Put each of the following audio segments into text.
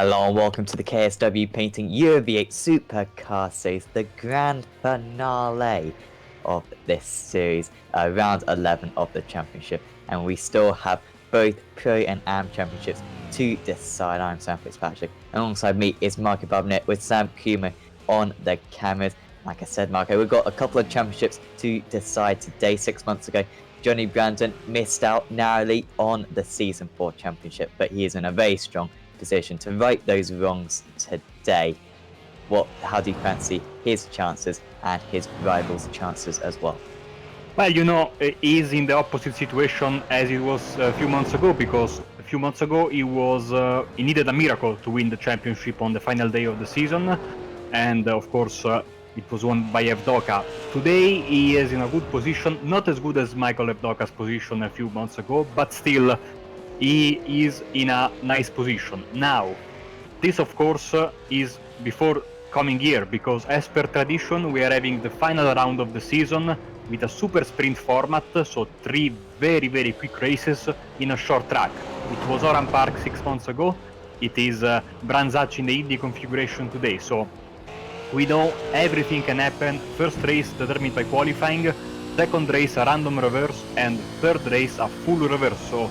Hello and welcome to the KSW Painting Euro V8 Supercar Series, the grand finale of this series, round 11 of the championship. And we still have both Pro and Am championships to decide. I'm Sam Fitzpatrick, and alongside me is Marco Barnett with Sam Kumo on the cameras. Like I said, Marco, we've got a couple of championships to decide today. 6 months ago, Johnny Brandon missed out narrowly on the Season 4 championship, but he is in a very strong position to right those wrongs today. How do you fancy his chances and his rivals' chances as well? Well, he's in the opposite situation as it was a few months ago, because a few months ago he needed a miracle to win the championship on the final day of the season, and of course it was won by Evdoka. Today he is in a good position, not as good as Michael Evdoka's position a few months ago, but still he is in a nice position. Now, this of course is before coming here, because as per tradition we are having the final round of the season with a super sprint format, so 3 very quick races in a short track. It was Oran Park 6 months ago, it is Brands Hatch in the Indy configuration today, so we know everything can happen. First race determined by qualifying, second race a random reverse, and third race a full reverse, so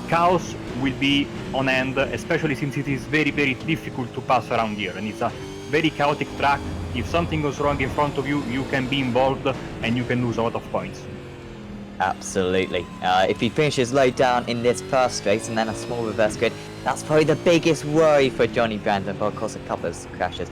chaos will be on hand, especially since it is very difficult to pass around here, and it's a very chaotic track. If something goes wrong in front of you, you can be involved and you can lose a lot of points. Absolutely. If he finishes low down in this first race and then a small reverse grid, that's probably the biggest worry for Johnny Brandon, but of course a couple of crashes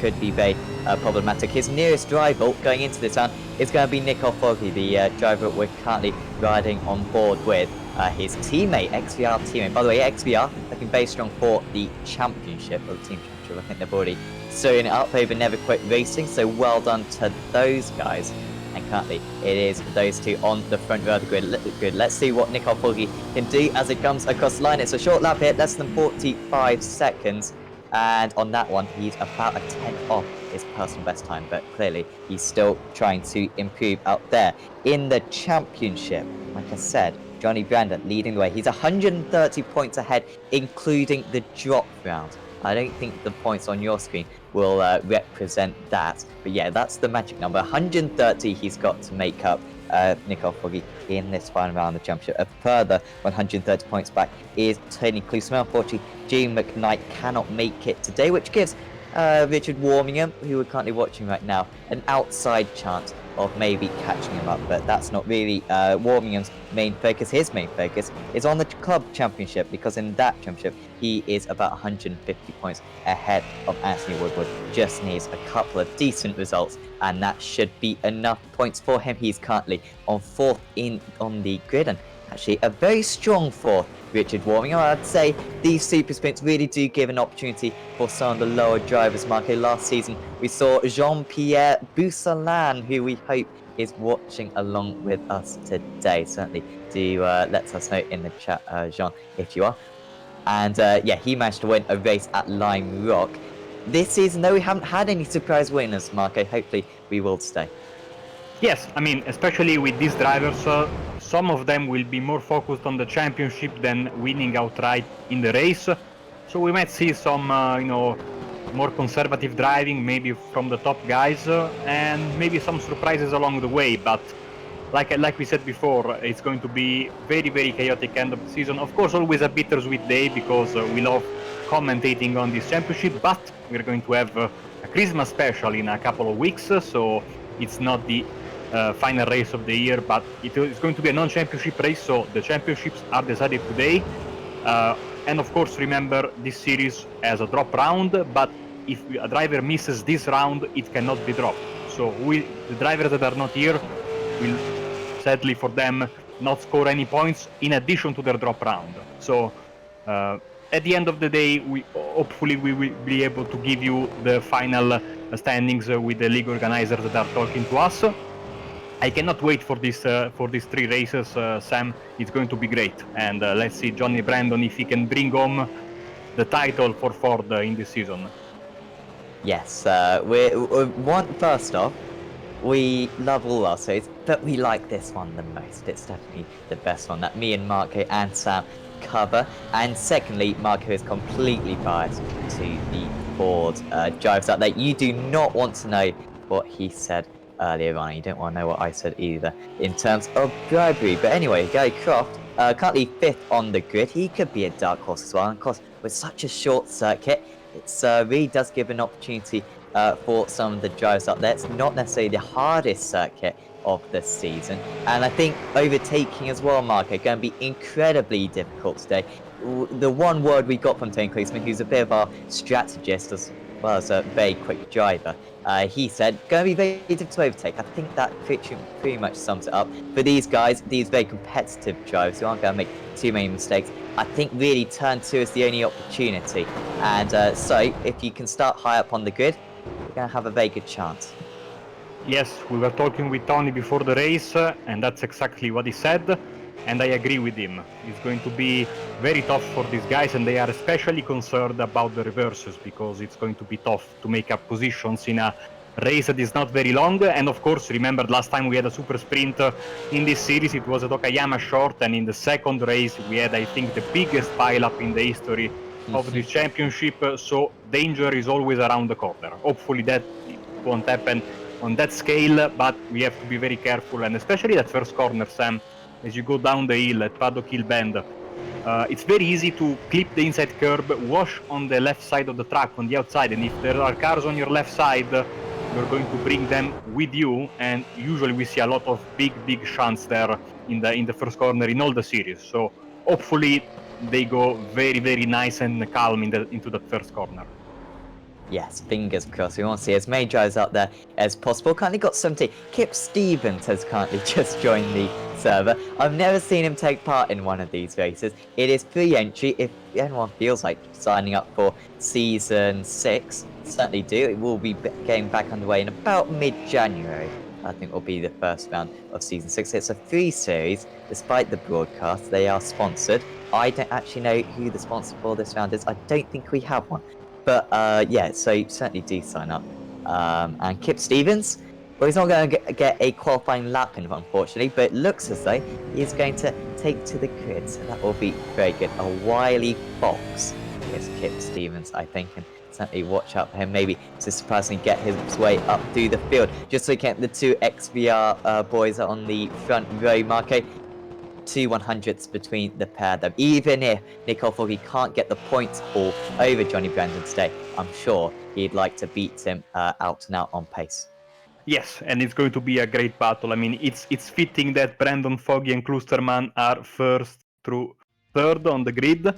could be very problematic. His nearest rival going into this round is going to be Nico Foggy, the driver we're currently riding on board with. His teammate, XVR teammate. By the way, XVR looking very strong for the championship, or the team championship. I think they've already sewing it up over Never Quit Racing, so well done to those guys. And currently, it is those two on the front row of the grid. Let's see what Nico Foggy can do as it comes across the line. It's a short lap here, less than 45 seconds. And on that one, he's about a 10th off his personal best time, but clearly he's still trying to improve out there. In the championship, like I said, Johnny Brandon leading the way. He's 130 points ahead, including the drop round. I don't think the points on your screen will represent that. But yeah, that's the magic number. 130 he's got to make up Nico Foggy in this final round of the championship. A further 130 points back is Tony Klusman. Unfortunately, Gene McKnight cannot make it today, which gives Richard Warmingham, who we're currently watching right now, an outside chance of maybe catching him up, but that's not really Warmingham's main focus. His main focus is on the club championship, because in that championship he is about 150 points ahead of Anthony Woodward. Just needs a couple of decent results and that should be enough points for him. He's currently on 4th on the grid, and actually a very strong 4th, Richard Warmingham. I'd say these super sprints really do give an opportunity for some of the lower drivers. Marco, last season we saw Jean-Pierre Boussalan, who we hope is watching along with us today. Certainly do let us know in the chat, Jean, if you are. And yeah, he managed to win a race at Lime Rock. This season, though, we haven't had any surprise winners, Marco. Hopefully we will stay. Yes, I mean, especially with these drivers, some of them will be more focused on the championship than winning outright in the race. So we might see some, more conservative driving, maybe from the top guys, and maybe some surprises along the way. But like we said before, it's going to be very chaotic end of the season. Of course, always a bittersweet day, because we love commentating on this championship, but we're going to have a Christmas special in a couple of weeks, so it's not the final race of the year, but it's going to be a non-championship race, so the championships are decided today. And of course, remember, this series has a drop round, but if a driver misses this round, it cannot be dropped. So the drivers that are not here will, sadly for them, not score any points in addition to their drop round. So at the end of the day, hopefully we will be able to give you the final standings with the league organizers that are talking to us. I cannot wait for these 3 races, Sam. It's going to be great, and let's see Johnny Brandon if he can bring home the title for Ford in this season. Yes, first off, we love all our series, but we like this one the most. It's definitely the best one that me and Marco and Sam cover. And secondly, Marco is completely biased to the Ford drives out there. You do not want to know what he said earlier on. You don't want to know what I said either in terms of bribery. But anyway, Gary Croft, currently 5th on the grid. He could be a dark horse as well. And of course, with such a short circuit, it really does give an opportunity for some of the drives up there. It's not necessarily the hardest circuit of the season. And I think overtaking as well, Marco, going to be incredibly difficult today. The one word we got from Tony Klinsmann, who's a bit of our strategist as well as a very quick driver, he said, going to be very difficult to overtake. I think that pretty much sums it up. For these guys, these very competitive drivers who aren't going to make too many mistakes, I think really turn 2 is the only opportunity. And so, if you can start high up on the grid, you're going to have a very good chance. Yes, we were talking with Tony before the race, and that's exactly what he said, and I agree with him. It's going to be very tough for these guys, and they are especially concerned about the reverses, because it's going to be tough to make up positions in a race that is not very long. And of course, remember last time we had a super sprint in this series, it was at Okayama Short, and in the second race we had, I think, the biggest pile-up in the history of this championship, so danger is always around the corner. Hopefully that won't happen on that scale, but we have to be very careful, and especially that first corner, Sam, as you go down the hill at Paddock Hill Bend. It's very easy to clip the inside curb, wash on the left side of the track, on the outside, and if there are cars on your left side, you're going to bring them with you, and usually we see a lot of big shunts there in the first corner in all the series. So hopefully they go very nice and calm into that first corner. Yes, fingers crossed. We want to see as many drivers up there as possible. Currently got 70. Kip Stevens has currently just joined the server. I've never seen him take part in one of these races. It is free entry. If anyone feels like signing up for Season 6, certainly do. It will be getting back underway in about mid-January. I think will be the first round of Season 6. It's a free series, despite the broadcast. They are sponsored. I don't actually know who the sponsor for this round is. I don't think we have one. But yeah, so certainly do sign up. And Kip Stevens, well, he's not going to get a qualifying lap in, unfortunately, but it looks as though he's going to take to the grid, so that will be very good. A wily fox is Kip Stevens, I think, and certainly watch out for him, maybe to surprisingly get his way up through the field. Just looking at the two XVR boys on the front row, Marco. 2 100ths between the pair of them. Even if Nico Foggy can't get the points haul over Johnny Brandon today, I'm sure he'd like to beat him out and out on pace. Yes, and it's going to be a great battle. I mean, it's fitting that Brandon Foggy and Klusterman are first through third on the grid.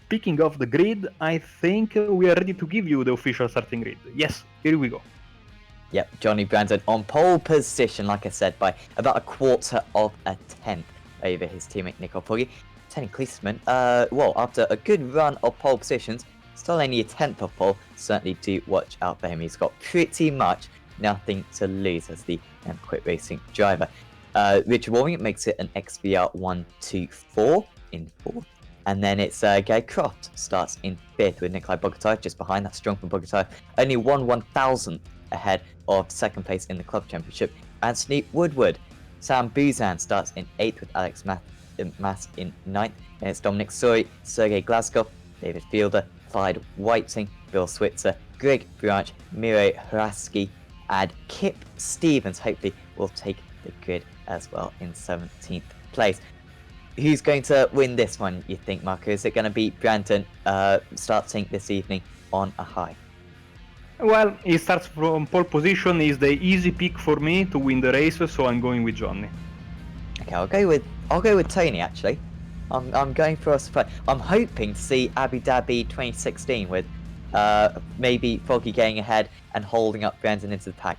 Speaking of the grid, I think we are ready to give you the official starting grid. Yes, here we go. Yep, Johnny Brandon on pole position, like I said, by about a quarter of a tenth over his teammate Nico Foggy. Tony Klinsmann, well, after a good run of pole positions, still only a tenth of pole, certainly do watch out for him. He's got pretty much nothing to lose as the Quick Racing driver. Richard Warming makes it an XVR 124 in fourth. And then it's Gary Croft starts in fifth with Nikolai Bogotayev just behind. That's strong from Bogotayev. Only 1/1000th ahead of second place in the club championship. Anthony Woodward. Sam Buzan starts in 8th with Alex Mass in 9th. And it's Dominic Sori, Sergei Glasgow, David Fielder, Clyde Whiting, Bill Switzer, Greg Branch, Miro Hraski, and Kip Stevens hopefully will take the grid as well in 17th place. Who's going to win this one, you think, Marco? Is it going to be Brandon starting this evening on a high? Well, he starts from pole position. He's the easy pick for me to win the race, so I'm going with Johnny. Okay, I'll go with Tony actually. I'm going for a surprise. I'm hoping to see Abu Dhabi 2016 with maybe Foggy getting ahead and holding up Brandon into the pack.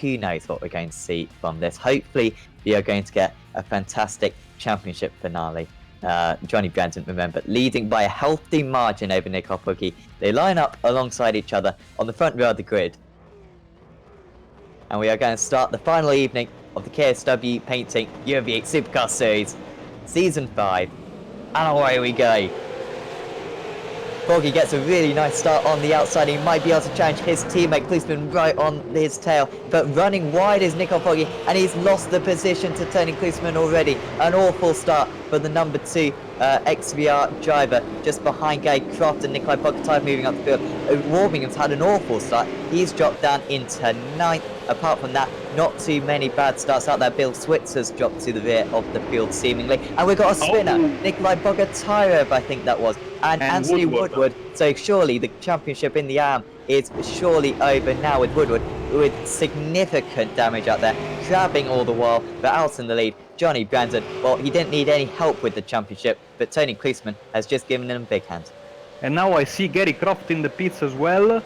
Who knows what we're going to see from this? Hopefully, we are going to get a fantastic championship finale. Johnny Brandon, remember, leading by a healthy margin over Nico Foggy. They line up alongside each other on the front row of the grid. And we are going to start the final evening of the KSW Painting UMV8 Supercar Series, Season 5. And away we go. Foggy gets a really nice start on the outside. He might be able to challenge his teammate Klinsmann right on his tail. But running wide is Nico Foggy, and he's lost the position to Tony Klinsmann already. An awful start for the number 2 XVR driver, just behind Gary Croft and Nikolai Bogatyv moving up the field. Warmingham's had an awful start. He's dropped down into 9th. Apart from that, not too many bad starts out there. Bill Switzer's dropped to the rear of the field seemingly. And we've got a spinner, Nikolai Bogatyv, I think that was, and Anthony Woodward. So surely the championship in the AM is surely over now with Woodward, with significant damage out there, grabbing all the while, but out in the lead. Johnny Brandon, well, he didn't need any help with the championship, but Tony Klusman has just given him a big hand. And now I see Gary Croft in the pits as well.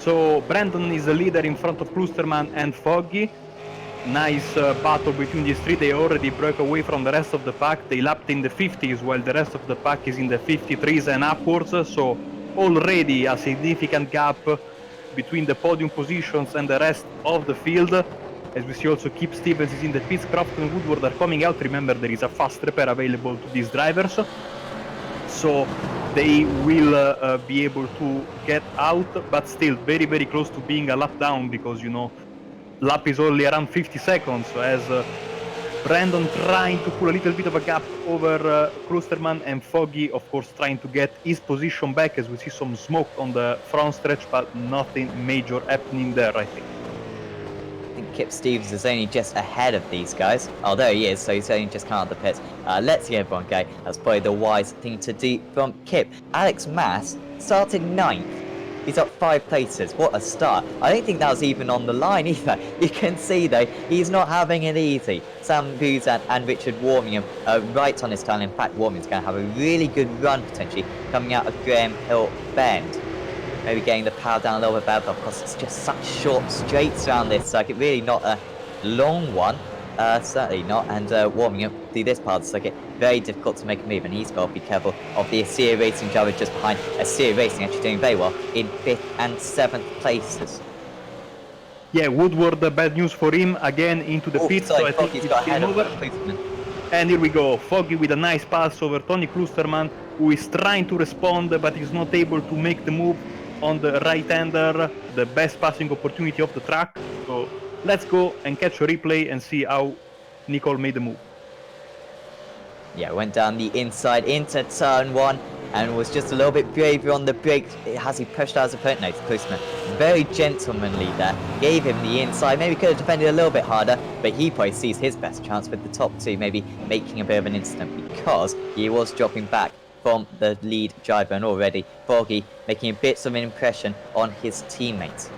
So Brandon is the leader in front of Klusterman and Foggy. Nice battle between these three. They already broke away from the rest of the pack. They lapped in the 50s while the rest of the pack is in the 53s and upwards. So already a significant gap between the podium positions and the rest of the field. As we see also Kip Stevens is in the pits. Croft and Woodward are coming out. Remember, there is a fast repair available to these drivers. So they will be able to get out, but still very, very close to being a lap down, because, you know, lap is only around 50 seconds, as Brandon trying to pull a little bit of a gap over Klusterman, and Foggy, of course, trying to get his position back, as we see some smoke on the front stretch, but nothing major happening there, I think. I think Kip Stevens is only just ahead of these guys. Oh, there he is, so he's only just come out of the pits. Let's get everyone go. That's probably the wise thing to do from Kip. Alex Mass started 9th. He's up 5 places. What a start. I don't think that was even on the line either. You can see, though, he's not having it easy. Sam Buzan and Richard Warmingham are right on his tail. In fact, Warmingham's going to have a really good run, potentially, coming out of Graham Hill Bend. Maybe getting the power down a little bit better, but of course it's just such short straights around this circuit. Really not a long one. Certainly not. And Warmingham through this part of the circuit, very difficult to make a move, and he's got to be careful of the Assyria Racing driver just behind. Assyria Racing actually doing very well in 5th and 7th places. Yeah, Woodward, bad news for him, again into the pits, so I think he's got ahead of Klusterman. And here we go, Foggy with a nice pass over Tony Klusterman, who is trying to respond, but is not able to make the move on the right-hander, the best passing opportunity of the track. So let's go and catch a replay and see how Nicole made the move. Yeah, went down the inside into turn 1 and was just a little bit braver on the brakes. Has he pushed out his opponent? No, it's Klusman. Very gentlemanly there. Gave him the inside. Maybe could have defended a little bit harder, but he probably sees his best chance with the top 2 maybe making a bit of an incident, because he was dropping back from the lead driver, and already Foggy making a bit of an impression on his teammates.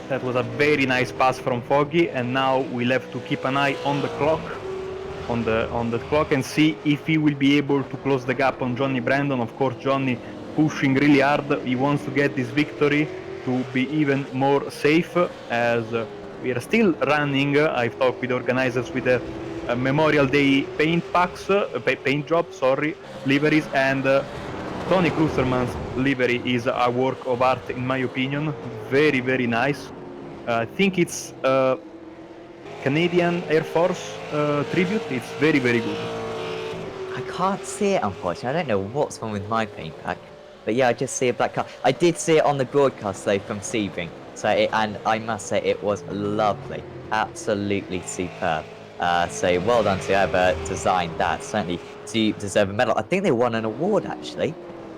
That was a very nice pass from Foggy, and now we'll have to keep an eye on the clock, on the clock, and see if he will be able to close the gap on Johnny Brandon. Of course, Johnny pushing really hard. He wants to get this victory to be even more safe, as we are still running. I've talked with organizers with the Memorial Day paint packs, paint jobs, liveries, and Tony Klusterman's livery is a work of art, in my opinion. Very, very nice. I think it's Canadian Air Force tribute. It's very, very good. I can't see it, unfortunately. I don't know what's wrong with my paint pack, but yeah, I just see a black car. I did see it on the broadcast though from Sebring, so and I must say it was lovely, absolutely superb. So well done to whoever designed that. Certainly do deserve a medal. I think they won an award actually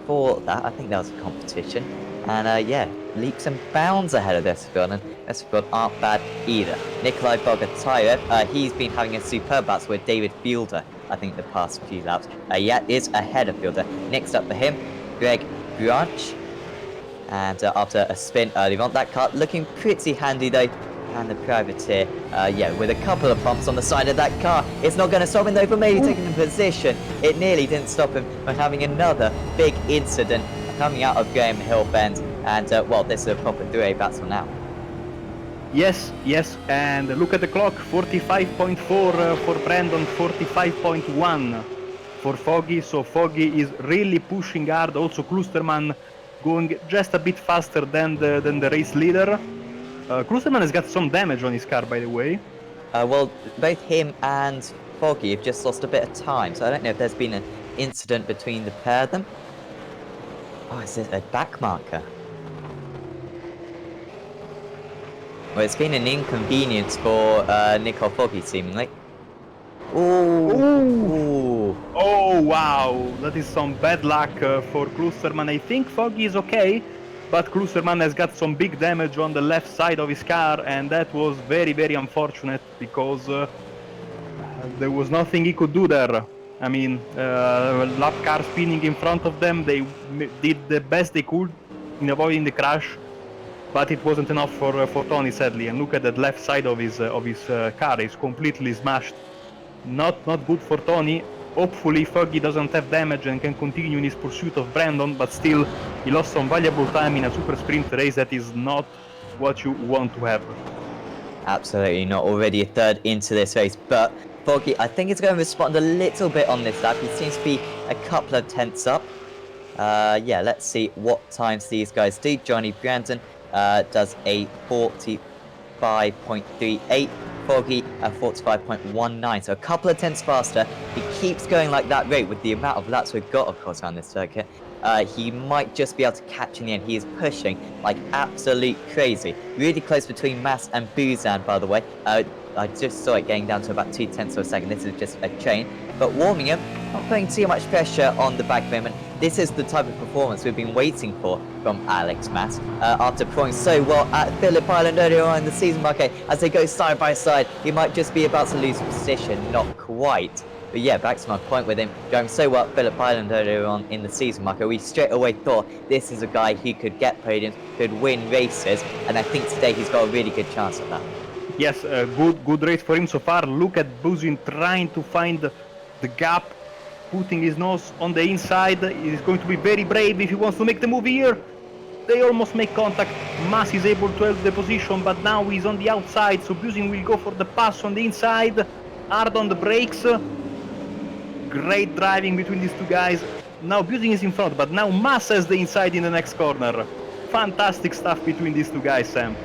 for that. I think that was a competition. And yeah, leaps and bounds ahead of Esfjord, and Esfjord aren't bad either. Nikolai Bogatyv, he's been having a superb battle with David Fielder, I think, the past few laps. Yeah, is ahead of Fielder. Next up for him, Greg Branch. And after a spin early on, that car looking pretty handy though. And the privateer, yeah, with a couple of bumps on the side of that car. It's not going to stop him though from maybe taking the position. It nearly didn't stop him from having another big incident coming out of Graham Hill Bend. And, well, this is a proper 3A battle now. Yes, and look at the clock, 45.4 for Brandon, 45.1 for Foggy. So Foggy is really pushing hard. Also Klusterman going just a bit faster than the race leader. Klusterman has got some damage on his car, by the way. Well, both him and Foggy have just lost a bit of time, so I don't know if there's been an incident between the pair of them. Oh, is it a back marker? Well, it's been an inconvenience for Nicole Foggy, seemingly. Ooh. Oh wow, that is some bad luck for Klusterman. I think Foggy is okay, but Klusterman has got some big damage on the left side of his car, and that was very, very unfortunate because there was nothing he could do there. I mean, lap car spinning in front of them, they did the best they could in avoiding the crash, but it wasn't enough for Tony, sadly. And look at that left side of his car; it's completely smashed. Not good for Tony. Hopefully Foggy doesn't have damage and can continue in his pursuit of Brandon, but still he lost some valuable time in a super sprint race. That is not what you want to have. Absolutely not. Already a third into this race, but Foggy, I think, is going to respond a little bit on this lap. He seems to be a couple of tenths up. Yeah, let's see what times these guys do. Johnny Brandon does a 45.38. Foggy a 45.19, so a couple of tenths faster. He keeps going like that rate with the amount of laps we've got, of course, on this circuit. He might just be able to catch in the end. He is pushing like absolute crazy. Really close between Mass and Buzan, by the way. I just saw it getting down to about 0.2 of a second. This is just a chain. But warming him, not putting too much pressure on the back of him. And this is the type of performance we've been waiting for from Alex Mass. After performing so well at Phillip Island earlier on in the season, okay, as they go side by side, he might just be about to lose position. Not quite. But yeah, back to my point with him going so well at Phillip Island earlier on in the season, Marco. We straight away thought this is a guy who could get podiums, could win races, and I think today he's got a really good chance at that. Yes, good race for him so far. Look at Buzin trying to find the gap, putting his nose on the inside. He's going to be very brave if he wants to make the move here. They almost make contact. Mas is able to help the position, but now he's on the outside, so Buzin will go for the pass on the inside. Hard on the brakes. Great driving between these two guys. Now Buzin is in front, but now Mas has the inside in the next corner. Fantastic stuff between these two guys, Sam.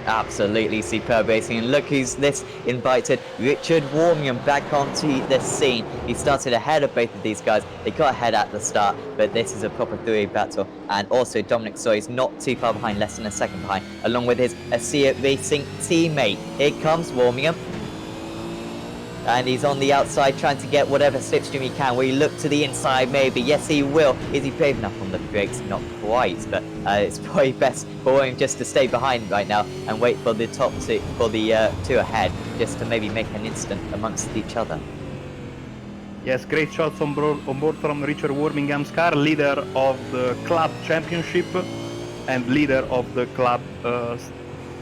Absolutely superb racing, and look who's this invited. Richard Warmian back onto the scene. He started ahead of both of these guys. They got ahead at the start, but this is a proper three-way battle. And also Dominic Soy's not too far behind, less than a second behind, along with his ASEA Racing teammate. Here comes Warmian. And he's on the outside trying to get whatever slipstream he can. Will he look to the inside? Maybe. Yes, he will. Is he brave enough on the brakes? Not quite. But it's probably best for him just to stay behind right now and wait for the top two, for the two ahead, just to maybe make an instant amongst each other. Yes, great shots on board from Richard Wormingham's car, leader of the club championship and leader of the club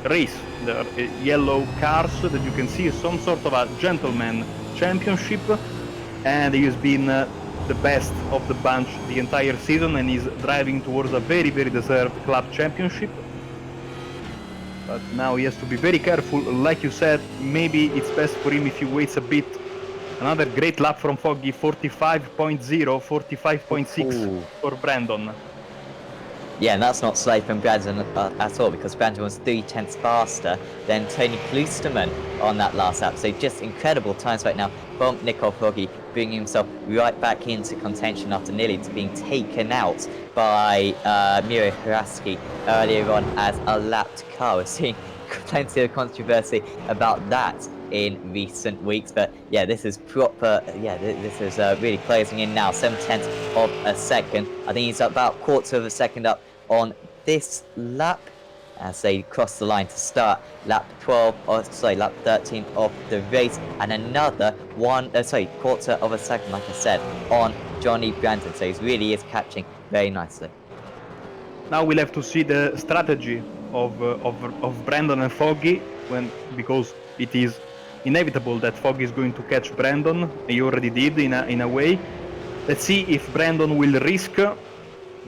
race. The yellow cars that you can see is some sort of a gentleman championship, and he has been the best of the bunch the entire season and is driving towards a very, very deserved club championship. But now he has to be very careful. Like you said, maybe it's best for him if he waits a bit. Another great lap from Foggy, 45.0, 45.6 for Brandon. Yeah, and that's not slow from Brandon at all, because Brandon was 3 tenths faster than Tony Klusterman on that last lap. So just incredible times right now from Nicole Foggy, bringing himself right back into contention after nearly being taken out by Miro Haraski earlier on as a lapped car. We're seeing plenty of controversy about that in recent weeks, but yeah, this is proper. Yeah, this is really closing in now. 7/10 of a second. I think he's about 1/4 of a second up on this lap as they cross the line to start lap 12, or sorry, lap 13 of the race, and another 1/4 of a second, like I said, on Johnny Brandon. So he really is catching very nicely. Now we'll have to see the strategy of Brandon and Foggy, because it is inevitable that Foggy is going to catch Brandon. He already did in a way. Let's see if Brandon will risk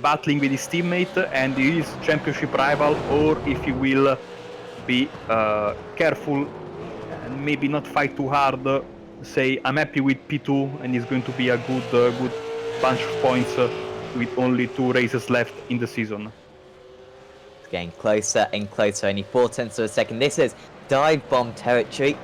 battling with his teammate and his championship rival, or if he will be careful and maybe not fight too hard. Say, I'm happy with P2, and it's going to be a good bunch of points with only 2 races left in the season. It's getting closer and closer, only 4/10 of a second. This is dive bomb territory.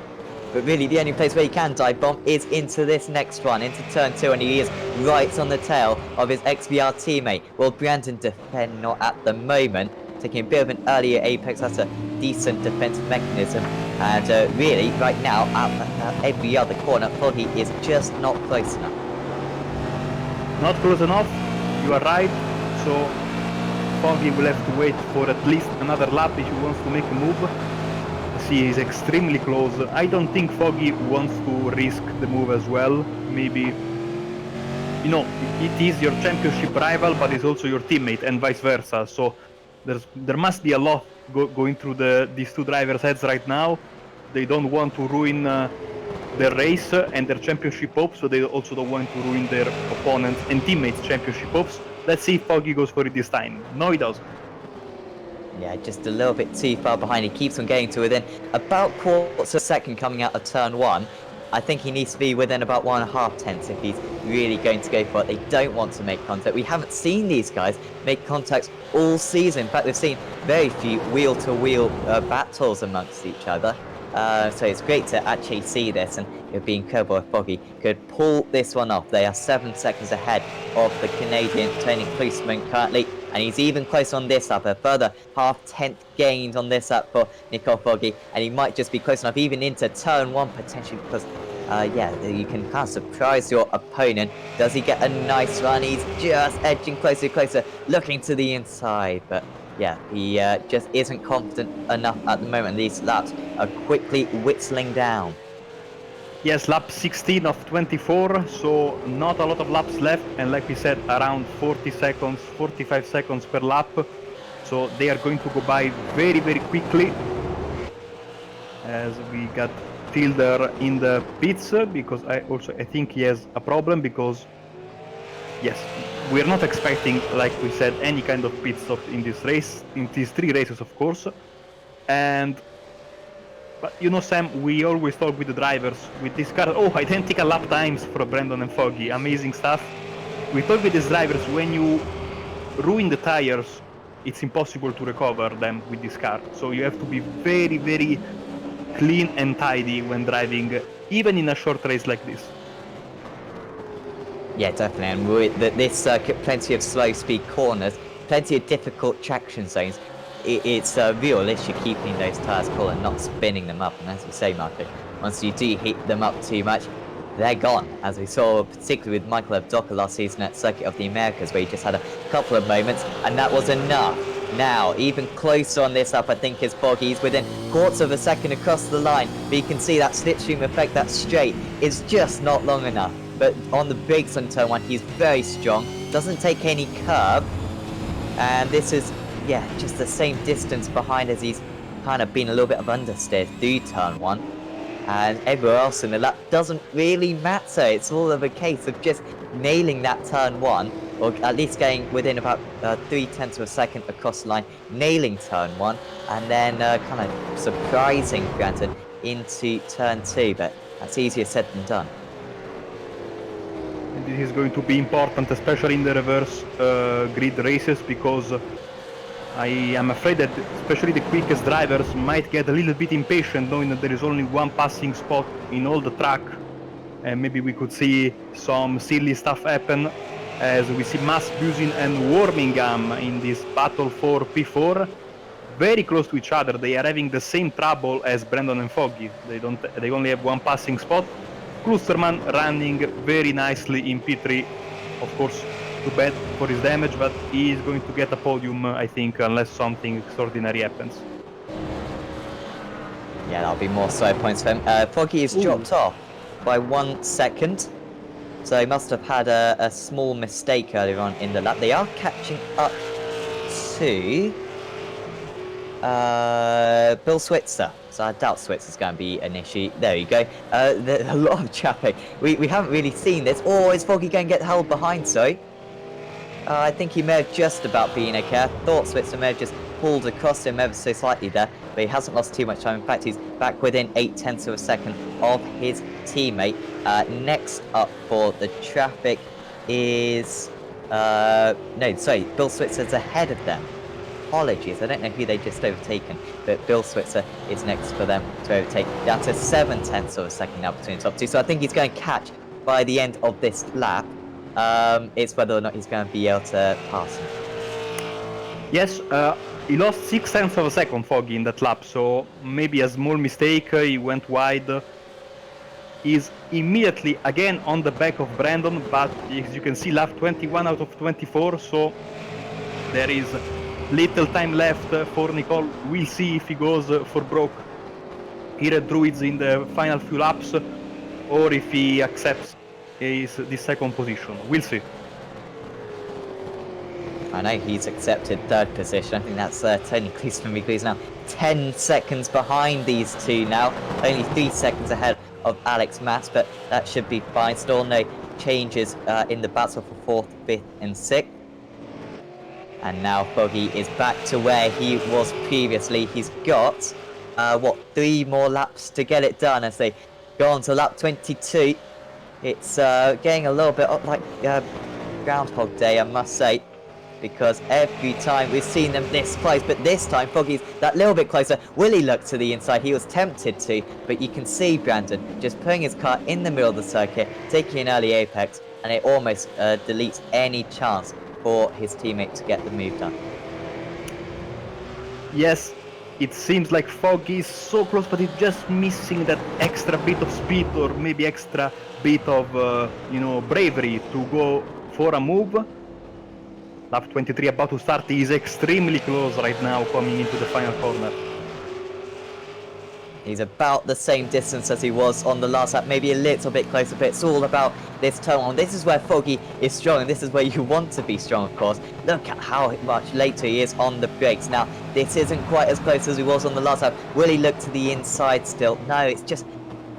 But really, the only place where he can dive bomb is into this next one, into turn 2, and he is right on the tail of his XVR teammate. Will Brandon defend? Not at the moment. Taking a bit of an earlier apex, that's a decent defensive mechanism. And really, right now, at every other corner, Foggy is just not close enough. not close enough. You are right. So Foggy will have to wait for at least another lap if he wants to make a move. See, he's extremely close. I don't think Foggy wants to risk the move as well. Maybe, you know, it is your championship rival, but it's also your teammate, and vice versa. So there must be a lot going through these two drivers' heads right now. They don't want to ruin their race and their championship hopes, so they also don't want to ruin their opponents and teammates' championship hopes. Let's see if Foggy goes for it this time. No, he doesn't. Yeah, just a little bit too far behind. He keeps on getting to within about quarters of a second coming out of turn 1. I think he needs to be within about 1.5 tenths if he's really going to go for it. They don't want to make contact. We haven't seen these guys make contacts all season. In fact, we've seen very few wheel-to-wheel battles amongst each other. So it's great to actually see this, and it would be incredible if Foggy could pull this one off. They are 7 seconds ahead of the Canadian Tony Kloosman currently, and he's even close on this lap. A further half-tenth gains on this lap for Nicole Foggy, and he might just be close enough even into turn 1 potentially, because yeah, you can kind of surprise your opponent. Does he get a nice run? He's just edging closer, closer, looking to the inside, but yeah, he just isn't confident enough at the moment. These laps are quickly whistling down. Yes, lap 16 of 24, so not a lot of laps left, and like we said, around 40 seconds, 45 seconds per lap. So they are going to go by very, very quickly. As we got Tilder in the pits, because I think he has a problem, because yes, we're not expecting, like we said, any kind of pit stop in this race, in these 3 races, of course. But you know, Sam, we always talk with the drivers with this car. Oh, identical lap times for Brandon and Foggy, amazing stuff. We talk with these drivers, when you ruin the tires, it's impossible to recover them with this car. So you have to be very, very clean and tidy when driving, even in a short race like this. Yeah, definitely, and with this circuit, plenty of slow speed corners, plenty of difficult traction zones. It's a real issue keeping those tyres cool and not spinning them up. And as you say, Marco, once you do heat them up too much, they're gone. As we saw particularly with Michael Abdoka last season at Circuit of the Americas, where he just had a couple of moments, and that was enough. Now, even closer on this up, I think, is Foggy. He's within quarters of a second across the line, but you can see that slipstream effect, that straight, is just not long enough. But on the brakes on turn 1, he's very strong, doesn't take any curb, and this is, yeah, just the same distance behind as he's kind of been a little bit of understeer through turn 1. And everywhere else in the lap doesn't really matter. It's all of a case of just nailing that turn 1, or at least getting within about 0.3 of a second across the line, nailing turn 1, and then kind of surprising Granton into turn 2. But that's easier said than done. And this is going to be important, especially in the reverse grid races, because I am afraid that especially the quickest drivers might get a little bit impatient, knowing that there is only one passing spot in all the track, and maybe we could see some silly stuff happen, as we see Mas, Busin and Wormingham in this battle for P4, very close to each other. They are having the same trouble as Brandon and Foggy. They only have one passing spot. Klosterman running very nicely in P3, of course. Too bad for his damage, but he is going to get a podium, I think, unless something extraordinary happens. Yeah, that'll be more slow points for him. Foggy is dropped off by 1 second, so he must have had a small mistake earlier on in the lap. They are catching up to Bill Switzer, so I doubt Switzer's going to be an issue. There you go. There's a lot of traffic. We haven't really seen this. Oh, is Foggy going to get held behind, so? I think he may have just about been okay. I thought Switzer may have just pulled across him ever so slightly there, but he hasn't lost too much time. In fact, he's back within 0.8 of a second of his teammate. Next up for the traffic is... no, sorry, Bill Switzer's ahead of them. Apologies, I don't know who they just overtaken, but Bill Switzer is next for them to overtake. Down to 0.7 of a second now between the top two, so I think he's going to catch by the end of this lap. It's whether or not he's going to be able to pass him. Yes, he lost 0.6 of a second, Foggy, in that lap, so maybe a small mistake, he went wide. is immediately again on the back of Brandon, but as you can see, lap 21 out of 24, so there is little time left for Nicole. We'll see if he goes for broke here at Druids in the final few laps, or if he accepts this second position. We'll see. I know he's accepted third position. I think that's Tony Cleesman who's now 10 seconds behind these two now. Only 3 seconds ahead of Alex Mass, but that should be fine. Still no changes in the battle for 4th, 5th and 6th. And now Foggy is back to where he was previously. He's got, 3 more laps to get it done as they go on to lap 22. It's getting a little bit like Groundhog Day, I must say, because every time we've seen them this close, but this time Foggy's that little bit closer. Will he look to the inside? He was tempted to, but you can see Brandon just putting his car in the middle of the circuit, taking an early apex, and it almost deletes any chance for his teammate to get the move done. Yes, it seems like Foggy is so close, but he's just missing that extra bit of speed, or maybe extra bit of bravery to go for a move. Lap 23 about to start. He is extremely close right now, coming into the final corner. He's about the same distance as he was on the last lap, maybe a little bit closer, but it's all about this turn on. This is where Foggy is strong, and this is where you want to be strong, of course. Look at how much later he is on the brakes. Now, this isn't quite as close as he was on the last lap. Will he look to the inside still? No, it's just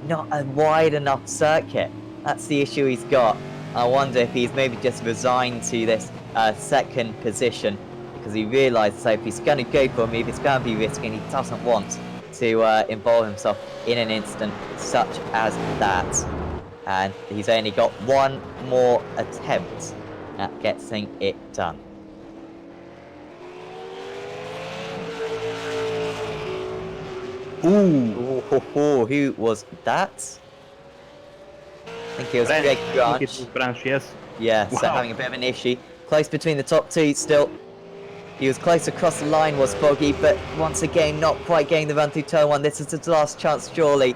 not a wide enough circuit. That's the issue he's got. I wonder if he's maybe just resigned to this second position, because he realises that if he's going to go for a move, it's going to be risky, and he doesn't want to involve himself in an incident such as that. And he's only got one more attempt at getting it done. Ooh, who was that? I think it was Greg Branch, yes. Yeah, Wow. So having a bit of an issue. Close between the top two still. He was close across the line, was Foggy, but once again not quite getting the run through turn 1. This is his last chance surely,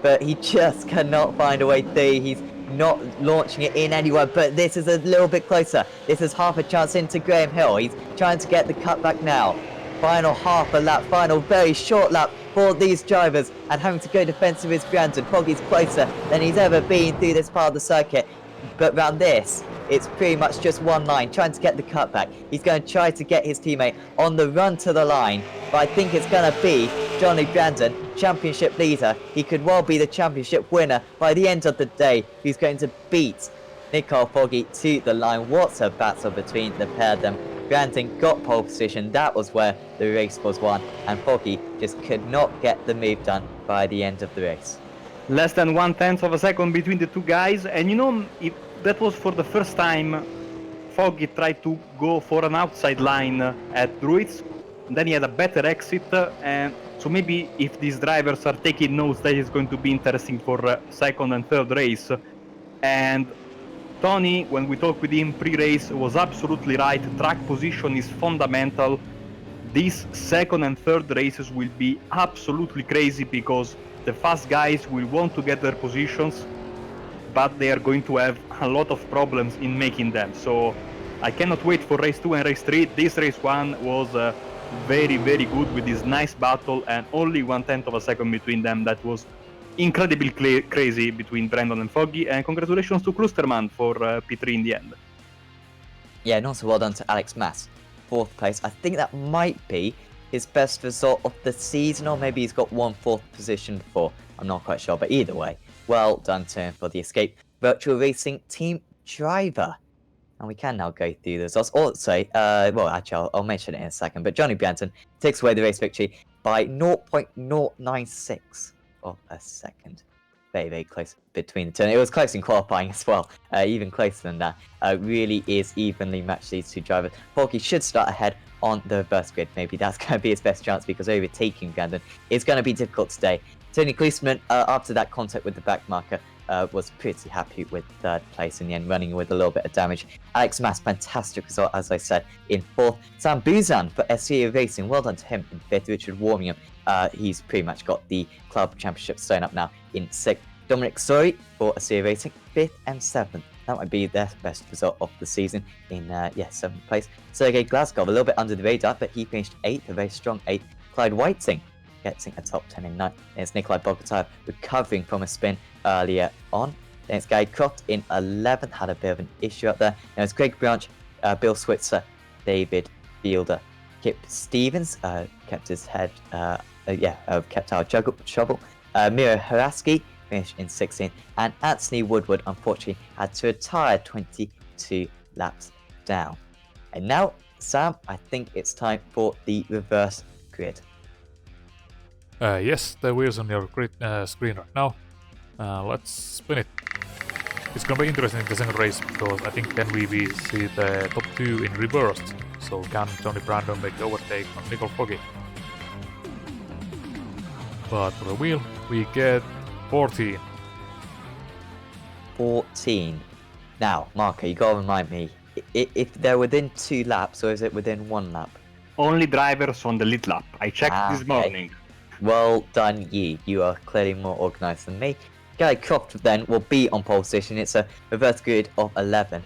but he just cannot find a way through. He's not launching it in anywhere, but this is a little bit closer. This is half a chance into Graham Hill. He's trying to get the cutback now. Final half a lap, final very short lap for these drivers, and having to go defensive is Brandon. Foggy's closer than he's ever been through this part of the circuit, but round this, it's pretty much just one line, trying to get the cutback. He's going to try to get his teammate on the run to the line, but I think it's going to be Johnny Brandon, championship leader. He could well be the championship winner by the end of the day. He's going to beat Nicole Foggy to the line. What a battle between the pair of them. Brandon got pole position, that was where the race was won, and Foggy just could not get the move done by the end of the race. Less than 1/10 of a second between the two guys, and that was for the first time Foggy tried to go for an outside line at Druids, and then he had a better exit, and so maybe if these drivers are taking notes, that is going to be interesting for second and third race. And Tony, when we talked with him pre-race, was absolutely right. Track position is fundamental. These second and third races will be absolutely crazy, because the fast guys will want to get their positions, but they are going to have a lot of problems in making them. So I cannot wait for race 2 and race 3. This race 1 was very, very good with this nice battle, and only 1/10 of a second between them. That was incredibly crazy between Brandon and Foggy, and congratulations to Klusterman for P3 in the end. Yeah, and also well done to Alex Mass, 4th place. I think that might be his best result of the season, or maybe he's got 1 4th position before. I'm not quite sure, but either way, well done to him for the Escape Virtual Racing Team Driver. And we can now go through the results. Also, well, actually, I'll mention it in a second, but Johnny Brandon takes away the race victory by 0.096 of a second. Very, very close between the two. It was close in qualifying as well, even closer than that. Really is evenly matched, these two drivers. Foggy should start ahead on the reverse grid. Maybe that's going to be his best chance, because overtaking Brandon is going to be difficult today. Tony Klusterman, after that contact with the back marker, was pretty happy with 3rd place in the end, running with a little bit of damage. Alex Mass, fantastic result, as I said, in 4th. Sam Buzan for SCA Racing, well done to him in 5th. Richard Warmingham, he's pretty much got the club championship sewn up now in 6th. Dominic Sori for Assyria Racing, 5th and 7th. That might be their best result of the season in, 7th place. Sergei Glasgow, a little bit under the radar, but he finished 8th, a very strong 8th. Clyde Whiting getting a top 10 in 9th. Then it's Nikolai Bogotyv recovering from a spin earlier on. Then it's Gary Croft in 11th, had a bit of an issue up there. Then it's Greg Branch, Bill Switzer, David Fielder, Kip Stevens, kept his head, kept our trouble. Miro Haraski finished in 16th, and Anthony Woodward unfortunately had to retire 22 laps down. And now, Sam, I think it's time for the reverse grid. Yes, the wheels on your grid, screen right now. Let's spin it. It's gonna be interesting in the second race because I think then we will see the top 2 in reversed. So can Johnny Brandon make the overtake on Nicole Foggy? But for the wheel, we get 14. 14. Now, Marco, you gotta remind me, if they're within 2 laps, or is it within 1 lap? Only drivers on the lead lap. I checked this morning. Well done, you. You are clearly more organised than me. Gary Croft then will be on pole position. It's a reverse grid of 11.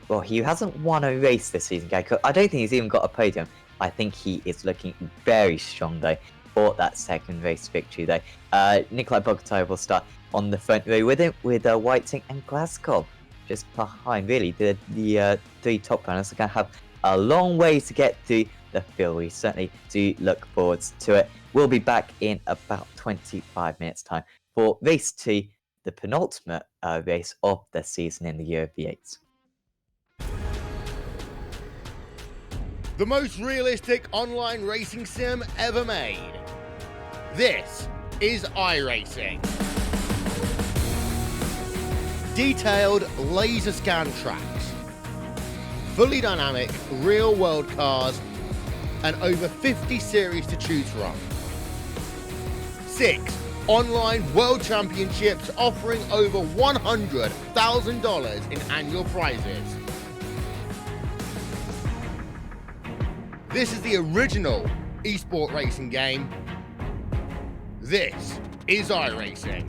Well, he hasn't won a race this season, Gary Croft. I don't think he's even got a podium. I think he is looking very strong, though, for that second race victory, though. Nikolai Bogotyv will start on the front row with him, with Whiting and Glasgow just behind. Really, the 3 top runners are going to have a long way to get through the field. We certainly do look forward to it. We'll be back in about 25 minutes' time for race 2, the penultimate race of the season in the year of the 8s. The most realistic online racing sim ever made. This is iRacing. Detailed laser scan tracks, fully dynamic real world cars, and over 50 series to choose from. 6 online world championships offering over $100,000 in annual prizes. This is the original esport racing game. This is iRacing.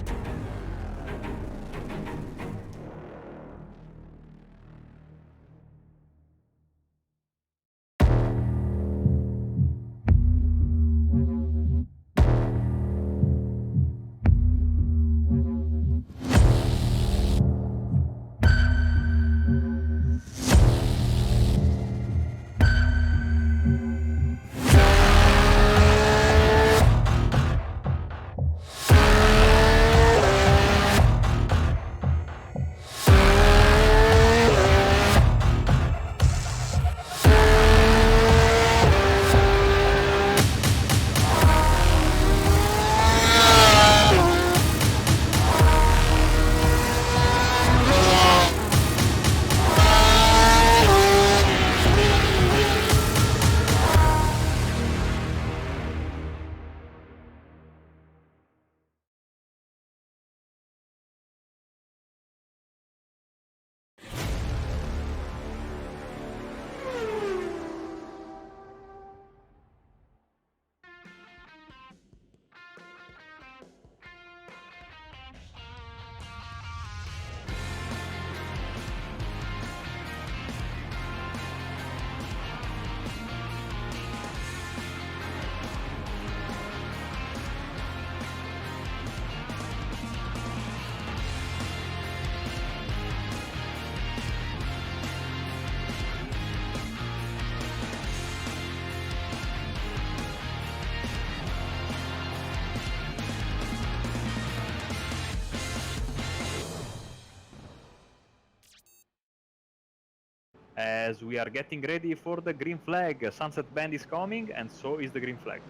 As we are getting ready for the green flag, Sunset Band is coming, and so is the green flag.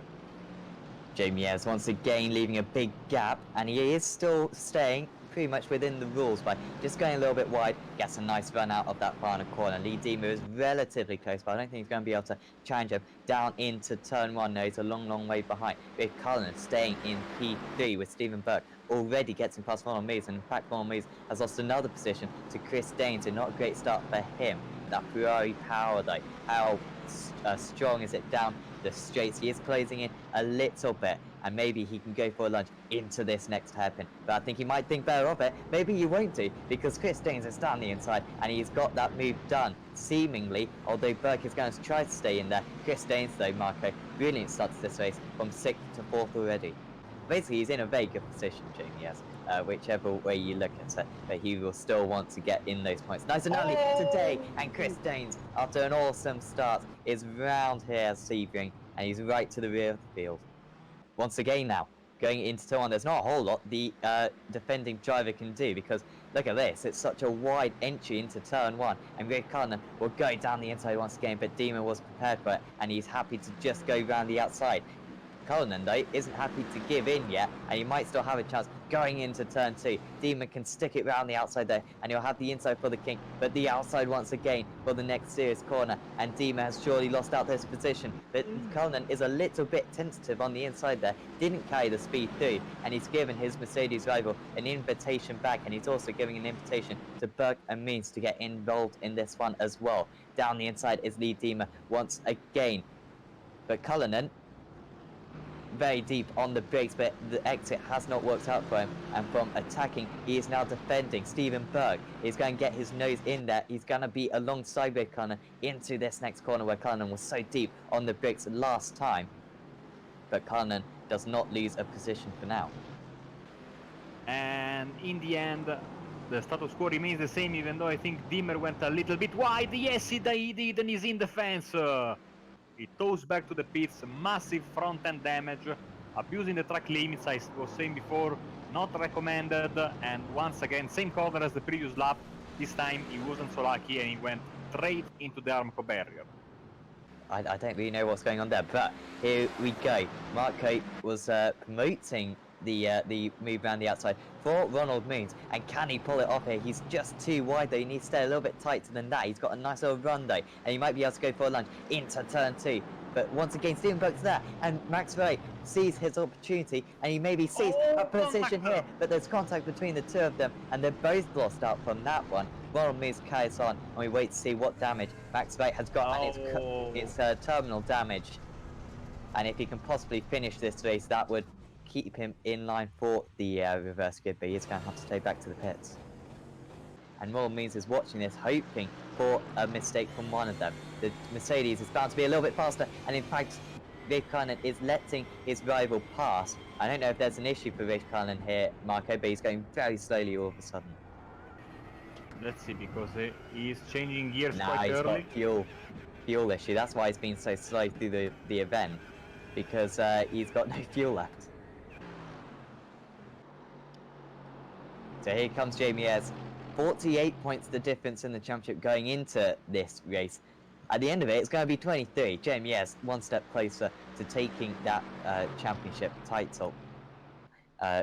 Jamie Ayres once again leaving a big gap, and he is still staying pretty much within the rules by just going a little bit wide. Gets a nice run out of that final corner. Lee Dima is relatively close, but I don't think he's going to be able to challenge him down into turn 1. No, he's a long way behind. Rick Cullen staying in P3 with Stephen Burke already getting past Ronald Mees, and in fact Ronald Mees has lost another position to Chris Dane, so not a great start for him. that Ferrari power though. How strong is it down the straights? He is closing in a little bit, and maybe he can go for a lunge into this next hairpin. But I think he might think better of it. Maybe he won't do, because Chris Danes is down the inside, and he's got that move done, seemingly, although Burke is going to try to stay in there. Chris Danes, though, Marco, brilliant start to this race, from 6th to 4th already. Basically, he's in a very good position, Jamie, yes, whichever way you look at it, but he will still want to get in those points. Nice and early today, and Chris Danes, after an awesome start, is round here Sebring, and he's right to the rear of the field. Once again now, going into turn 1, there's not a whole lot the defending driver can do, because look at this, it's such a wide entry into turn 1, and Rick Cullinan will go down the inside once again, but Demon was prepared for it, and he's happy to just go round the outside. Cullinan, though, isn't happy to give in yet, and he might still have a chance going into turn 2. Demon can stick it round the outside there, and he'll have the inside for the King, but the outside once again for the next serious corner, and Demon has surely lost out this position, but Cullinan is a little bit tentative on the inside there, didn't carry the speed through, and he's given his Mercedes rival an invitation back, and he's also giving an invitation to Burke and Means to get involved in this one as well. Down the inside is Lee Demon once again, but Cullinan very deep on the brakes, but the exit has not worked out for him, and from attacking he is now defending. Stephen Berg is going to get his nose in there. He's going to be alongside with Cullinan into this next corner where Cullinan was so deep on the brakes last time, but Cullinan does not lose a position for now. And in the end, the status quo remains the same, even though I think Dimmer went a little bit wide. Yes, he did, and he's in the fence. He tows back to the pits, massive front-end damage, abusing the track limits, I was saying before, not recommended, and once again, same corner as the previous lap. This time he wasn't so lucky, and he went straight into the Armco barrier. I don't really know what's going on there, but here we go. Marco was promoting the move around the outside for Ronald Moons, and can he pull it off here? He's just too wide though, he needs to stay a little bit tighter than that. He's got a nice little run though, and he might be able to go for a lunge into turn 2. But once again, Stephen Burke's there, and Max Ray sees his opportunity, and he maybe sees a position here, but there's contact between the two of them, and they're both lost out from that one. Ronald Moons carries on, and we wait to see what damage Max Ray has got, and it's terminal damage. And if he can possibly finish this race, that would keep him in line for the reverse grid, but he's going to have to stay back to the pits. And Ronald Means is watching this, hoping for a mistake from one of them. The Mercedes is bound to be a little bit faster, and in fact, Rafe Cullinan is letting his rival pass. I don't know if there's an issue for Rafe Cullinan here, Marco, but he's going very slowly all of a sudden. Let's see, because he's changing gears Nah, quite he's early. got fuel issue. That's why he's been so slow through the event, because he's got no fuel left. So here comes Jamie Ayres. 48 points the difference in the championship going into this race. At the end of it, it's going to be 23. Jamie Ayres one step closer to taking that championship title.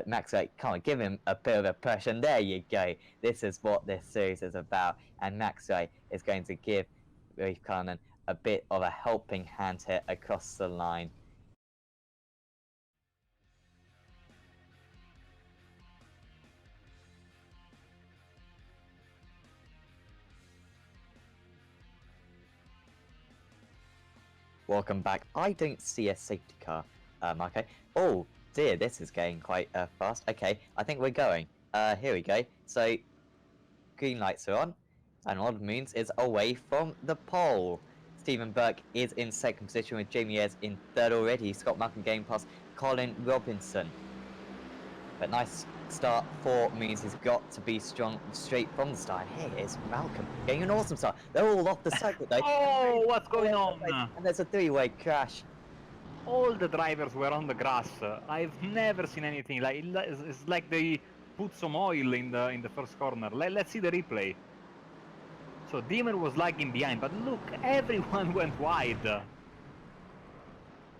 Max Ray, come on, give him a bit of a push, and there you go. This is what this series is about, and Max Ray is going to give Rafe Cullinan a bit of a helping hand here across the line. Welcome back. I don't see a safety car, Marco. Oh dear, this is getting quite fast. Okay, I think we're going. Here we go. So, green lights are on, and Ronald Moons is away from the pole. Stephen Burke is in second position with Jamie Ayres in third already. Scott Malcolm getting past Colin Robinson. But nice start for Moons. He's got to be strong straight from the start. And here is Malcolm getting an awesome start. They're all off the circuit though. Oh, what's going on? And there's a three-way crash. All the drivers were on the grass. I've never seen anything like it's like they put some oil in the first corner. Let's see the replay. So Dimmer was lagging behind, but look, everyone went wide.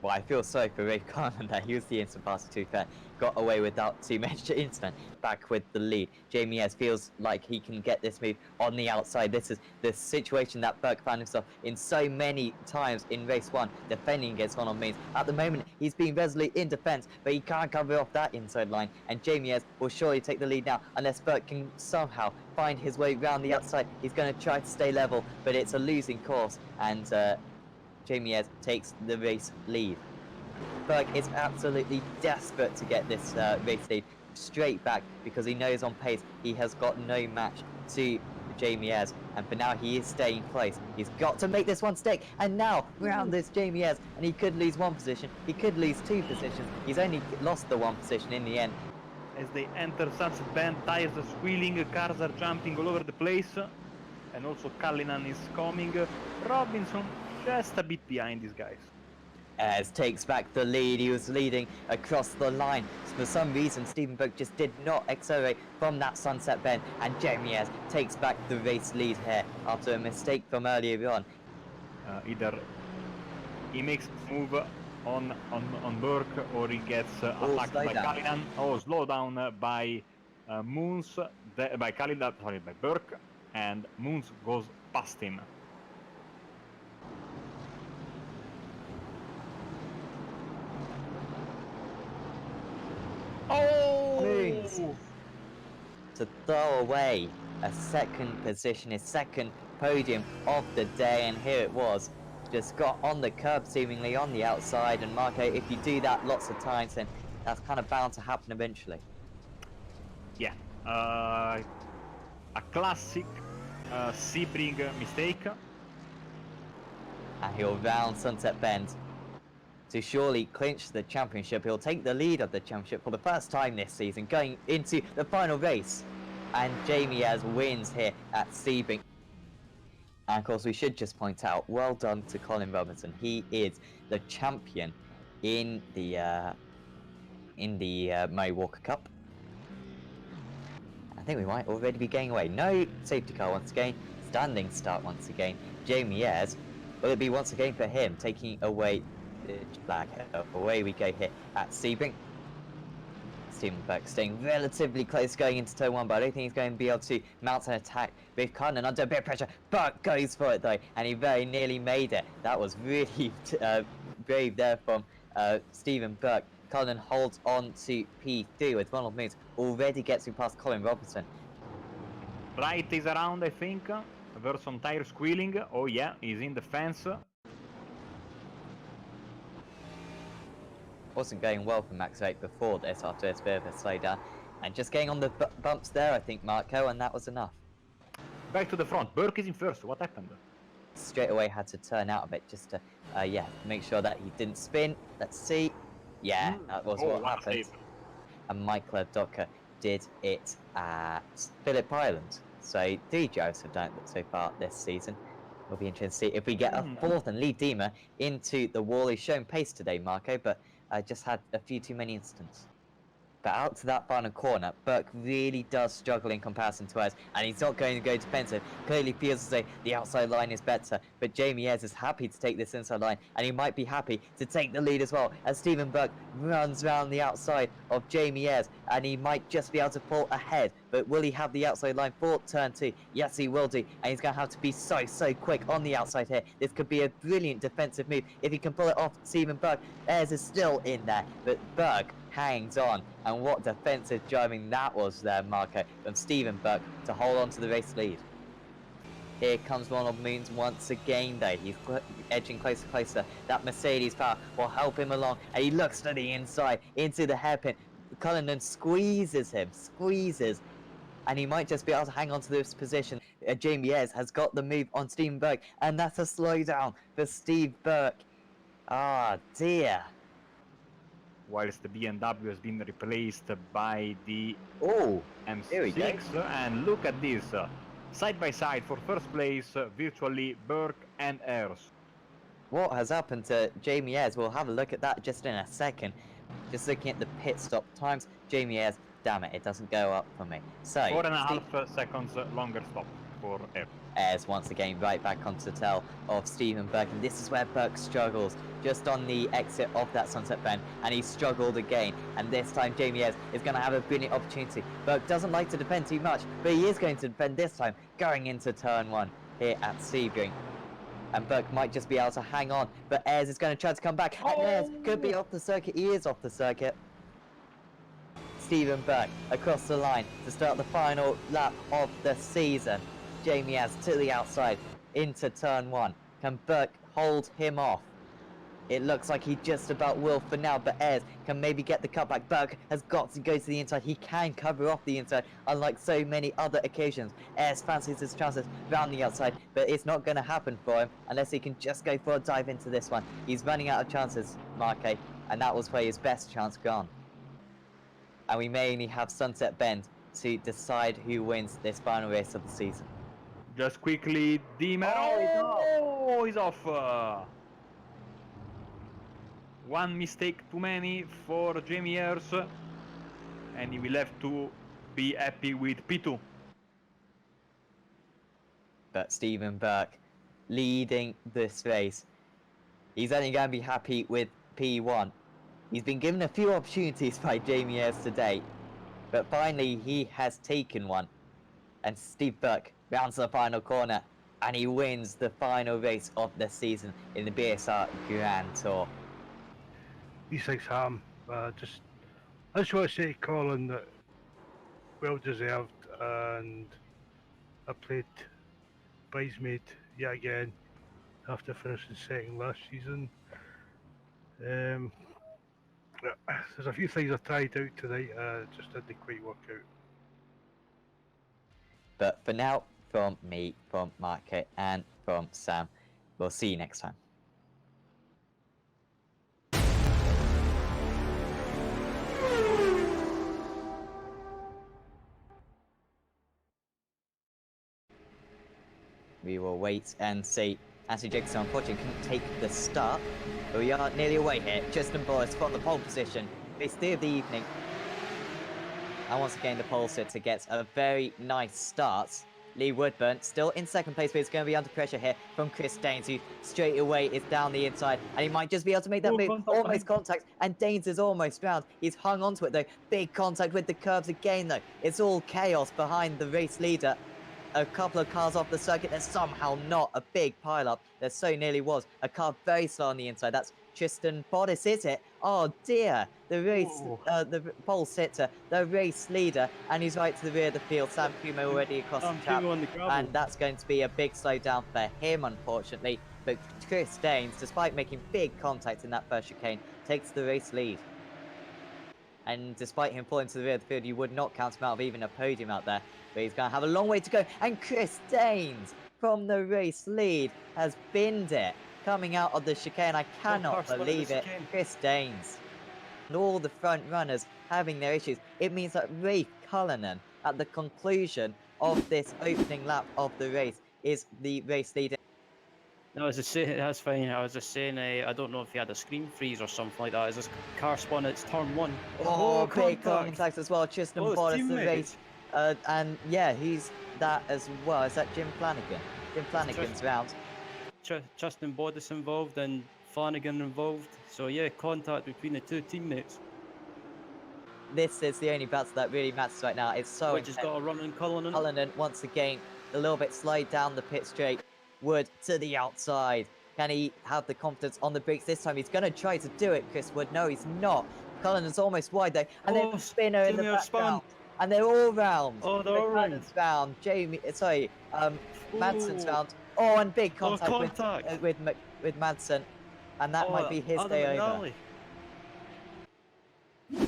Well, I feel sorry for Ray Carmen that he was the instant passer, to be fair. Got away without too much instant. Back with the lead. Jamie S feels like he can get this move on the outside. This is the situation that Burke found himself in so many times in race 1, defending against Ronald Means. At the moment, he's being resolute in defence, but he can't cover off that inside line. And Jamie S will surely take the lead now, unless Burke can somehow find his way round the outside. He's going to try to stay level, but it's a losing course. And Jamie S takes the race lead. Burke is absolutely desperate to get this race lead straight back because he knows on pace he has got no match to Jamie S, and for now he is staying close. He's got to make this one stick, and now round this Jamie S, and he could lose 1 position, he could lose 2 positions. He's only lost the 1 position in the end. As they enter such bend, tires are squealing, cars are jumping all over the place, and also Cullinan is coming. Robinson just a bit behind these guys. As takes back the lead, he was leading across the line. For some reason, Stephen Burke just did not accelerate from that sunset bend, and Jamie S takes back the race lead here after a mistake from earlier on. Either he makes a move on Burke, or he gets attacked by Cullinan. Oh, slow down by Moons, by Cullinan, sorry, by Burke, and Moons goes past him. Oh! Moons to throw away a 2nd position, his 2nd podium of the day, and here it was. Just got on the curb seemingly on the outside, and Marco, if you do that lots of times, then that's kind of bound to happen eventually. Yeah, a classic Sebring mistake. And he'll round Sunset Bend to surely clinch the championship. He'll take the lead of the championship for the first time this season, going into the final race. And Jamie S wins here at Sebring. And of course, we should just point out, well done to Colin Robinson. He is the champion in the Murray Walker Cup. I think we might already be getting away. No safety car once again. Standing start once again. Jamie S, will it be once again for him taking away the flag? Away we go here at Sebring. Stephen Burke staying relatively close going into turn 1, but I don't think he's going to be able to mount an attack with Cullinan under a bit of pressure. Burke goes for it though, and he very nearly made it. That was really brave there from Stephen Burke. Cullinan holds on to P2 with Ronald Moons already gets him past Colin Robinson. Right is around, I think. There's some tire squealing. Oh yeah, he's in the fence. Wasn't going well for Max 8 before this after this bit of a slowdown, and just getting on the bumps there, I think, Marco, and that was enough. Back to the front. Burke is in first. What happened? Straight away had to turn out a bit just to yeah, make sure that he didn't spin. Let's see. Yeah, that was what happened. And Michael Docker did it at Phillip Island. So 3 drivers have done it so far this season. It'll be interesting to see if we get a 4th and Lee Deemer into the wall. He's shown pace today, Marco, but just had a few too many incidents. But out to that final corner, Burke really does struggle in comparison to us, and he's not going to go defensive. Clearly feels as though the outside line is better, but Jamie S is happy to take this inside line, and he might be happy to take the lead as well, as Stephen Burke runs round the outside of Jamie S, and he might just be able to pull ahead. But will he have the outside line for turn 2? Yes, he will do, and he's going to have to be so quick on the outside here. This could be a brilliant defensive move if he can pull it off Stephen Burke. Ayres is still in there, but Burke hangs on, and what defensive driving that was there, Marco, from Stephen Burke to hold on to the race lead. Here comes Ronald Moons once again though. He's edging closer. That Mercedes power will help him along, and he looks to the inside, into the hairpin. Cullinan squeezes him, and he might just be able to hang on to this position. Jamie S has got the move on Stephen Burke, and that's a slowdown for Steve Burke. Ah, dear. Whilst the BMW has been replaced by the M6, and look at this, side by side for first place, virtually Burke and Ayres. What has happened to Jamie S? We'll have a look at that just in a second. Just looking at the pit stop times, Jamie S, damn it, it doesn't go up for me. So 4.5 seconds longer stop for F. As once again right back onto the tail of Stephen Burke, and this is where Burke struggles just on the exit of that sunset bend, and he struggled again, and this time Jamie Ayres is going to have a brilliant opportunity. Burke doesn't like to defend too much, but he is going to defend this time, going into turn 1 here at Sebring. And Burke might just be able to hang on, but Ayres is going to try to come back, and Ayres could be off the circuit. He is off the circuit. Stephen Burke across the line to start the final lap of the season. Jamie Ayres to the outside into turn 1. Can Burke hold him off? It looks like he just about will for now, but Ayres can maybe get the cutback. Burke has got to go to the inside. He can cover off the inside, unlike so many other occasions. Ayres fancies his chances round the outside, but it's not going to happen for him unless he can just go for a dive into this one. He's running out of chances, Marque, and that was where his best chance gone. And we may only have Sunset Bend to decide who wins this final race of the season. Just quickly, Dimmer. Oh, he's off. One mistake too many for Jamie Ayres, and he will have to be happy with P2. But Stephen Burke leading this race. He's only going to be happy with P1. He's been given a few opportunities by Jamie Ayres today, but finally he has taken one. And Steve Burke rounds the final corner, and he wins the final race of the season in the BSR Grand Tour. S06M, I just want to say to Colin that well deserved, and I played bridesmaid yet again after finishing second last season. There's a few things I tried out tonight, just didn't quite work out. But for now, from me, from Marque, and from Sam, we'll see you next time. We will wait and see. Anthony Jacobson unfortunately couldn't take the start, but we are nearly away here. Justin Boris from the pole position. Race 3 of the evening. And once again, the pole sitter gets a very nice start. Lee Woodburn still in second place, but he's going to be under pressure here from Chris Daines, who straight away is down the inside, and he might just be able to make that move. Almost contact, and Daines is almost round. He's hung onto it though. Big contact with the curbs again though. It's all chaos behind the race leader. A couple of cars off the circuit. There's somehow not a big pile-up. There so nearly was. A car very slow on the inside. That's Tristan Bodice, is it? Oh dear. The race, the pole sitter, the race leader, and he's right to the rear of the field. Sam Kumo already across the track, and that's going to be a big slowdown for him, unfortunately. But Chris Daines, despite making big contact in that first chicane, takes the race lead. And despite him falling to the rear of the field, you would not count him out of even a podium out there. But he's going to have a long way to go. And Chris Daines, from the race lead, has binned it. Coming out of the chicane, I cannot believe it. Chris Daines. And all the front runners having their issues. It means that Rafe Cullinan, at the conclusion of this opening lap of the race, is the race leader. No, I was just saying, that's fine. I was just saying, I don't know if he had a screen freeze or something like that. Is this car spun? It's turn 1. Oh, big contact as well. Tristan Bodice, the race. And yeah, he's that as well. Is that Jim Flanagan? Jim Flanagan's round. Tristan Bodice involved and Flanagan involved. So yeah, contact between the two teammates. This is the only battle that really matters right now. It's so Which has got a run in Cullinan. Cullinan, once again, a little bit slowed down the pit straight. Wood to the outside. Can he have the confidence on the brakes this time? He's going to try to do it, Chris Wood. No, he's not. Cullinan's almost wide though. And then a spinner in the background. And they're all round. Oh, they're all round. Round. Madson's round. Oh, and big contact, with Madsen. And that might be his day over. I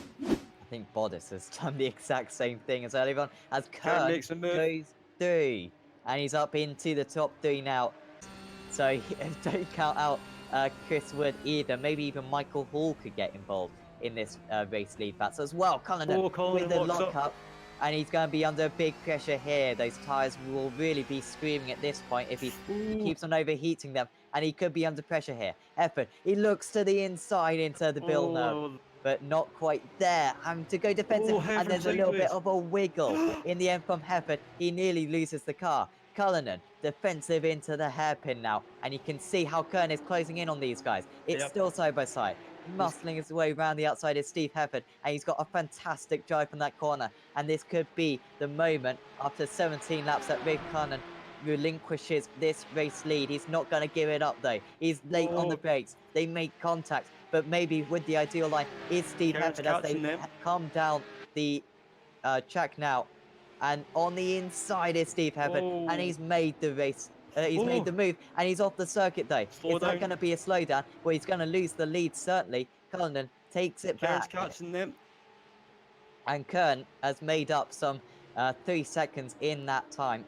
think Bodice has done the exact same thing as earlier on. As Kern goes through. And he's up into the top 3 now. So don't count out Chris Wood either. Maybe even Michael Hall could get involved in this race lead battle as well. Cullinan with the lock-up. And he's going to be under big pressure here. Those tyres will really be screaming at this point if he keeps on overheating them. And he could be under pressure here. Effort. He looks to the inside into the Villeneuve. But not quite there. And to go defensive, and there's a little bit of a wiggle in the end from Hefford. He nearly loses the car. Cullinan, defensive into the hairpin now, and you can see how Kern is closing in on these guys. It's Yep. still side by side. Muscling his way around the outside is Steve Hefford, and he's got a fantastic drive from that corner. And this could be the moment after 17 laps that Rafe Cullinan relinquishes this race lead. He's not going to give it up though. He's late on the brakes. They make contact, but maybe with the ideal line is Steve Kern's Hefford as they catching them. come down the track now. And on the inside is Steve Hefford, and he's made the race. He's made the move, and he's off the circuit though. Slow Is that down. going to be a slowdown? Well, he's going to lose the lead certainly. Cullinan takes it Kern's back, catching them. and Kern has made up some 3 seconds in that time.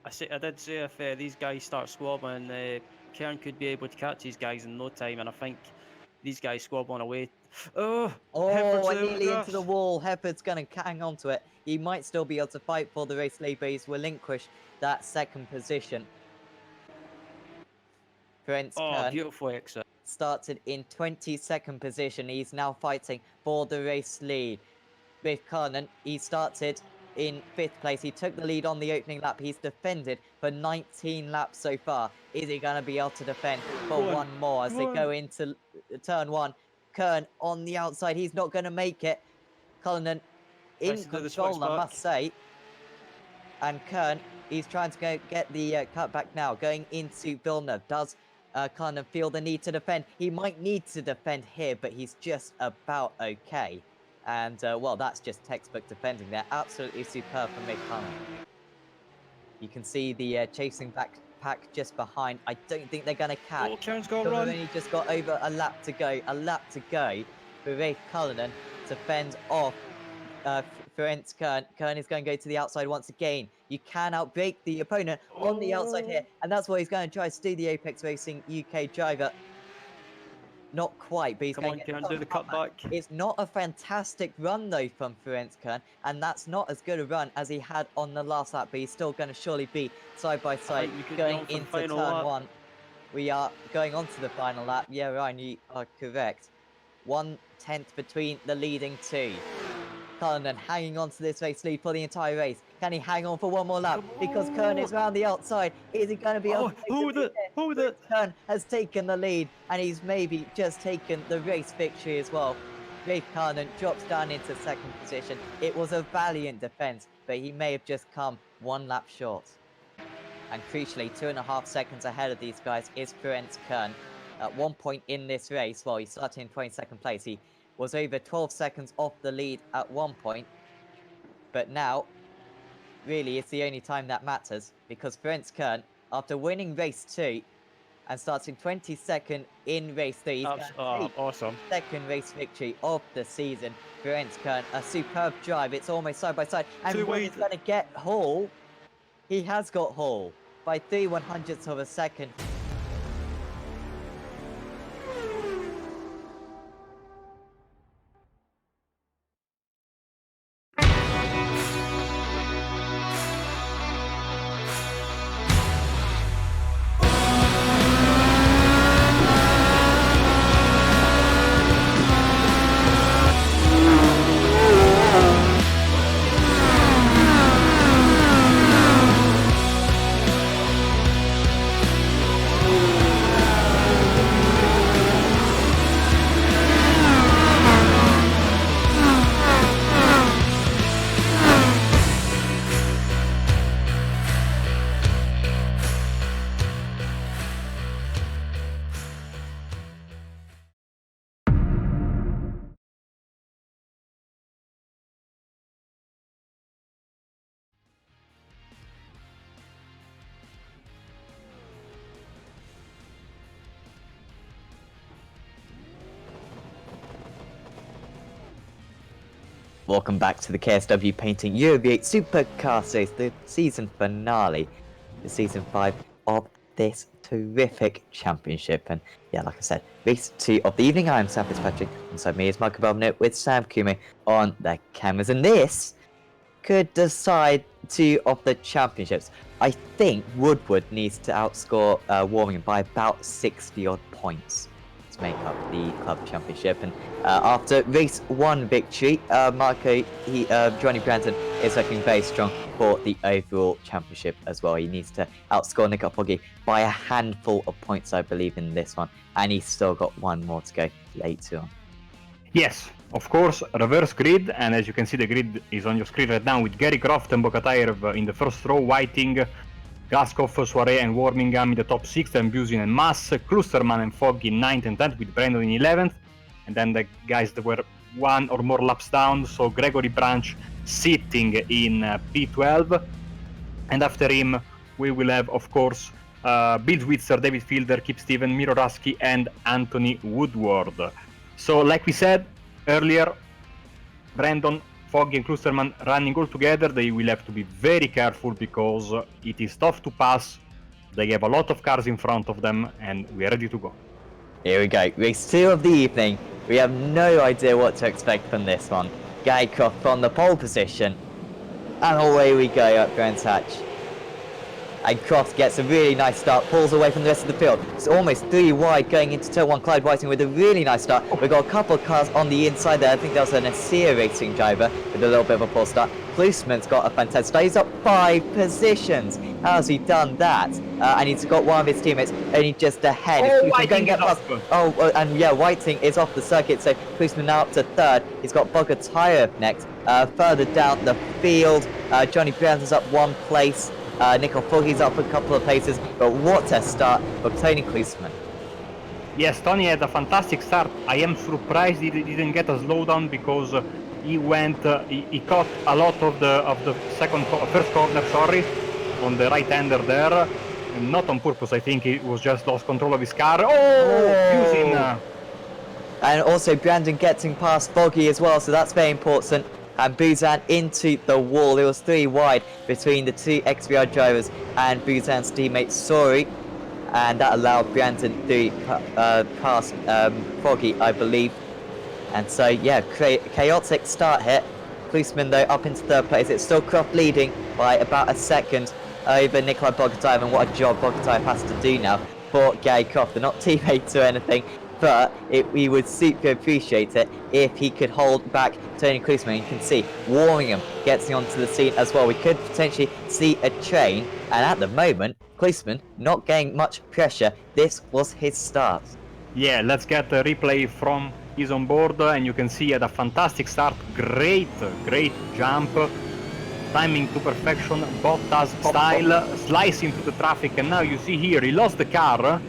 I did say if these guys start squabbling, Kern could be able to catch these guys in no time, and I think these guys squabbling away. Oh, Hefford's and out of nearly into grass. the wall. Hefford's going to hang on to it. He might still be able to fight for the race lead, but he's relinquished that second position. Prince Kern Beautiful exit. started in 22nd position. He's now fighting for the race lead. With Cullinan, he started in 5th place. He took the lead on the opening lap. He's defended for 19 laps so far. Is he going to be able to defend for one more as they go into turn 1? Kern on the outside. He's not going to make it. Cullinan in Tries to do the control, switch I back. must say. And Kern, he's trying to go get the cutback now. Going into Villeneuve. Does Cullinan feel the need to defend? He might need to defend here, but he's just about okay. And, well, that's just textbook defending there. Absolutely superb from Mick Cullinan. You can see the chasing back pack just behind. I don't think they're going to catch. Oh, Kern's got So to we've run. only just got over a lap to go. A lap to go for Rafe Cullinan to fend off Ferenc Kern. Kern is going to go to the outside once again. You can outbrake the opponent on the outside here. And that's what he's going to try to do, the Apex Racing UK driver. Not quite, but he's Come going on, to Kern, get do the cutback. It's not a fantastic run though from Ferenc Kern, and that's not as good a run as he had on the last lap, but he's still going to surely be side by side we could going go for the into final turn lap. 1. We are going on to the final lap. Yeah, Ryan, you are correct. 1/10 between the leading two. Cullinan hanging on to this race lead for the entire race. Can he hang on for one more lap? Because Kern is round the outside. Is he going to be able to take hold the lead it, here? hold it. Kern has taken the lead, and he's maybe just taken the race victory as well. Rafe Cullinan drops down into 2nd position. It was a valiant defense, but he may have just come 1 lap short. And crucially, 2.5 seconds ahead of these guys is Ferenc Kern. At one point in this race, well, he started in 22nd place. He was over 12 seconds off the lead at one point. But now, really, it's the only time that matters, because Ferenc Kern, after winning race 2 and starting 22nd in race 3, he's going to take Awesome. second race victory of the season. Ferenc Kern, a superb drive. It's almost side by side. And when he's going to get Hall, he has got Hall by 3/100ths of a second. Welcome back to the KSW Painting Euro V8 Supercar Race, the season finale, the season 5 of this terrific championship. And yeah, like I said, race 2 of the evening. I am Sam Fitzpatrick, inside me is Michael Belmont with Sam Kume on the cameras. And this could decide 2 of the championships. I think Woodward needs to outscore Warmingham by about 60 odd points. It's to make up the club championship. And after race 1 victory, Johnny Brandon is looking very strong for the overall championship as well. He needs to outscore Nico Foggy by a handful of points, I believe, in this one, and he's still got one more to go later on. Yes, of course, reverse grid, and as you can see, the grid is on your screen right now with Gary Croft and Bokatayev in the first row, Whiting, Gaskov, Soiree and Warmingham in the top 6, and Busin and Mass, Klusterman and Foggy in 9th and 10th with Brandon in 11th, and then the guys that were 1 or more laps down, so Gregory Branch sitting in P12, and after him we will have, of course, Bill Switzer, David Fielder, Kip Steven, Miro Rasky and Anthony Woodward. So like we said earlier, Brandon, Foggy and Klusterman running all together, they will have to be very careful because it is tough to pass. They have a lot of cars in front of them and we are ready to go. Here we go, race 2 of the evening. We have no idea what to expect from this one. Guy Croft from the pole position. And away we go up Brands Hatch. And Croft gets a really nice start, pulls away from the rest of the field. It's almost 3 wide going into turn 1. Clyde Whiting with a really nice start. We've got a couple of cars on the inside there. I think that was an Asia Racing driver with a little bit of a poor start. Klusman's got a fantastic start. He's up 5 positions. How's he done that? And he's got one of his teammates only just ahead. Whiting is off. And yeah, Whiting is off the circuit, so Klusman now up to 3rd. He's got Bogatayev next. Further down the field, Johnny Brandon's up 1 place. Nico Foggy's up a couple of places, but what a start for Tony Klusman. Yes, Tony had a fantastic start. I am surprised he didn't get a slowdown because he caught a lot of the first corner, on the right-hander there. And not on purpose, I think he was just lost control of his car. Using... And also Brandon getting past Foggy as well, so that's very important. And Buzan into the wall. It was 3 wide between the 2 XVR drivers and Buzan's teammate Sori. And that allowed Brandon to pass Foggy, I believe. And so, yeah, chaotic start here. Klusman, though, up into 3rd place. It's still Croft leading by about a second over Nikolai Bogatayev. And what a job Bogatayev has to do now for Gary Croft. They're not teammates or anything, but we would super appreciate it if he could hold back Tony Klusman. You can see Warmingham gets onto the scene as well. We could potentially see a train, and at the moment, Klusman not getting much pressure. This was his start. Yeah, let's get a replay from his on board, and you can see he had a fantastic start. Great jump. Timing to perfection, Bottas style, slicing through the traffic, and now you see here, he lost the car,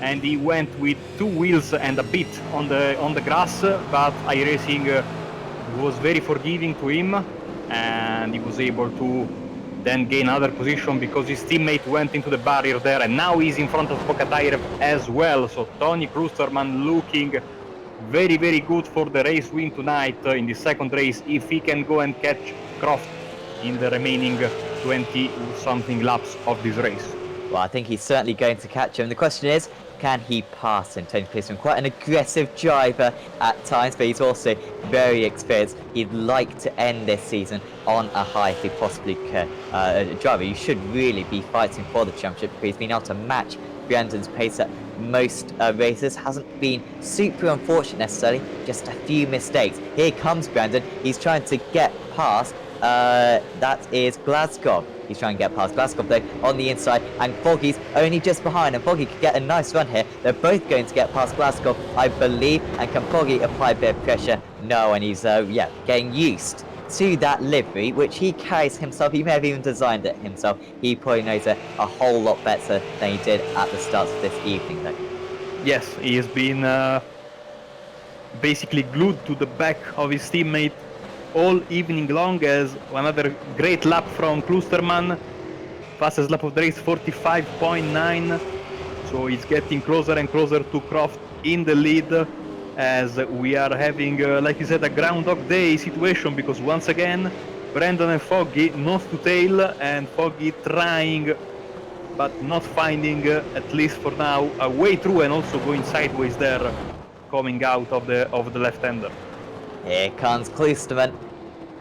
and he went with 2 wheels and a bit on the grass, but iRacing was very forgiving to him, and he was able to then gain another position because his teammate went into the barrier there, and now he's in front of Bokatayev as well. So Tony Klusterman looking very good for the race win tonight in the second race, if he can go and catch Croft in the remaining 20-something laps of this race. Well, I think he's certainly going to catch him. The question is, can he pass him? Tony Klusman, quite an aggressive driver at times, but he's also very experienced. He'd like to end this season on a high if he possibly can. A driver, you should really be fighting for the championship because he's been able to match Brandon's pace at most races. Hasn't been super unfortunate necessarily, just a few mistakes. Here comes Brandon. He's trying to get past. That is Glasgow. He's trying to get past Glasgow though on the inside, and Foggy's only just behind, and Foggy could get a nice run here. They're both going to get past Glasgow, I believe, and can Foggy apply a bit of pressure? No, and he's getting used to that livery, which he carries himself. He may have even designed it himself. He probably knows it a whole lot better than he did at the start of this evening though. Yes, he has been basically glued to the back of his teammate all evening long, as another great lap from Klusterman. Fastest lap of the race, 45.9. So he's getting closer and closer to Croft in the lead, as we are having, like you said, a Groundhog Day situation, because once again, Brandon and Foggy nose to tail, and Foggy trying but not finding, at least for now, a way through, and also going sideways there, coming out of the left-hander. Here comes Klusterman.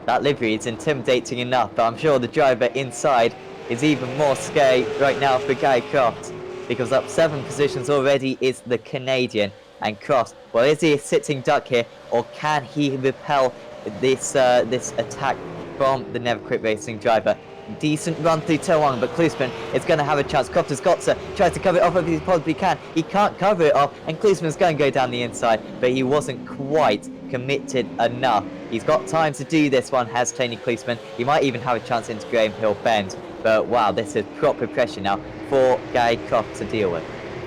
That livery is intimidating enough, but I'm sure the driver inside is even more scary right now for Guy Croft, because up 7 positions already is the Canadian. And Cross, well, is he a sitting duck here, or can he repel this this attack from the Never Quit Racing driver? Decent run through turn 1, but Klusman is going to have a chance. Croft has got to try to cover it off if he possibly can. He can't cover it off, and Klusman's going to go down the inside, but he wasn't quite committed enough. He's got time to do this one, has Tony Klusman. He might even have a chance into Graham Hill Bend, but wow, this is proper pressure now for Gary Croft to deal with.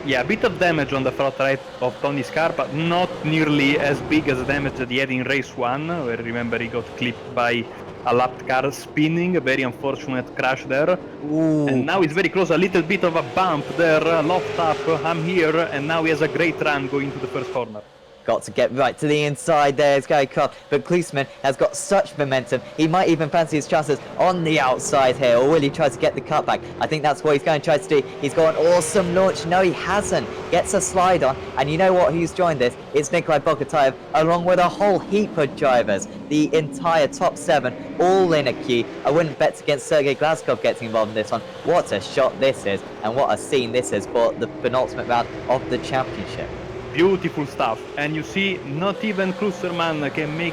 Yeah, a bit of damage on the front right of Tony's car, but not nearly as big as the damage that he had in race 1, where remember he got clipped by a lapped car spinning, a very unfortunate crash there. Ooh. And now he's very close, a little bit of a bump there, loft up, I'm here, and now he has a great run going to the first corner. Got to get right to the inside there, it's Gary Croft, but Klusman has got such momentum, he might even fancy his chances on the outside here, or will he try to get the cutback? I think that's what he's going to try to do. He's got an awesome launch. No, he hasn't. Gets a slide on, and you know what, who's joined this? It's Nikolai Bogotayev, along with a whole heap of drivers. The entire top 7, all in a queue. I wouldn't bet against Sergei Glazkov getting involved in this one. What a shot this is, and what a scene this is for the penultimate round of the championship. Beautiful stuff, and you see not even Klusterman can make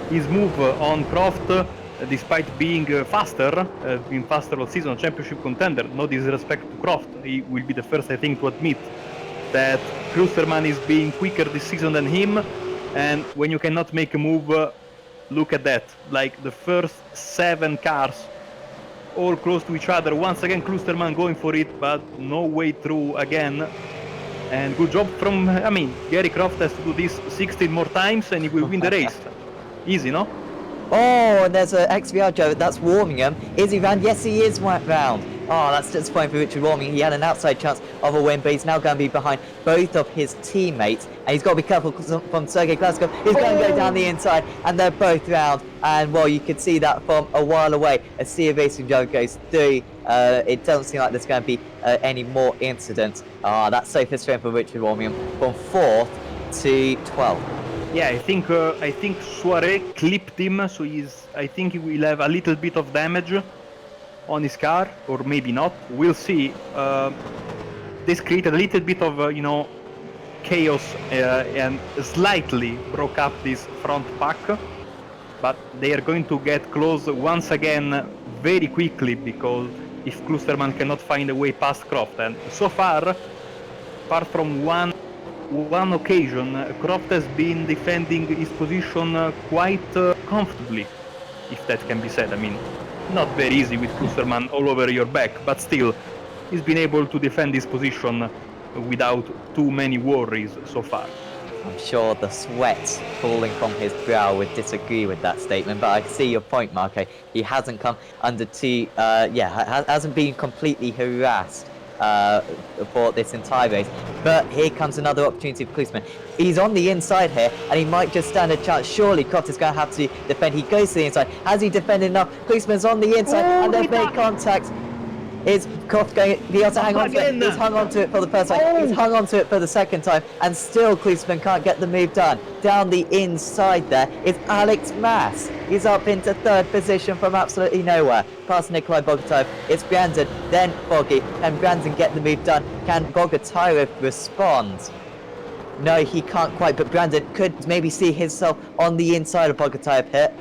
his move on Croft despite being faster all season, championship contender. No disrespect to Croft, he will be the first I think to admit that Klusterman is being quicker this season than him, and when you cannot make a move, look at that, like the first 7 cars all close to each other. Once again Klusterman going for it, but no way through again. And good job from, Gary Croft has to do this 16 more times and he will win the race. Easy, no? Oh, and there's an XVR driver, that's Warmingham. Is he round? Yes, he is round. Oh, that's disappointing for Richard Warmingham. He had an outside chance of a win, but he's now going to be behind both of his teammates. And he's got to be careful from Sergei Glazkov. He's going to go down the inside, and they're both round. And, well, you could see that from a while away. As Sea of Racing driver goes through, it doesn't seem like there's going to be any more incidents. That's so frustrating for Richard Warmingham from 4th to 12th. Yeah, I think Soiree clipped him, so I think he will have a little bit of damage on his car, or maybe not. We'll see. This created a little bit of chaos and slightly broke up this front pack, but they are going to get close once again very quickly, because if Klusterman cannot find a way past Croft, and so far, apart from one occasion, Croft has been defending his position quite comfortably, if that can be said. Not very easy with Klusterman all over your back, but still, he's been able to defend his position without too many worries so far. I'm sure the sweat falling from his brow would disagree with that statement, but I see your point, Marco. He hasn't come under hasn't been completely harassed for this entire race. But here comes another opportunity for Klusman. He's on the inside here, and he might just stand a chance. Surely Croft is going to have to defend. He goes to the inside. Has he defended enough? Klusman's on the inside, and they've made contact. Is Croft going to be able to hang on to it? He's hung on to it for the first time. He's hung on to it for the second time, and still Klusman can't get the move done. Down the inside there is Alex Mass. He's up into 3rd position from absolutely nowhere. Past Nikolai Bogotayev. It's Brandon, then Foggy. Can Brandon get the move done? Can Bogotayev respond? No, he can't quite, but Brandon could maybe see himself on the inside of Bogotayev here.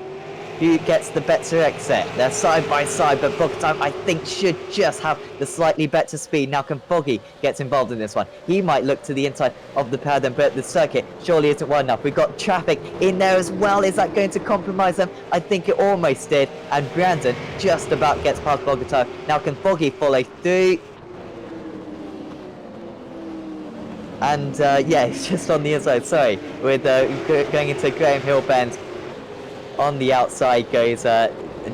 Who gets the better exit? They're side by side, but Bogotayev, I think, should just have the slightly better speed. Now, can Foggy get involved in this one? He might look to the inside of the paddock, but the circuit surely isn't wide enough. We've got traffic in there as well. Is that going to compromise them? I think it almost did. And Brandon just about gets past Bogotayev. Now, can Foggy follow through? And, it's just on the inside. Sorry, with going into Graham Hill Bend. On the outside goes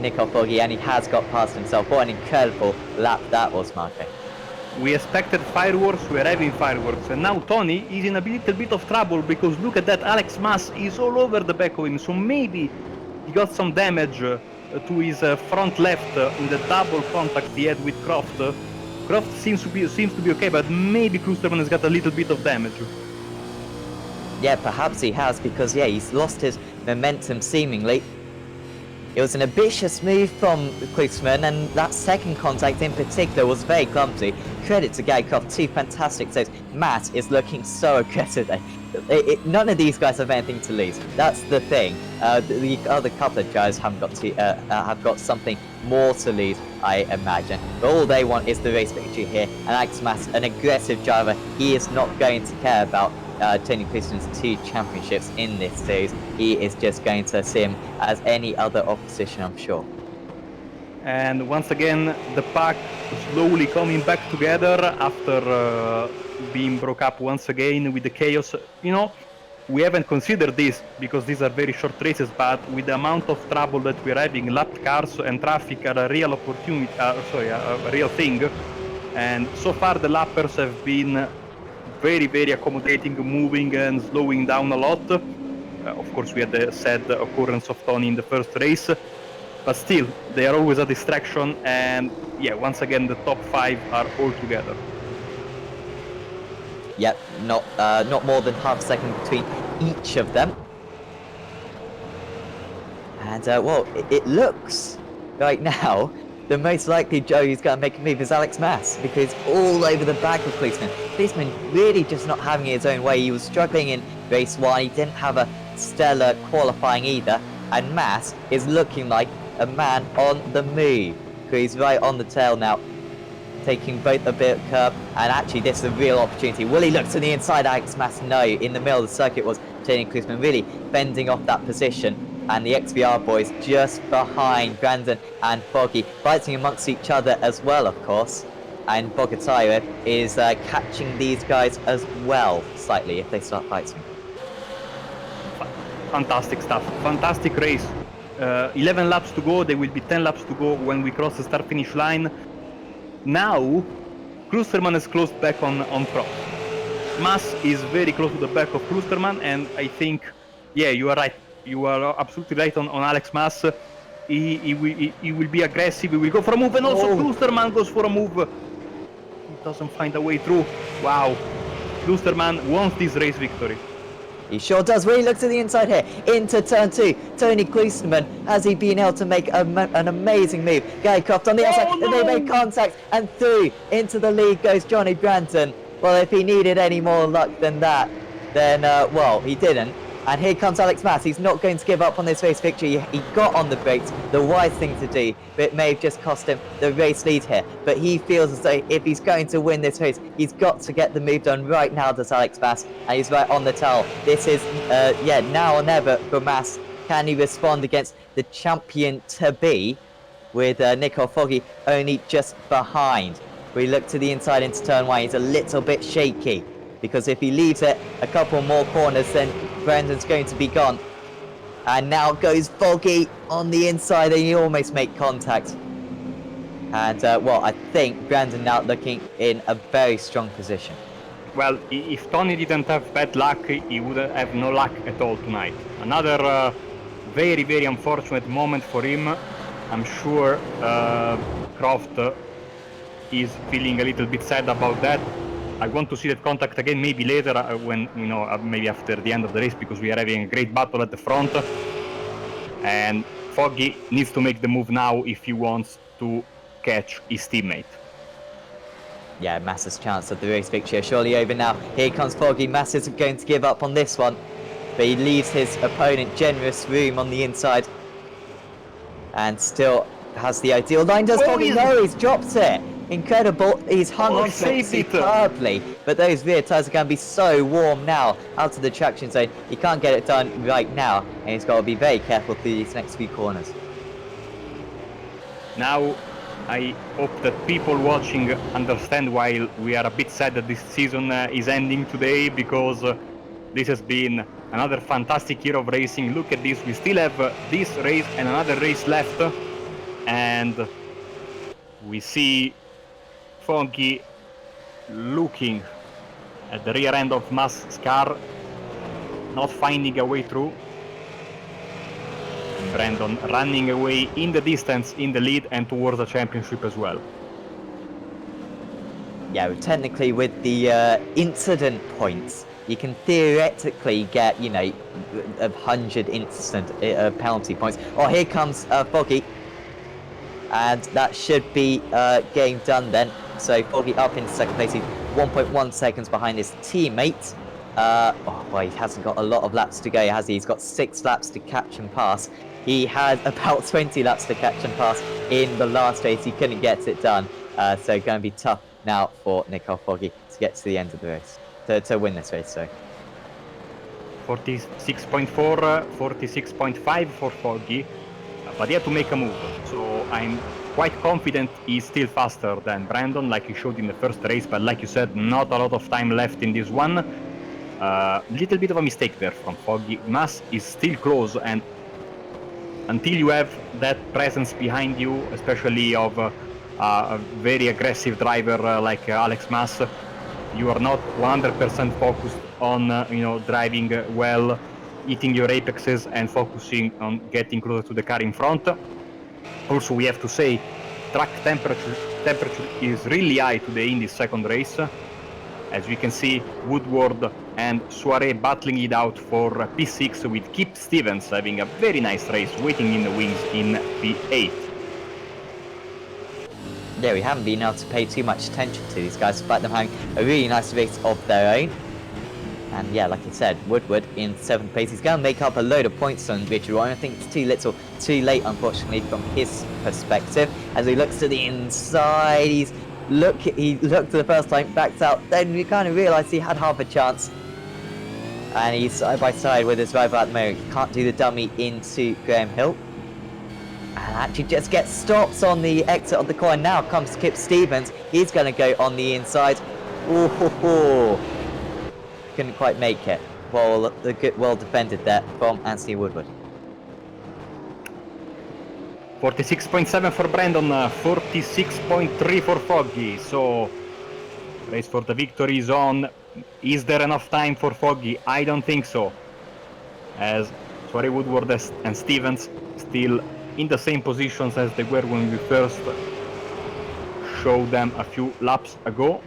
Nico Foggy, and he has got past himself. What an incredible lap that was, Marco. We expected fireworks, we're having fireworks, and now Tony is in a little bit of trouble, because look at that, Alex Mass is all over the back of him, so maybe he got some damage to his front left in the double contact he had with Croft. Croft seems to be okay, but maybe Klusterman has got a little bit of damage. Yeah, perhaps he has, because he's lost his momentum seemingly. It was an ambitious move from Klinsmann, and that second contact in particular was very clumsy. Credit to Gagcroft, 2 fantastic saves. Matt is looking so aggressive. None of these guys have anything to lose. That's the thing. The other couple of guys have got something more to lose, I imagine. But all they want is the race victory here. And Alex Mass, an aggressive driver, he is not going to care about Tony Klinsmann's 2 championships in this series. He is just going to see him as any other opposition, I'm sure. And once again, the pack slowly coming back together after being broke up once again with the chaos. You know, we haven't considered this because these are very short races, but with the amount of trouble that we're having, lapped cars and traffic are a real opportunity, a real thing. And so far the lappers have been very, very accommodating, moving and slowing down a lot. Of course, we had the sad occurrence of Tony in the first race, but still, they are always a distraction. And yeah, once again, the top 5 are all together. Yep, not more than half a second between each of them. And well, it looks right now the most likely Joe who's going to make a move is Alex Mass, because all over the back of Klinsmann. Klinsmann really just not having his own way. He was struggling in race 1. He didn't have a stellar qualifying either. And Mass is looking like a man on the move. He's right on the tail now, taking both a bit of curb, and actually this is a real opportunity. Will he look to the inside? Alex Mass, no. In the middle of the circuit was Tony Klinsmann really fending off that position. And the XBR boys just behind Brandon and Foggy, fighting amongst each other as well, of course. And Bogatire is catching these guys as well, slightly, if they start fighting. Fantastic stuff. Fantastic race. 11 laps to go. There will be 10 laps to go when we cross the start-finish line. Now, Klusterman is close back on Prost. Mass is very close to the back of Klusterman, and I think, yeah, you are right. You are absolutely right on Alex Mass. He will be aggressive. He will go for a move, and also Klusterman goes for a move. He doesn't find a way through. Wow. Klusterman wants this race victory. He sure does. Really look to the inside here, into turn 2. Tony Klinsmann, has he been able to make an amazing move? Gagcroft on the outside, and they make contact, and through into the lead goes Johnny Brandon. Well, if he needed any more luck than that, then, well, he didn't. And here comes Alex Mass. He's not going to give up on this race victory. He got on the brakes, the wise thing to do, but it may have just cost him the race lead here. But he feels as though if he's going to win this race, he's got to get the move done right now, does Alex Mass. And he's right on the towel. This is, yeah, now or never for Mass. Can he respond against the champion-to-be with Nico Foggy only just behind? We look to the inside into turn 1. He's a little bit shaky, because if he leaves it a couple more corners, then Brandon's going to be gone. And now goes Foggy on the inside, and he almost make contact. And, well, I think Brandon now looking in a very strong position. Well, if Tony didn't have bad luck, he would have no luck at all tonight. Another very, very unfortunate moment for him. I'm sure Croft is feeling a little bit sad about that. I want to see that contact again, maybe later, when, you know, maybe after the end of the race, because we are having a great battle at the front. And Foggy needs to make the move now if he wants to catch his teammate. Yeah, Mass's chance of the race victory are surely over now. Here comes Foggy. Mass isn't going to give up on this one, but he leaves his opponent generous room on the inside. And still has the ideal line. Does Foggy? No, he's dropped it. Incredible. He's hung on superbly. But those rear tyres are going to be so warm now out of the traction zone. He can't get it done right now, and he's got to be very careful through these next few corners. Now, I hope that people watching understand why we are a bit sad that this season is ending today, because this has been another fantastic year of racing. Look at this. We still have this race and another race left. And we see Foggy looking at the rear end of Mass's car, not finding a way through. Brandon running away in the distance, in the lead, and towards the championship as well. yeah, technically with the incident points, you can theoretically get, you know, 100 instant penalty points. Oh, here comes Foggy. And that should be game done then. So Foggy up in second place. He's 1.1 seconds behind his teammate. Oh, well, he hasn't got a lot of laps to go, has he? He's got 6 laps to catch and pass. He had about 20 laps to catch and pass in the last race. He couldn't get it done. So going to be tough now for Nicole Foggy to get to the end of the race. To win this race, sorry. 46.4, 46.5 for Foggy. But he had to make a move. So I'm quite confident he's still faster than Brandon, like he showed in the first race. But like you said, not a lot of time left in this one. Little bit of a mistake there from Foggy. Mass is still close, and until you have that presence behind you, especially of a very aggressive driver like Alex Mass, you are not 100% focused on driving well, hitting your apexes and focusing on getting closer to the car in front. Also, we have to say, track temperature is really high today in this second race. As we can see, Woodward and Soiree battling it out for P6, with Kip Stevens having a very nice race waiting in the wings in P8. Yeah, we haven't been able to pay too much attention to these guys, despite them having a really nice race of their own. And yeah, like I said, Woodward in 7th place. He's going to make up a load of points on Victory Road. I think it's too late, unfortunately, from his perspective. As he looks to the inside, he looked for the first time, backed out. Then we kind of realised he had half a chance. And he's side by side with his rival at the moment. He can't do the dummy into Graham Hill. And actually just gets stops on the exit of the corner. Now comes Kip Stevens. He's going to go on the inside. Ooh, ho, ho. Couldn't quite make it. Well defended there from Anthony Woodward. 46.7 for Brandon, 46.3 for Foggy. So, race for the victory is on. Is there enough time for Foggy? I don't think so. As Soiree, Woodward and Stevens still in the same positions as they were when we first showed them a few laps ago.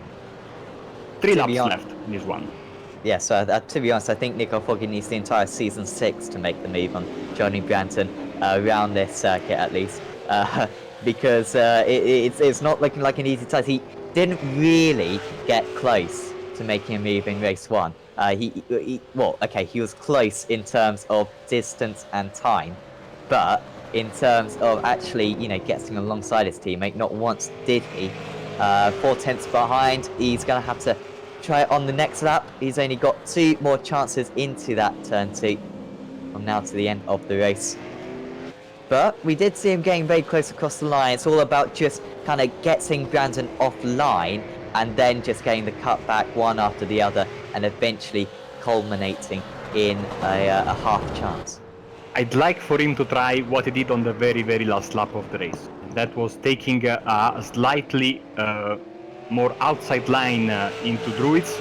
3 laps left in this one. Yeah, so to be honest, I think Nico Foggy needs the entire season 6 to make the move on Johnny Branton around this circuit at least, because it's not looking like an easy task. He didn't really get close to making a move in race 1. He was close in terms of distance and time, but in terms of actually, getting alongside his teammate, not once did he. 4 tenths behind. He's going to have to try it on the next lap. He's only got 2 more chances into that turn 2 from now to the end of the race. But we did see him getting very close across the line. It's all about just kind of getting Brandon offline and then just getting the cut back one after the other and eventually culminating in a half chance. I'd like for him to try what he did on the very, very last lap of the race. That was taking a slightly more outside line into Druids.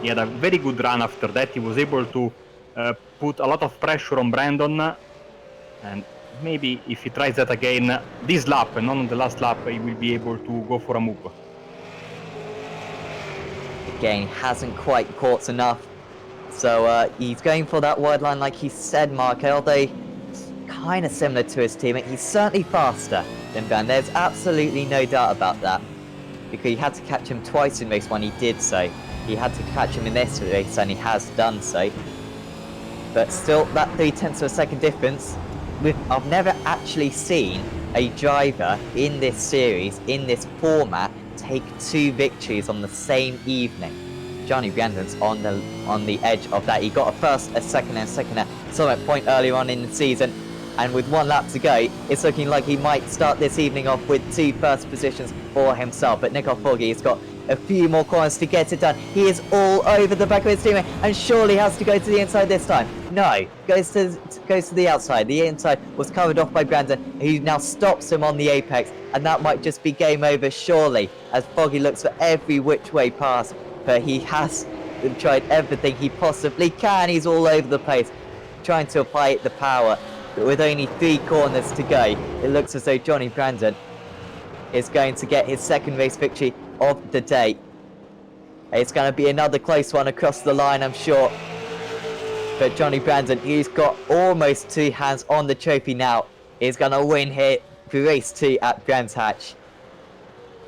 He had a very good run after that. He was able to put a lot of pressure on Brandon, and maybe if he tries that again this lap and not on the last lap, he will be able to go for a move. Again, he hasn't quite caught enough, so he's going for that wide line like he said, Marco, although kind of similar to his teammate. He's certainly faster than Brandon. There's absolutely no doubt about that. Because he had to catch him twice in race 1, he did so. He had to catch him in this race, and he has done so. But still, that 3 tenths of a second difference, I've never actually seen a driver in this series, in this format, take 2 victories on the same evening. Johnny Brandon's on the edge of that. He got a first, a second, and a second at some point earlier on in the season. And with 1 lap to go, it's looking like he might start this evening off with 2 first positions for himself. But Nico Foggy has got a few more corners to get it done. He is all over the back of his teammate and surely has to go to the inside this time. No, goes to the outside. The inside was covered off by Brandon, who now stops him on the apex. And that might just be game over, surely, as Foggy looks for every which way past. But he has tried everything he possibly can. He's all over the place, trying to apply the power. But with only 3 corners to go, it looks as though Johnny Brandon is going to get his second race victory of the day. It's going to be another close one across the line, I'm sure. But Johnny Brandon, he's got almost 2 hands on the trophy now, is going to win here for race 2 at Brands Hatch.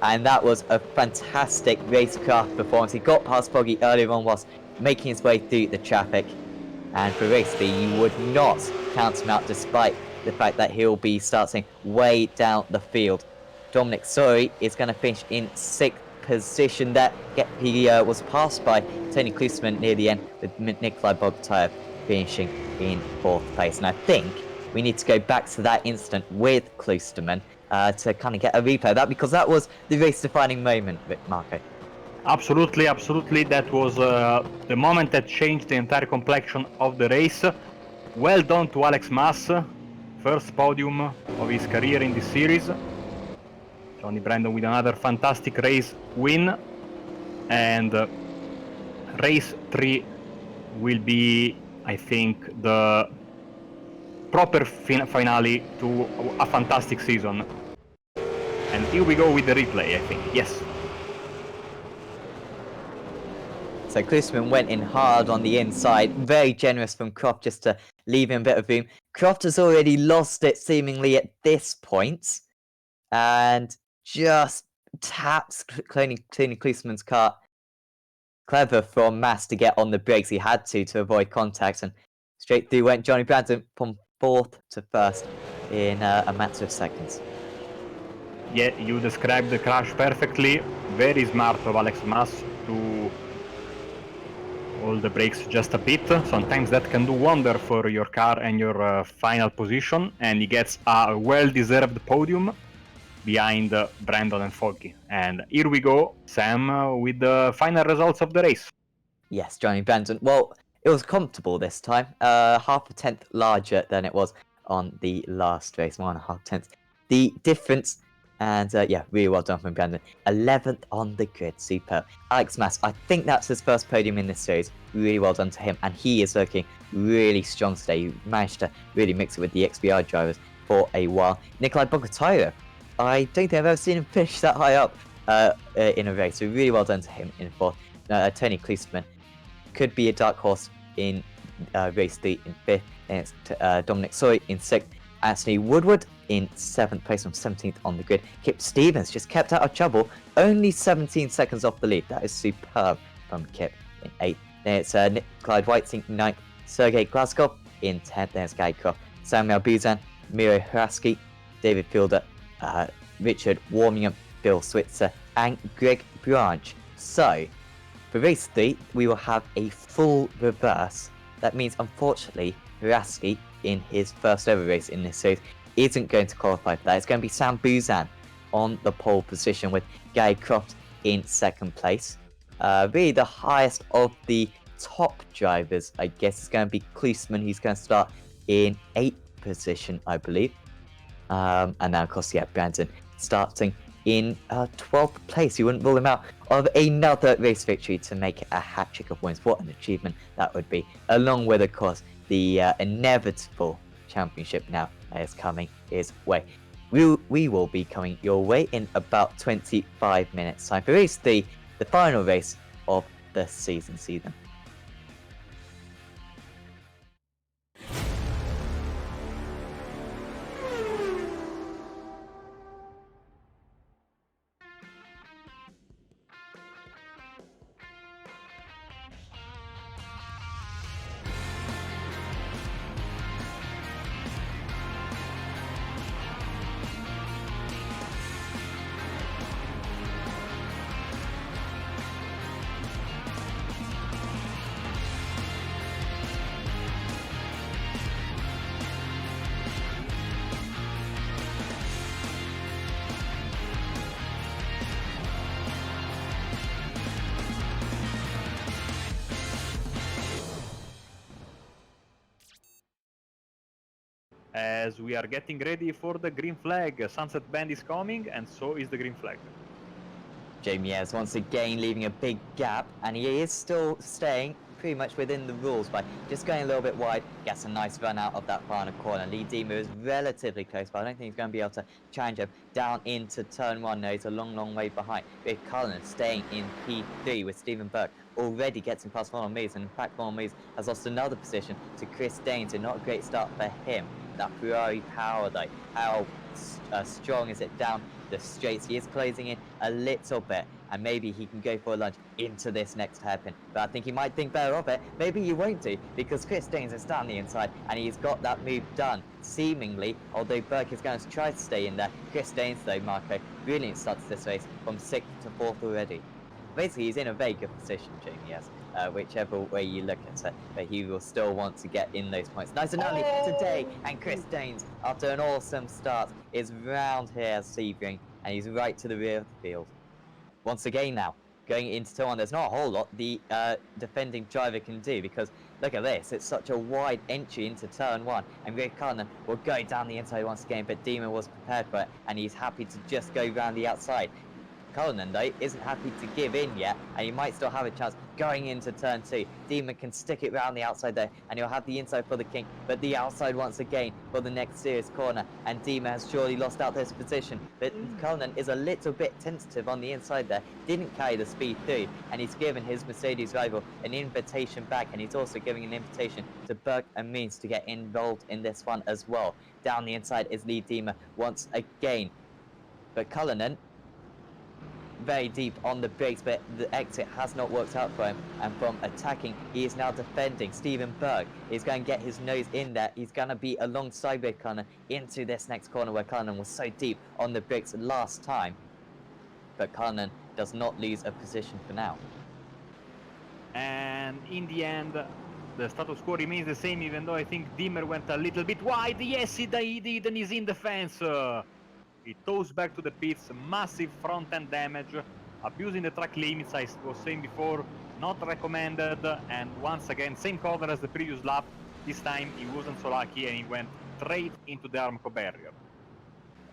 And that was a fantastic racecraft performance. He got past Foggy earlier on whilst making his way through the traffic. And for race 3, you would not count him out despite the fact that he'll be starting way down the field. Dominic Sori is going to finish in 6th position there. He was passed by Tony Klusman near the end, with Nikolai Bogotayev finishing in 4th place. And I think we need to go back to that incident with Klusman to kind of get a replay of that, because that was the race-defining moment, Marco. Absolutely, absolutely. That was the moment that changed the entire complexion of the race. Well done to Alex Mas, first podium of his career in this series. Johnny Brandon with another fantastic race win. And race 3 will be, I think, the proper finale to a fantastic season. And here we go with the replay, I think. Yes. So Klusman went in hard on the inside, very generous from Croft just to leave him a bit of room. Croft has already lost it seemingly at this point, and just taps Tony Klusman's car. Clever from Mass to get on the brakes. He had to avoid contact, and straight through went Johnny Brandon from 4th to 1st in a matter of seconds. Yeah, you described the crash perfectly. Very smart of Alex Mas to hold the brakes just a bit. Sometimes that can do wonder for your car and your final position, and he gets a well-deserved podium behind Brandon and Foggy. And here we go, Sam, with the final results of the race. Yes, Johnny Brandon. Well, it was comfortable this time. Half a tenth larger than it was on the last race, 1.5 tenths. The difference, and yeah, really well done from Brandon. 11th on the grid, superb. Alex Mas, I think that's his first podium in this series. Really well done to him, and he is looking really strong today. He managed to really mix it with the XBI drivers for a while. Nikolai Bogotayev, I don't think I've ever seen him finish that high up in a race, so really well done to him in 4th. Tony Klusman could be a dark horse in race 3 in 5th, and it's Dominic Sori in 6th. Anthony Woodward in 7th place from 17th on the grid. Kip Stevens just kept out of trouble, only 17 seconds off the lead. That is superb from Kip in 8th. Then it's Clyde Whiting 9th, Sergei Glasgow in 10th. Then it's Guy Croft, Samuel Buzan, Miro Hraski, David Fielder, Richard Warmingham, Bill Switzer, and Greg Branch. So, for race 3, we will have a full reverse. That means, unfortunately, Hraski, in his first ever race in this series, isn't going to qualify for that. It's going to be Sam Buzan on the pole position, with Gary Croft in 2nd place. Really the highest of the top drivers, I guess, is going to be Klusman. He's going to start in 8th position, I believe. And now, of course, yeah, Brandon starting in 12th place. You wouldn't rule him out of another race victory to make it a hat-trick of wins. What an achievement that would be. Along with, of course, the inevitable championship now is coming his way. We will be coming your way in about 25 minutes time for race 3, the final race of the season. As we are getting ready for the green flag, Sunset Band is coming, and so is the green flag. Jamie Ayres once again leaving a big gap, and he is still staying pretty much within the rules by just going a little bit wide, gets a nice run out of that final corner. Lee Dima is relatively close, but I don't think he's going to be able to challenge him down into turn 1. No, he's a long way behind. With Cullen staying in P3 with Stephen Burke already gets him past Ronald Mees, and in fact Ronald Mees has lost another position to Chris Danes, so not a great start for him. That Ferrari power though, how strong is it down the straights? He is closing in a little bit, and maybe he can go for a lunge into this next hairpin, but I think he might think better of it. Maybe he won't do, because Chris Danes is down the inside and he's got that move done seemingly, although Burke is going to try to stay in there. Chris Danes though, Marco, brilliant start to this race from 6th to 4th already. Basically he's in a very good position, Jamie, yes, whichever way you look at it, but he will still want to get in those points. Nice and early today, and Chris Danes, after an awesome start, is round here Sebring, and he's right to the rear of the field. Once again now, going into turn 1, there's not a whole lot the defending driver can do, because look at this, it's such a wide entry into turn 1, and Rick Cullinan will go down the inside once again, but Demon was prepared for it, and he's happy to just go round the outside. Cullinan though isn't happy to give in yet, and he might still have a chance going into turn 2. Demon can stick it round the outside there, and he'll have the inside for the King, but the outside once again for the next serious corner, and Demon has surely lost out this position, but Cullinan is a little bit tentative on the inside there, didn't carry the speed through, and he's given his Mercedes rival an invitation back, and he's also giving an invitation to Burke and Means to get involved in this one as well. Down the inside is Lee Demon once again, but Cullinan very deep on the brakes, but the exit has not worked out for him, and from attacking he is now defending. Stephen Berg is going to get his nose in there. He's going to be alongside with Cullinan into this next corner where Cullinan was so deep on the brakes last time, but Cullinan does not lose a position for now. And in the end the status quo remains the same, even though I think Dimmer went a little bit wide. Yes, he did, and he's in the fence. He toes back to the pits, massive front-end damage, abusing the track limits, I was saying before, not recommended, and once again, same corner as the previous lap. This time he wasn't so lucky and he went straight into the Armco barrier.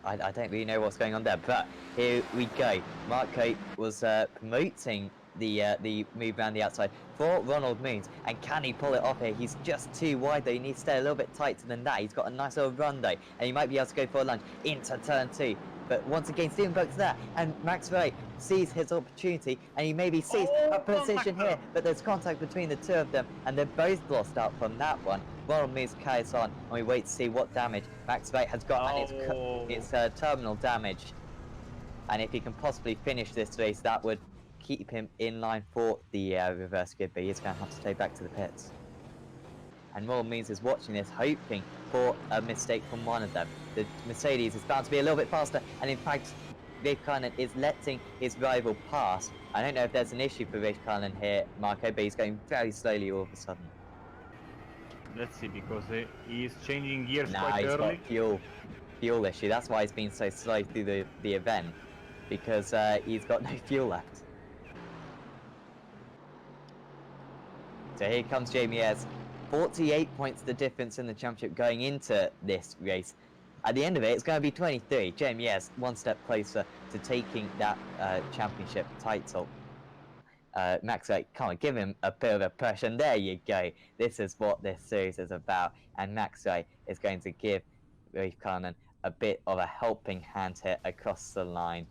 I don't really know what's going on there, but here we go. Marco was promoting the move around the outside for Ronald Moons, and can he pull it off here? He's just too wide though, he needs to stay a little bit tighter than that. He's got a nice little run though, and he might be able to go for a lunge into turn 2. But once again, Stephen Burke's there, and Max Ray sees his opportunity, and he maybe sees a position here, but there's contact between the two of them, and they're both lost out from that one. Ronald Moons carries on, and we wait to see what damage Max Ray has got, and it's terminal damage. And if he can possibly finish this race, that would keep him in line for the reverse grid, but he's going to have to stay back to the pits. And Ronald Means is watching this, hoping for a mistake from one of them. The Mercedes is bound to be a little bit faster, and in fact, Rafe Cullinan is letting his rival pass. I don't know if there's an issue for Rafe Cullinan here, Marco, but he's going very slowly all of a sudden. Let's see, because he's changing gears Nah, quite he's early. got fuel issue. That's why he's been so slow through the event, because he's got no fuel left. So here comes Jamie Ayres. 48 points the difference in the championship going into this race. At the end of it, it's going to be 23. Jamie Ayres one step closer to taking that championship title. Max Ray, come on, give him a bit of a push, and there you go. This is what this series is about, and Max Ray is going to give Rafe Cullinan a bit of a helping hand here across the line.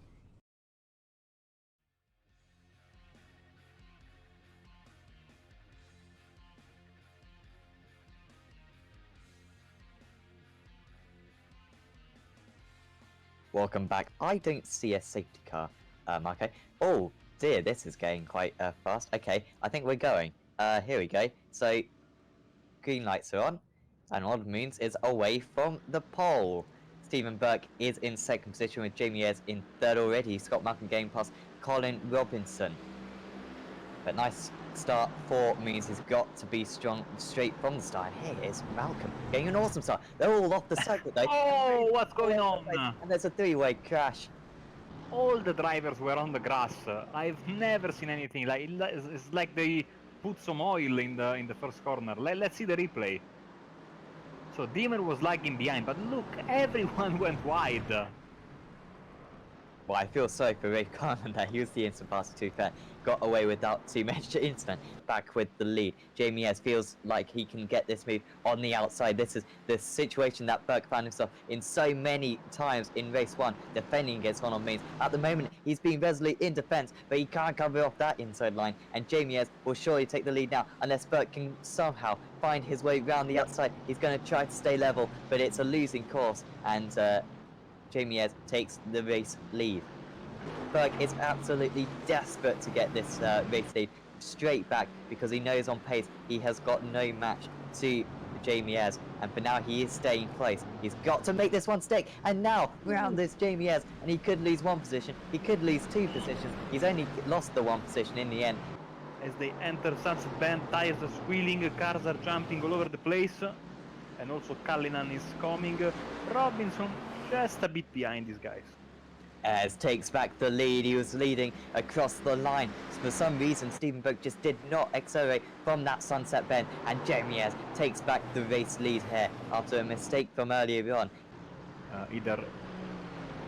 Welcome back. I don't see a safety car, Marco. Oh dear, this is getting quite fast. Okay, I think we're going. Here we go. So, green lights are on, and Ronald Moons is away from the pole. Stephen Burke is in second position with Jamie Ayres in third already. Scott Malcolm getting past Colin Robinson. But nice start for Moons. Has got to be strong straight from the start. And here is Malcolm getting an awesome start. They're all off the circuit though. Oh, what's going on? And there's a three-way crash. All the drivers were on the grass. I've never seen anything like it's like they put some oil in the first corner. Let's see the replay. So Dimmer was lagging behind, but look, everyone went wide. Well, I feel sorry for Ray Carmen that he was the instant passer, to be fair. Got away without too much instant. Back with the lead. Jamie S feels like he can get this move on the outside. This is the situation that Burke found himself in so many times in race 1, defending against one on mains. At the moment, he's being resolute in defense, but he can't cover off that inside line. And Jamie S will surely take the lead now, unless Burke can somehow find his way round the outside. He's going to try to stay level, but it's a losing course. And Jamie S takes the race lead. Burke is absolutely desperate to get this race lead straight back because he knows on pace he has got no match to Jamie S, and for now he is staying close. He's got to make this one stick, and now round this Jamie S, and he could lose 1 position, he could lose 2 positions. He's only lost the 1 position in the end. As they enter Sunset Bend, tires are squealing, cars are jumping all over the place, and also Cullinan is coming. Robinson just a bit behind these guys. As takes back the lead, he was leading across the line. For some reason, Stephen Burke just did not accelerate from that Sunset Bend, and Jamie S takes back the race lead here after a mistake from earlier on. Either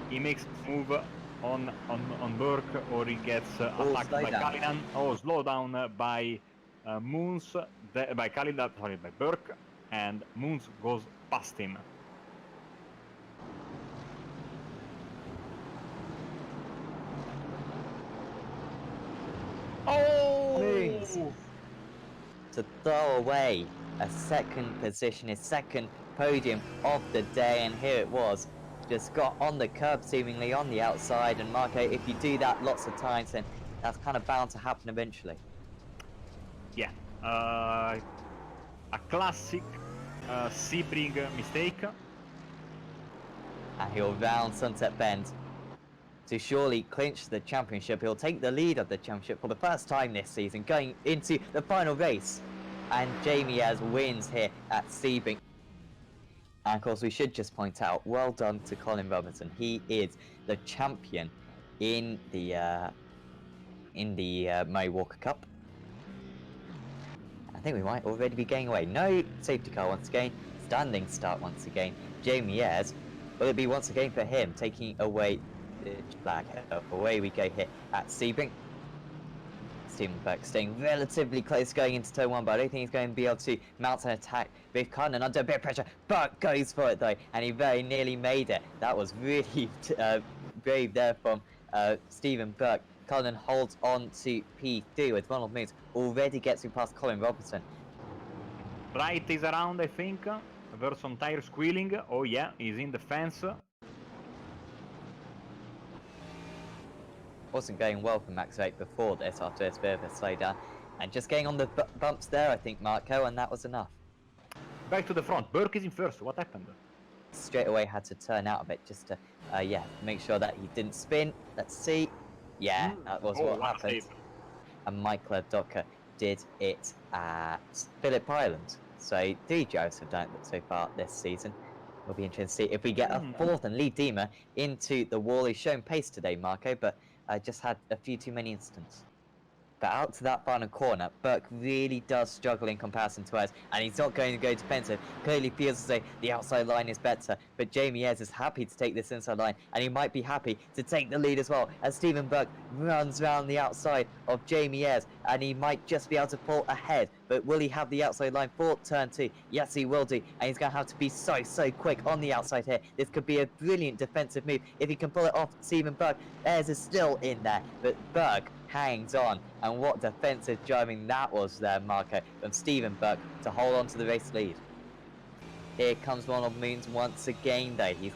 he makes a move on Burke, or he gets attacked by Cullinan. Oh, slow down by Moons, by Cullinan, sorry, by Burke, and Moons goes past him. Oh! Moons to throw away a 2nd position, his 2nd podium of the day, and here it was. Just got on the curb seemingly on the outside, and Marco, if you do that lots of times, then that's kind of bound to happen eventually. Yeah, a classic Sebring mistake. And he'll round Sunset Bend to surely clinch the championship. He'll take the lead of the championship for the first time this season, going into the final race. And Jamie S wins here at Sebring. And of course, we should just point out, well done to Colin Robinson. He is the champion in the Murray Walker Cup. I think we might already be getting away. No safety car once again. Standing start once again. Jamie S, will it be once again for him taking away the flag? Away we go here at Sebring. Stephen Burke staying relatively close going into turn 1, but I don't think he's going to be able to mount an attack with Cullinan under a bit of pressure. Burke goes for it though, and he very nearly made it. That was really brave there from Stephen Burke. Cullinan holds on to P2 with Ronald Moons already gets him past Colin Robinson. Right is around, I think. There's some tire squealing. Oh yeah, he's in the fence. Wasn't going well for Max 8 before this after this bit of a slowdown, and just getting on the bumps there, I think, Marco, and that was enough. Back to the front. Burke is in first. What happened? Straight away had to turn out a bit just to yeah, make sure that he didn't spin. Let's see. Yeah, that was what happened. And Michael Docker did it at Phillip Island. So 3 drivers have done it so far this season. We'll be interested to see if we get a 4th and Lee Deemer into the wall. He's shown pace today, Marco, but just had a few too many instants. But out to that final corner, Burke really does struggle in comparison to us, and he's not going to go defensive. Clearly feels as though the outside line is better, but Jamie S is happy to take this inside line, and he might be happy to take the lead as well, as Stephen Burke runs round the outside of Jamie S, and he might just be able to pull ahead. But will he have the outside line for turn 2? Yes, he will do, and he's going to have to be so quick on the outside here. This could be a brilliant defensive move if he can pull it off. Stephen Burke, Ayres is still in there, but Burke hangs on, and what defensive driving that was there, Marco, from Stephen Burke to hold on to the race lead. Here comes Ronald Moons once again though. He's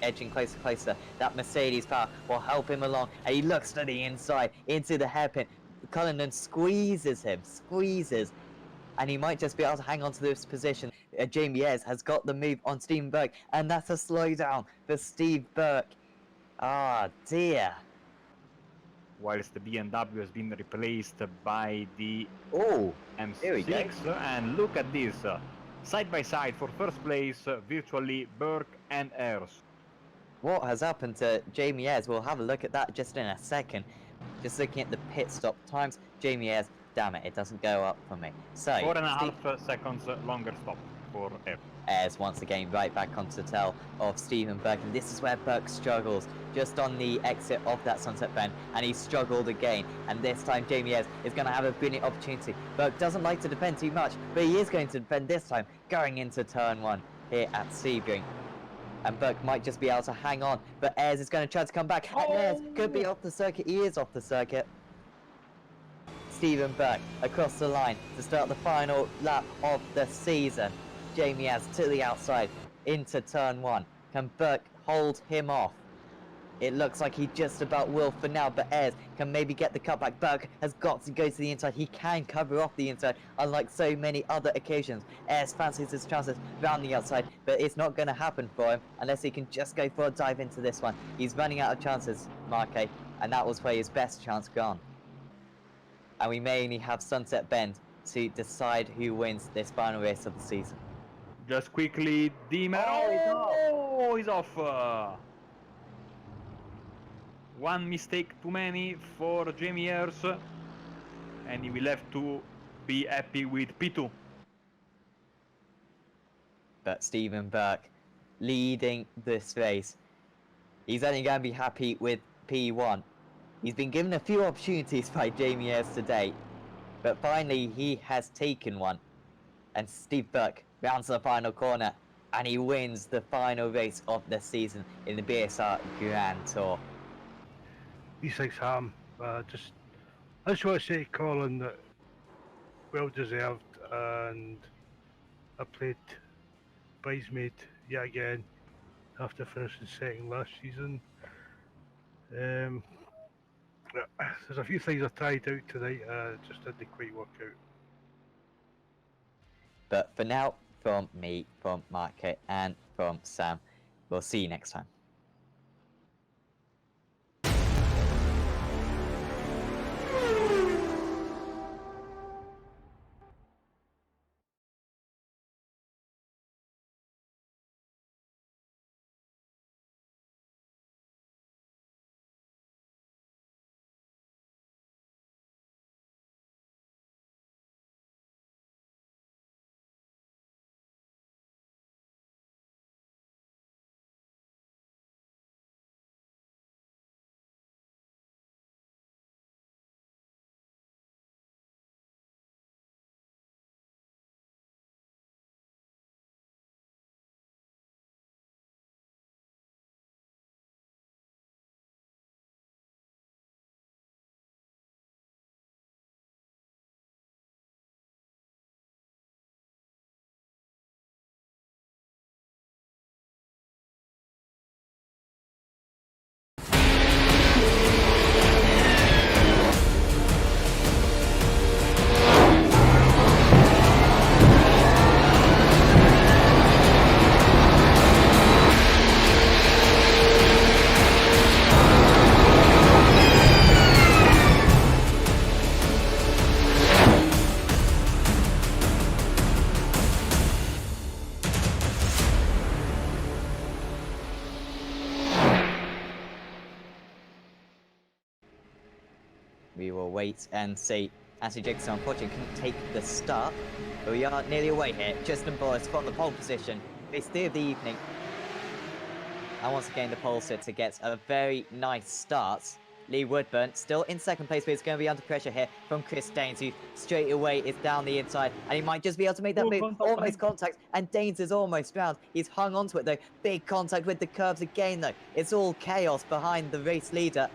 edging closer. That Mercedes power will help him along, and he looks to the inside, into the hairpin. Cullinan squeezes him, and he might just be able to hang on to this position. Jamie S has got the move on Stephen Burke, and that's a slowdown for Steve Burke. Ah, dear. Whilst the BMW has been replaced by the M6, and look at this, side by side for first place, virtually Burke and Ayres. What has happened to Jamie S? We'll have a look at that just in a second. Just looking at the pit stop times, Jamie S, damn it, it doesn't go up for me. So 4.5 seconds longer stop. forever. Airs once again right back onto the tail of Stephen Burke, and this is where Burke struggles, just on the exit of that sunset bend, and he struggled again, and this time Jamie Ayres is going to have a brilliant opportunity. Burke doesn't like to defend too much, but he is going to defend this time, going into turn 1 here at Sebring. And Burke might just be able to hang on, but Ayres is going to try to come back, and Ayres could be off the circuit. He is off the circuit. Stephen Burke across the line to start the final lap of the season. Jamie Ayres to the outside into turn 1. Can Burke hold him off? It looks like he just about will for now, but Ayres can maybe get the cutback. Burke has got to go to the inside. He can cover off the inside, unlike so many other occasions. Ayres fancies his chances round the outside, but it's not going to happen for him unless he can just go for a dive into this one. He's running out of chances, Marque, and that was where his best chance gone. And we may only have Sunset Bend to decide who wins this final race of the season. Just quickly, Dimmer. Oh, he's off. One mistake too many for Jamie Ayres, and he will have to be happy with P2. But Stephen Burke leading this race. He's only going to be happy with P1. He's been given a few opportunities by Jamie Ayres today, but finally he has taken one. And Steve Burke rounds the final corner, and he wins the final race of the season in the BSR Grand Tour. These things happen. I just want to say to Colin that well deserved, and I played bridesmaid yet again after finishing second last season. There's a few things I tried out tonight, just didn't quite work out. But for now, from me, from Marque, and from Sam, we'll see you next time. We will wait and see. Ashley Jacobson unfortunately couldn't take the start, but we are nearly away here. Justin Boris from the pole position. It's the of the evening. And once again, the pole sitter gets a very nice start. Lee Woodburn still in second place, but he's going to be under pressure here from Chris Daines, who straight away is down the inside, and he might just be able to make that move. Almost contact, and Daines is almost round. He's hung onto it though. Big contact with the curbs again though. It's all chaos behind the race leader.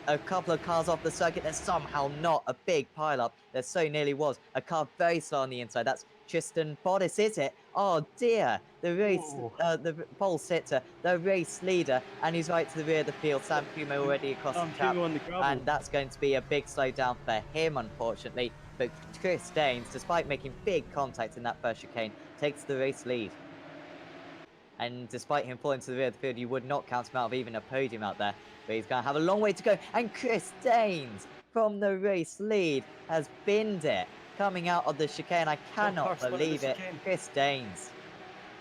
A couple of cars off the circuit. There's somehow not a big pile-up. There so nearly was. A car very slow on the inside. That's Tristan Bodice, is it? Oh dear. The race, the pole sitter, the race leader, and he's right to the rear of the field. Sam Kumo already across the track, and that's going to be a big slowdown for him, unfortunately. But Chris Daines, despite making big contact in that first chicane, takes the race lead. And despite him falling to the rear of the field, you would not count him out of even a podium out there. But he's going to have a long way to go. And Chris Daines, from the race lead, has binned it. Coming out of the chicane, I cannot believe it. Chris Daines.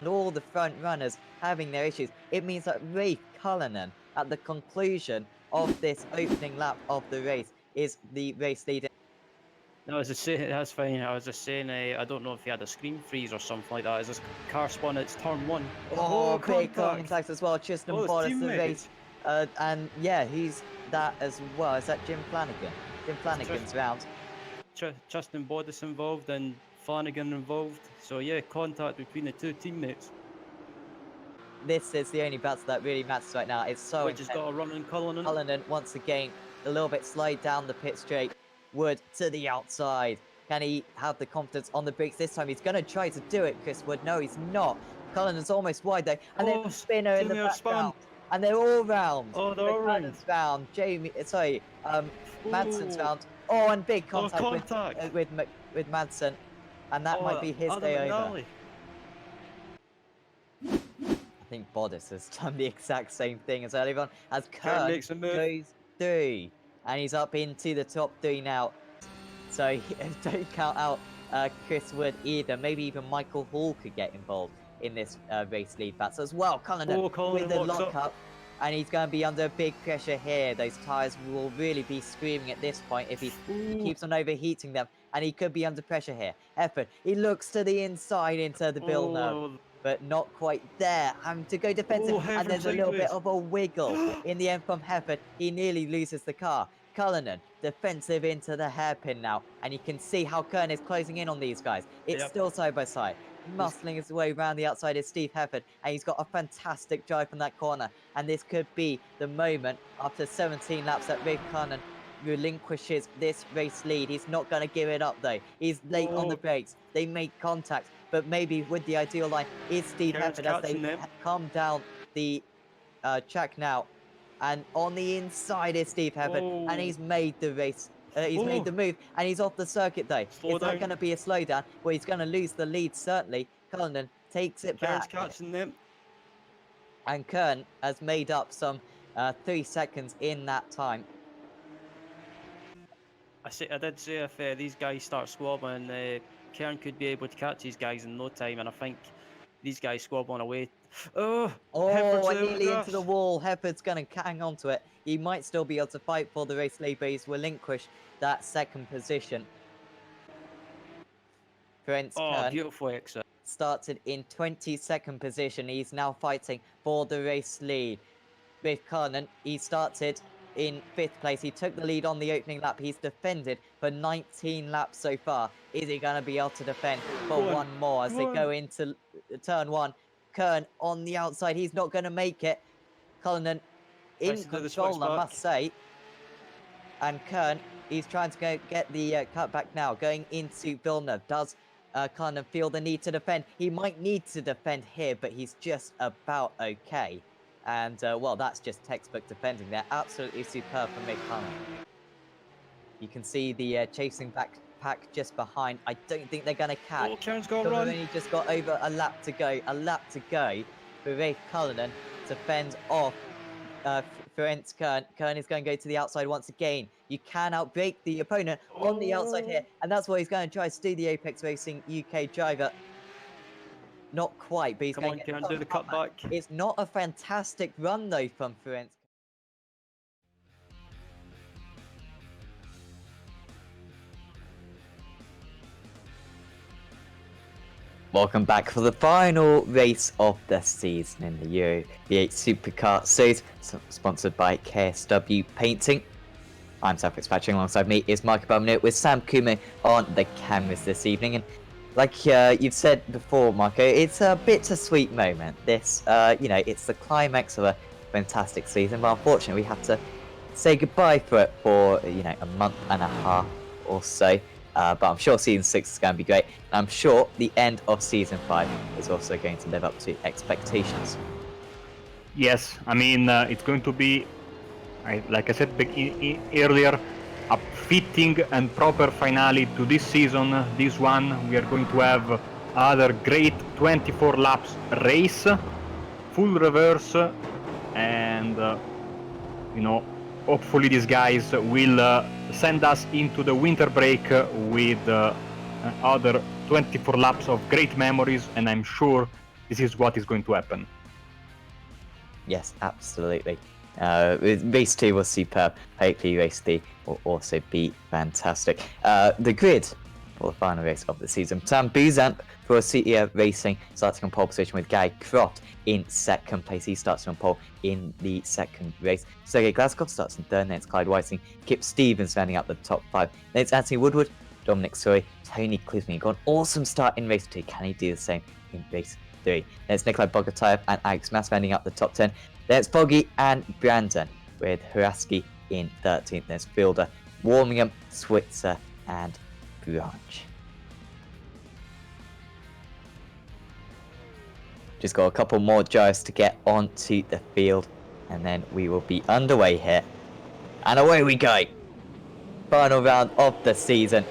And all the front runners having their issues. It means that Rafe Cullinan, at the conclusion of this opening lap of the race, is the race leader. No, I was just saying, that's fine. I was just saying, I don't know if he had a screen freeze or something like that. As this car spun, it's turn 1. Oh, big contact as well. Tristan Oh, it's Bottas, the teammate. race. And yeah, he's that as well. Is that Jim Flanagan? Jim Flanagan's round. Justin Bottas involved and Flanagan involved. So yeah, contact between the two teammates. This is the only battle that really matters right now. It's so Which has got a run in Cullinan. Cullinan once again a little bit slide down the pit straight. Wood to the outside. Can he have the confidence on the brakes this time? He's going to try to do it, Chris Wood. No, he's not. Cullinan's almost wide though. And then the spinner in the background. And they're all round. Oh, they're all round. Round. Madson's round. Oh, and big contact, with Madsen. And that might be his day over. I think Bottas has done the exact same thing as earlier on, as Kern goes through. And he's up into the top 3 now. So don't count out Chris Wood either. Maybe even Michael Hall could get involved in this race lead battle as well. Cullinan with the lock-up. And he's going to be under big pressure here. Those tyres will really be screaming at this point if he keeps on overheating them. And he could be under pressure here. Effort. He looks to the inside into the Villeneuve. But not quite there. Having to go defensive. And there's a little bit of a wiggle in the end from Hefford. He nearly loses the car. Cullinan, defensive into the hairpin now. And you can see how Kern is closing in on these guys. It's still side by side. Muscling his way around the outside is Steve Hefford. And he's got a fantastic drive from that corner. And this could be the moment after 17 laps that Rick Cullinan relinquishes this race lead. He's not going to give it up though. He's late on the brakes. They make contact. But maybe with the ideal line is Steve Hefford as they come down the track now. And on the inside is Steve Hefford. And he's made the race. He's made the move. And he's off the circuit though. It's not going to be a slowdown. Well, he's going to lose the lead certainly. Cullinan takes it back. Catching them. And Kern has made up some 3 seconds in that time. I did say if these guys start squabbling, Kern could be able to catch these guys in no time, and I think these guys squabbling away. Oh, nearly into the wall. Hefford's going to hang on to it. He might still be able to fight for the race lead, but he's relinquished that second position. Kern beautiful exit. Started in 22nd position. He's now fighting for the race lead. With Cullinan, he started in 5th place. He took the lead on the opening lap. He's defended for 19 laps so far. Is he going to be able to defend for one more as they go into turn 1? Kern on the outside. He's not going to make it. Cullinan in control, I must say. And Kern, he's trying to get the cutback now. Going into Villeneuve. Does Cullinan feel the need to defend? He might need to defend here, but he's just about okay. And, well, that's just textbook defending there. Absolutely superb from Mick Cullinan. You can see the chasing pack just behind. I don't think they're going to catch. Kern's got to run. They've only just got over a lap to go. A lap to go for Mick Cullinan to fend off Ferenc Kern. Kern is going to go to the outside once again. You can outbrake the opponent on the outside here. And that's what he's going to try to do, the Apex Racing UK driver. Not quite, but he's going to do the cutback. It's not a fantastic run, though, from Ferenc. Welcome back for the final race of the season in the Euro V8 Supercar Series, sponsored by KSW Painting. I'm Sam Fitzpatrick, alongside me is Mark Abumnit with Sam Kume on the cameras this evening. And like you've said before, Marco, it's a bittersweet moment. This, it's the climax of a fantastic season, but unfortunately we have to say goodbye for it for, a month and a half or so. But I'm sure Season 6 is going to be great. And I'm sure the end of Season 5 is also going to live up to expectations. Yes, I mean, it's going to be, like I said earlier, a fitting and proper finale to this season. This one, we are going to have another great 24 laps race, full reverse, and hopefully these guys will send us into the winter break with other 24 laps of great memories, and I'm sure this is what is going to happen. Yes, absolutely. Race 2 was superb. Hopefully race 3 will also be fantastic. The grid for the final race of the season. Sam Buzant for CEO Racing starting on pole position with Gary Croft in second place. He starts on pole in the second race. Sergei Glaskov starts in third. Then it's Clyde Whiting. Kip Stevens rounding out the top 5. Then it's Anthony Woodward, Dominic Sori, Tony Klusman. Got an awesome start in race 2. Can he do the same in race 3? Then it's Nikolai Bogotayev and Alex Mas rounding up the top 10. Then it's Foggy and Brandon with Huraski in 13th. There's Fielder, Warmingham, Switzer, and Branch. Just got a couple more gyros to get onto the field, and then we will be underway here. And away we go! Final round of the season.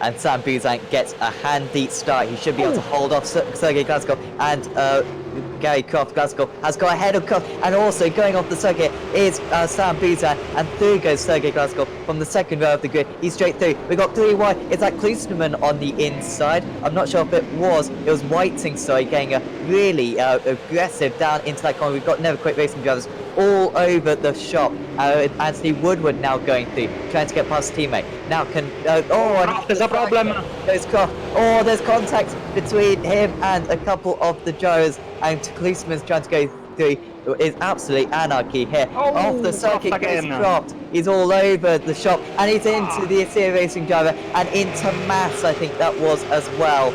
And Sam Buzan gets a handy start. He should be able to hold off Sergei Glaskov, and Gary Croft. Glaskov has got ahead of Croft, and also going off the circuit is Sam Buzan, and through goes Sergei Glaskov from the second row of the grid. He's straight through. We got 3 wide. It's like Klusman on the inside. I'm not sure if it was Whiting, sorry, getting a really aggressive down into that corner. We've got Never Quit Racing drivers all over the shop. Anthony Woodward now going through, trying to get past his teammate. Now can there's a problem. There's Croft. Oh, there's contact between him and a couple of the gyros, and Klusman's trying to go through. It's absolute anarchy here. Off the circuit goes Croft. He's all over the shop, and he's into the Assyria Racing driver and into Mass, I think that was as well.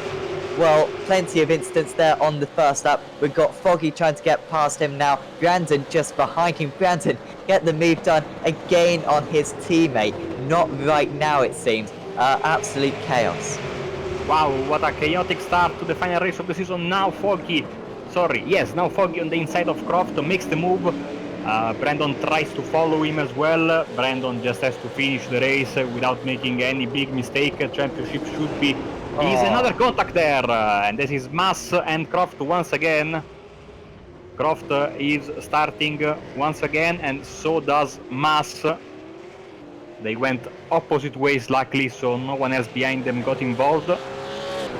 Well, plenty of incidents there on the first lap. We've got Foggy trying to get past him now. Brandon just behind him. Brandon, get the move done again on his teammate. Not right now, it seems. Absolute chaos. Wow, what a chaotic start to the final race of the season. Now Foggy, now Foggy on the inside of Croft makes the move. Brandon tries to follow him as well. Brandon just has to finish the race without making any big mistake. Championship should be... Is another contact there, and this is Mass and Croft once again. Croft is starting once again, and so does Mass. They went opposite ways, luckily, so no one else behind them got involved. Well,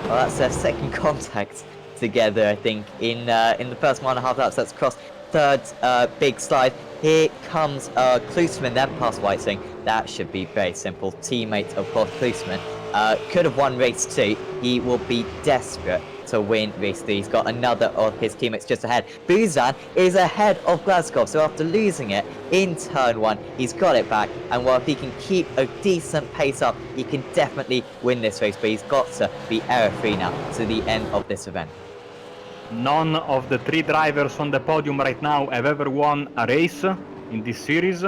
that's their second contact together, I think, in the first 1.5 laps. That's Cross. Third big slide. Here comes Klusman, then past Whiting. That should be very simple. Teammate of course, Klusman. Could have won race 2. He will be desperate to win race 3. He's got another of his teammates just ahead. Buzan is ahead of Glaskov, so after losing it in turn 1, he's got it back. And while if he can keep a decent pace up, he can definitely win this race, but he's got to be error-free now to the end of this event. None of the 3 drivers on the podium right now have ever won a race in this series.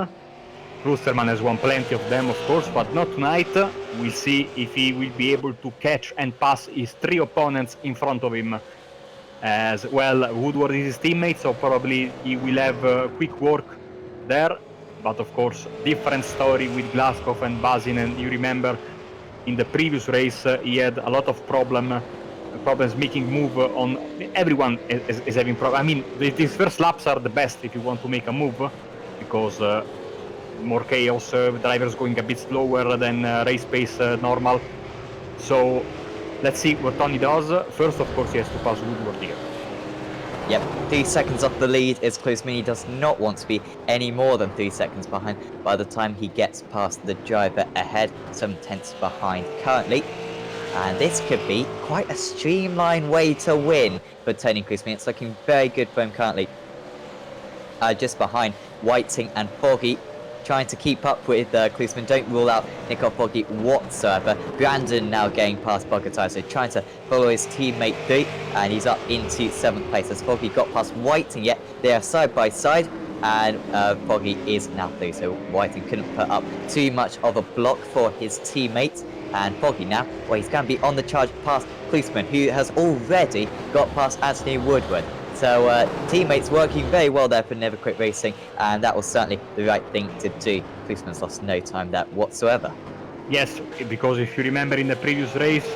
Klusterman has won plenty of them, of course, but not tonight. We'll see if he will be able to catch and pass his 3 opponents in front of him. As well, Woodward is his teammate, so probably he will have quick work there. But of course, different story with Glaskov and Bazin, and you remember in the previous race he had a lot of problems making move on. Everyone is having problems. I mean, these first laps are the best if you want to make a move, because more chaos, drivers going a bit slower than race pace normal. So let's see what Tony does. First, of course, he has to pass Woodward here. Yep, 3 seconds off the lead is Klusman. He does not want to be any more than 3 seconds behind by the time he gets past the driver ahead, 7/10 behind currently. And this could be quite a streamlined way to win for Tony Klusman. It's looking very good for him currently. Just behind Whiting and Foggy, trying to keep up with Klusman. Don't rule out Nico Foggy whatsoever. Brandon now getting past Bogotai, so trying to follow his teammate through, and he's up into 7th place as Foggy got past Whiting, yet they are side by side, and Foggy is now through, so Whiting couldn't put up too much of a block for his teammates. And Foggy now, well, he's going to be on the charge past Klusman, who has already got past Anthony Woodward. So teammates working very well there for Never Quit Racing, and that was certainly the right thing to do. Klusman's lost no time there whatsoever. Yes, because if you remember in the previous race,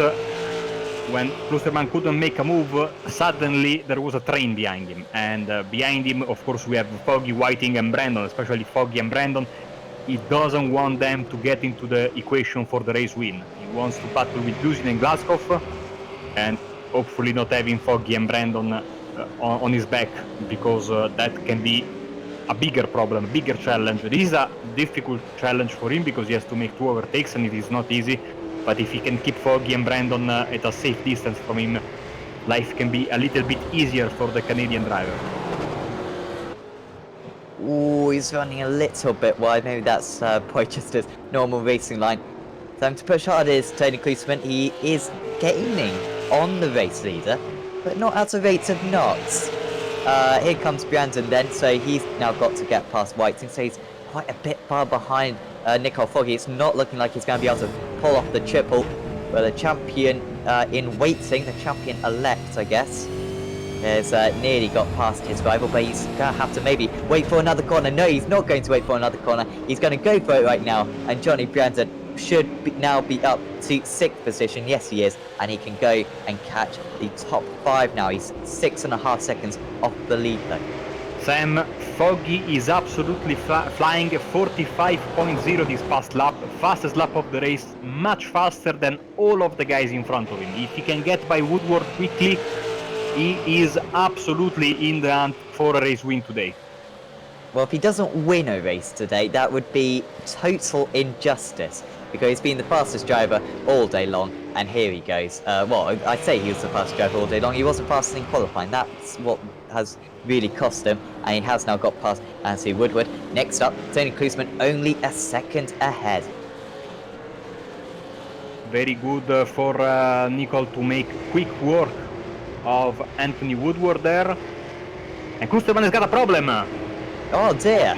when Klusterman couldn't make a move, suddenly there was a train behind him. And behind him, of course, we have Foggy, Whiting and Brandon, especially Foggy and Brandon. He doesn't want them to get into the equation for the race win. He wants to battle with Luzin and Glaskov, and hopefully not having Foggy and Brandon on his back, because that can be a bigger problem, a bigger challenge. This is a difficult challenge for him because he has to make 2 overtakes and it is not easy. But if he can keep Foggy and Brandon at a safe distance from him, life can be a little bit easier for the Canadian driver. Ooh, he's running a little bit wide. Maybe that's probably just his normal racing line. Time to push hard is Tony Klusman. He is gaining on the race leader, but not at a rate of knots. Here comes Brandon then, so he's now got to get past Whiting, so he's quite a bit far behind Nicole Foggy. It's not looking like he's going to be able to pull off the triple, but the champion in waiting, the champion-elect, I guess, has nearly got past his rival, but he's going to have to maybe wait for another corner. No, he's not going to wait for another corner. He's going to go for it right now, and Johnny Brandon should now be up to 6th position. Yes, he is, and he can go and catch the top 5 now. He's 6.5 seconds off the lead, though. Sam, Foggy is absolutely flying 45.0 this past lap, fastest lap of the race, much faster than all of the guys in front of him. If he can get by Woodward quickly, he is absolutely in the hunt for a race win today. Well, if he doesn't win a race today, that would be total injustice, because he's been the fastest driver all day long, and here he goes. Well, I'd say he was the fastest driver all day long. He wasn't fastest in qualifying. That's what has really cost him, and he has now got past Anthony Woodward. Next up, Tony Klusman only a second ahead. Very good for Nicole to make quick work of Anthony Woodward there. And Klusman has got a problem. Oh dear.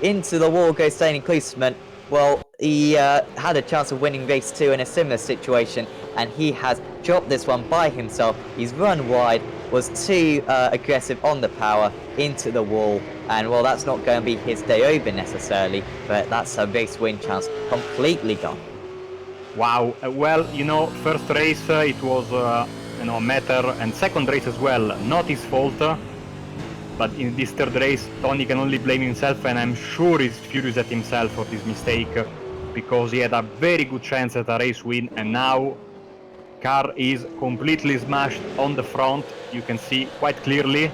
Into the wall goes Tony Klusman. Well, he had a chance of winning race 2 in a similar situation, and he has dropped this one by himself. He's run wide, was too aggressive on the power, into the wall, and well, that's not going to be his day over necessarily, but that's a race win chance completely gone. Wow, well, you know, first race it was you know, a matter, and second race as well, not his fault. But in this third race, Tony can only blame himself, and I'm sure he's furious at himself for this mistake, because he had a very good chance at a race win, and now car is completely smashed on the front. You can see quite clearly,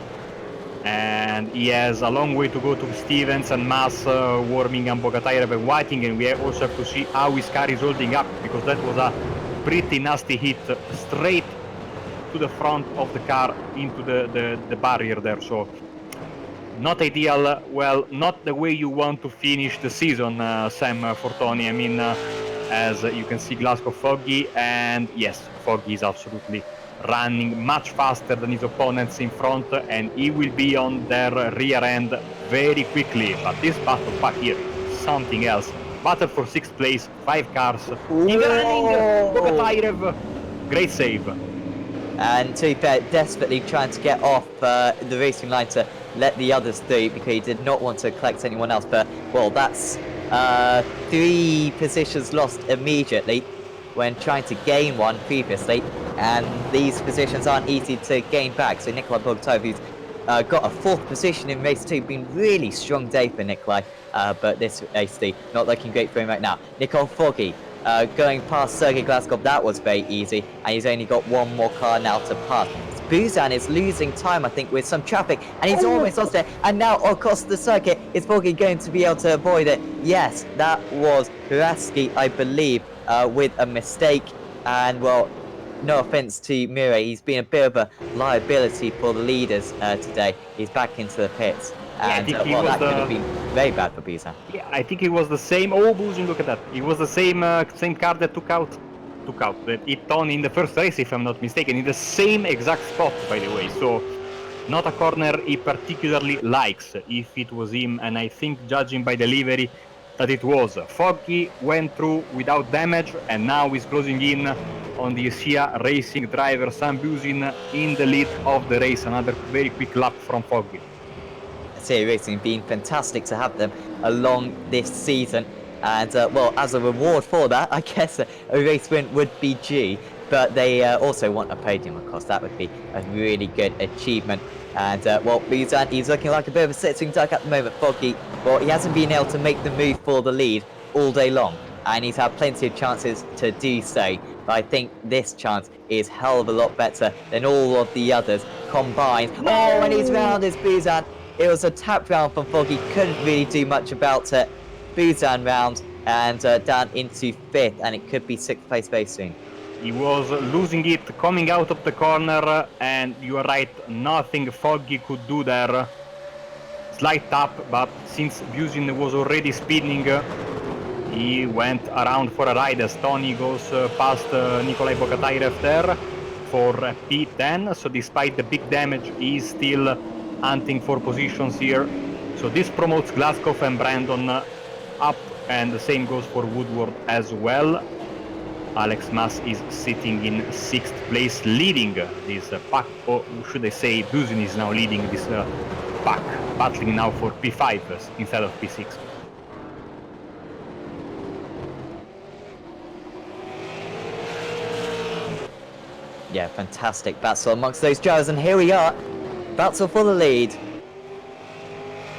and he has a long way to go to Stevens and Mass warming and Bogatayrev and Whiting, and we also have to see how his car is holding up, because that was a pretty nasty hit straight to the front of the car into the barrier there. So not ideal. Well, not the way you want to finish the season, Sam, for Tony. I mean, as you can see, Glasgow Foggy, and yes, Foggy is absolutely running much faster than his opponents in front, and he will be on their rear end very quickly. But this battle back here is something else. Battle for 6th place, 5 cars in the running. Bogatayrev, great save. And to be fair, desperately trying to get off the racing line to let the others through, because he did not want to collect anyone else. But, well, that's 3 positions lost immediately when trying to gain one previously. And these positions aren't easy to gain back. So Nikolai Bogatayrev, who's got a 4th position in race 2, been really strong day for Nikolai. But this race 3, not looking great for him right now. Nicole Foggy. Going past Sergei Glaskov, that was very easy, and he's only got one more car now to pass. Buzan is losing time, I think, with some traffic, and he's almost lost it, and now across the circuit, is Foggy going to be able to avoid it? Yes, that was Huraski, I believe, with a mistake, and well, no offence to Murray, he's been a bit of a liability for the leaders today. He's back into the pits. And well, that could have been very bad for Buzan. Yeah, I think it was the same. Oh, Buzan, look at that! It was the same car that took out that hit Tony in the first race, if I'm not mistaken, in the same exact spot, by the way. So, not a corner he particularly likes, if it was him. And I think, judging by the livery, that it was. Foggy went through without damage, and now he's closing in on the SIA Racing driver Sam Buzan in the lead of the race. Another very quick lap from Foggy. SIA Racing been fantastic to have them along this season, and well, as a reward for that, I guess a race win would be due, but they also want a podium, of course. That would be a really good achievement. And well, Buzan, he's looking like a bit of a sitting duck at the moment. Foggy, well, he hasn't been able to make the move for the lead all day long, and he's had plenty of chances to do so, but I think this chance is hell of a lot better than all of the others combined. Oh, and he's round his Buzan. It was a tap round for Foggy, couldn't really do much about it. Buzan round and down into 5th, and it could be 6th place very soon. He was losing it coming out of the corner, and you are right, nothing Foggy could do there. Slight tap, but since Buzin was already speeding, he went around for a ride as Tony goes past Nikolai Bogatayrev there for P10. So despite the big damage, he is still hunting for positions here. So this promotes Glasgow and Brandon up, and the same goes for Woodward as well. Alex Mas is sitting in 6th place, leading this pack, or should I say Buzin is now leading this pack, battling now for P5 instead of P6. Yeah, fantastic battle amongst those drivers, and here we are, battle for the lead.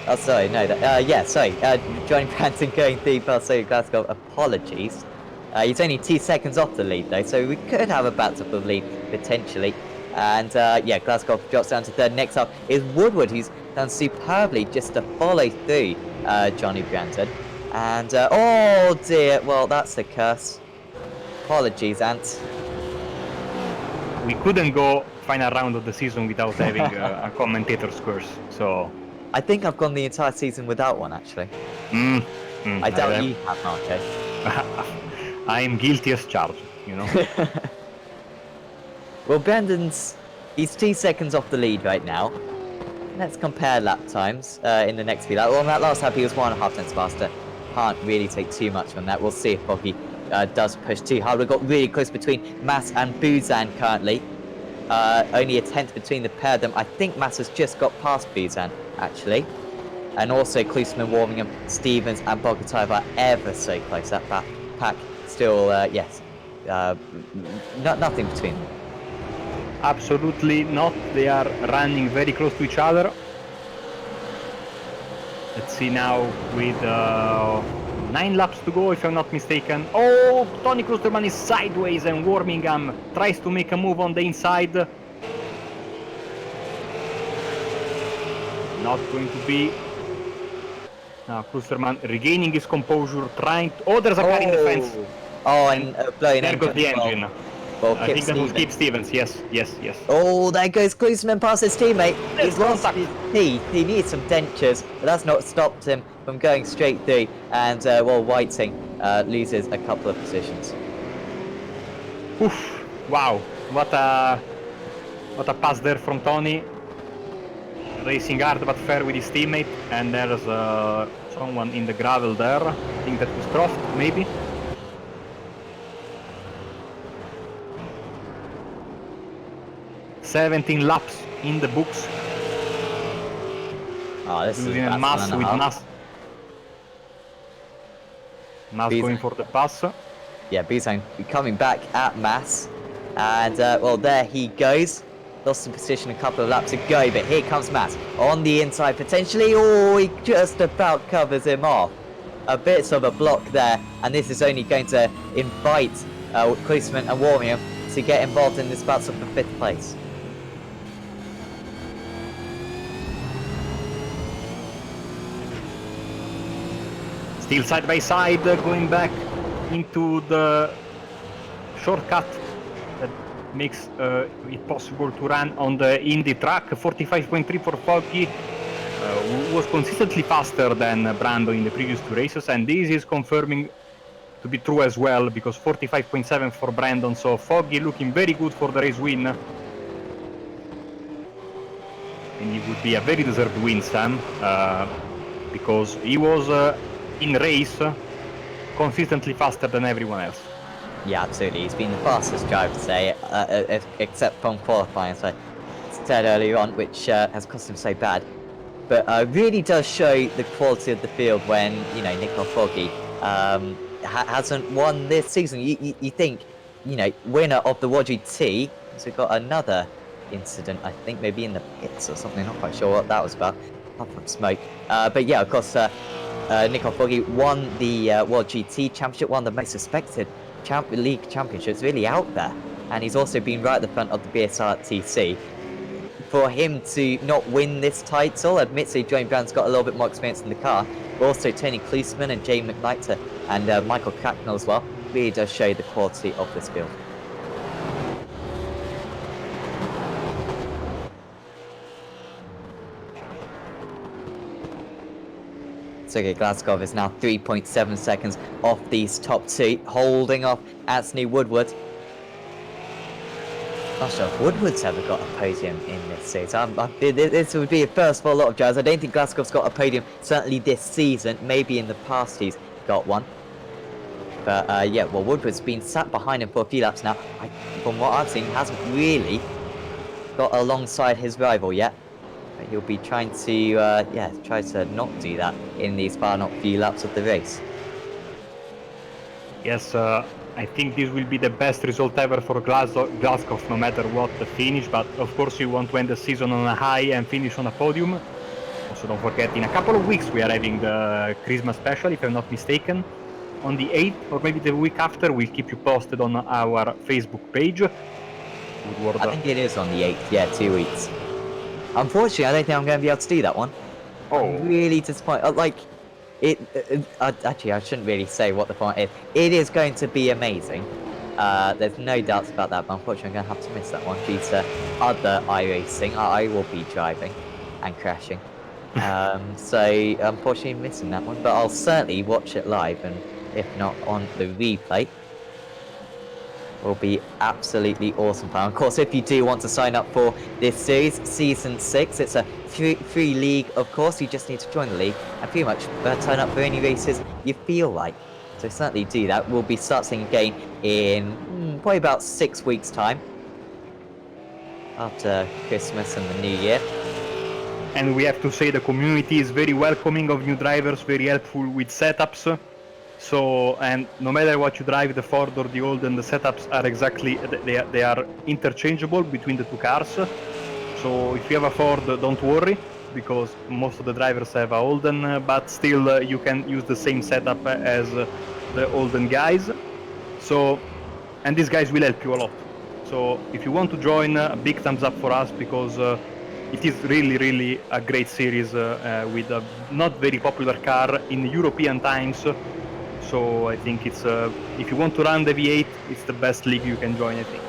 Oh, sorry, no, Johnny Branton going through Barcelona Glasgow, apologies. He's only 2 seconds off the lead though, so we could have a battle for the lead, potentially. And yeah, Glasgow drops down to 3rd. Next up is Woodward, who's done superbly just to follow through Johnny Branton. And, oh dear, well, that's the curse. Apologies, Ant. We couldn't go final round of the season without having a commentator's curse, so... I think I've gone the entire season without one, actually. I doubt you have, Marco. I am guilty as charged, you know. Well, he's 2 seconds off the lead right now. Let's compare lap times in the next few laps. Well, on that last lap, he was 1.5 tenths faster. Can't really take too much from that. We'll see if Foggy does push too hard. We've got really close between Mas and Buzan currently. Only a tenth between the pair of them. I think Mas has just got past Buzan, actually. And also Klusman, Warmingham, Stevens and Bogatayrev are ever so close. That pack still, yes, nothing between them. Absolutely not. They are running very close to each other. Let's see now with 9 laps to go, if I'm not mistaken. Oh, Tony Klosterman is sideways and Warmingham tries to make a move on the inside. Not going to be. Now Klosterman regaining his composure, trying to... Oh, there's a car in the fence. Oh, and blowing there goes the engine. Well, I think that was Kip Stevens, yes. Oh, there goes Klusman past his teammate. He's lost his teeth. He needs some dentures, but that's not stopped him from going straight through. And, well, Whiting loses a couple of positions. Oof, wow, what a pass there from Tony. Racing hard but fair with his teammate. And there's someone in the gravel there. I think that was Croft, maybe. ...17 laps in the books. Oh, this is a Mas with Mas. Mas going for the pass. Yeah, Buzan coming back at Mas. And, well, there he goes. Lost the position a couple of laps ago, but here comes Mas. On the inside, potentially. Oh, he just about covers him off. A bit of a block there. And this is only going to invite Klusman and Warmingham to get involved in this battle for 5th place. Still side by side, going back into the shortcut that makes it possible to run on the Indy track. 45.3 for Foggy, who was consistently faster than Brando in the previous 2 races, and this is confirming to be true as well, because 45.7 for Brandon, so Foggy looking very good for the race win. And it would be a very deserved win, Sam, because he was in race consistently faster than everyone else. Yeah, absolutely. He's been the fastest driver today, except from qualifying, as I said earlier on, which has cost him so bad. But really does show the quality of the field when, you know, Nico Foggy hasn't won this season. You think, you know, winner of the World GT, so we've got another incident, I think, maybe in the pits or something, not quite sure what that was about. Up from smoke. But yeah, of course, Nico Foggy won the World GT Championship, one of the most respected league championships really out there. And he's also been right at the front of the BSR TC. for him to not win this title. Admittedly, Johnny Brown's got a little bit more experience in the car, but also Tony Klusman and Jay McKnight and Michael Cracknell as well really does show the quality of this field. Sergei Glaskov is now 3.7 seconds off these top two, holding off Anthony Woodward. Not sure if Woodward's ever got a podium in this series. This would be a first for a lot of drivers. I don't think Glaskov's got a podium, certainly this season. Maybe in the past he's got one. But yeah, well, Woodward's been sat behind him for a few laps now. From what I've seen, hasn't really got alongside his rival yet. But he'll be trying to, yeah, try to not do that in these final few laps of the race. Yes, I think this will be the best result ever for Glaskov, no matter what the finish. But of course, you want to end the season on a high and finish on a podium. Also, don't forget, in a couple of weeks we are having the Christmas special, if I'm not mistaken. On the 8th, or maybe the week after, we'll keep you posted on our Facebook page. Woodward. I think it is on the 8th, yeah, 2 weeks. Unfortunately, I don't think I'm going to be able to do that one. Oh. I'm really disappointed. Like, actually, I shouldn't really say what the point is. It is going to be amazing. There's no doubts about that, but unfortunately, I'm going to have to miss that one due to other iRacing. I will be driving and crashing. So, unfortunately, missing that one, but I'll certainly watch it live, and if not on the replay. Will be absolutely awesome fun. Of course, if you do want to sign up for this series, Season 6, it's a free league, of course. You just need to join the league and pretty much turn up for any races you feel like. So certainly do that. We'll be starting again in probably about 6 weeks' time. After Christmas and the New Year. And we have to say the community is very welcoming of new drivers, very helpful with setups. So, and no matter what you drive, the Ford or the Holden, the setups are exactly, they are interchangeable between the two cars. So if you have a Ford, don't worry, because most of the drivers have a Holden, but still you can use the same setup as the Holden guys. So, and these guys will help you a lot. So if you want to join, a big thumbs up for us, because it is really a great series with a not very popular car in European times. So I think it's, if you want to run the V8, it's the best league you can join, I think.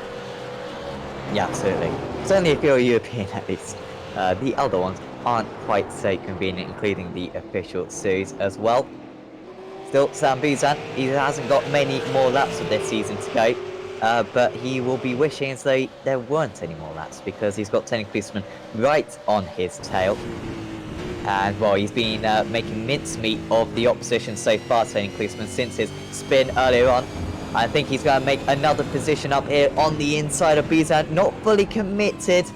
Yeah, absolutely. Certainly if you're European at least. The other ones aren't quite so convenient, including the official series as well. Still, Sam Buzan, he hasn't got many more laps of this season to go, but he will be wishing as though there weren't any more laps, because he's got Tony Klusman right on his tail. And, well, he's been making mincemeat of the opposition so far, Tony Klusman, since his spin earlier on. I think he's going to make another position up here on the inside of Buzan. Not fully committed,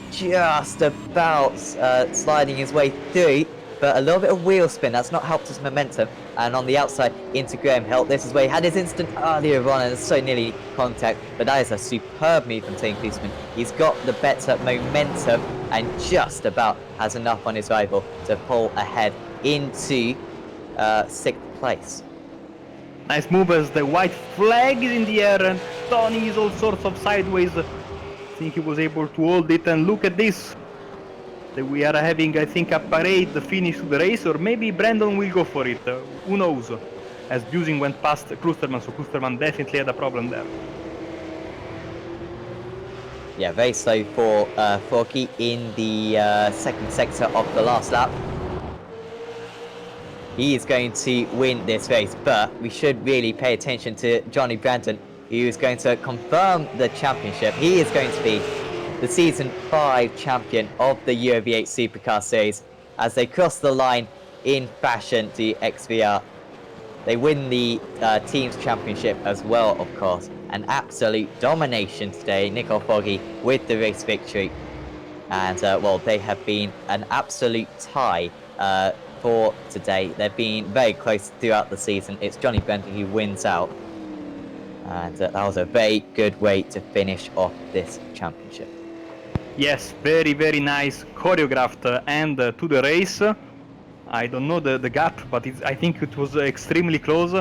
just about sliding his way through. But a little bit of wheel spin, that's not helped his momentum. And on the outside into Graham Hill, this is where he had his instant earlier on and so nearly contact. But that is a superb move from Tony Klusman. He's got the better momentum and just about has enough on his rival to pull ahead into 6th place. Nice move as the white flag is in the air and Tony is all sorts of sideways. I think he was able to hold it, and look at this. We are having, I think, a parade finish to the race, or maybe Brandon will go for it. Who knows? As Busing went past Klusterman, so Klusterman definitely had a problem there. Yeah, very slow for Forky in the 2nd sector of the last lap. He is going to win this race, but we should really pay attention to Johnny Brandon, who is going to confirm the championship. He is going to be the Season 5 champion of the Euro V8 Supercar Series as they cross the line in fashion to XVR. They win the Teams Championship as well, of course. An absolute domination today. Nicole Foggy with the race victory. And, well, they have been an absolute tie for today. They've been very close throughout the season. It's Johnny Brandon who wins out. And that was a very good way to finish off this championship. Yes, very nice choreographed end to the race. I don't know the gap, but I think it was extremely close.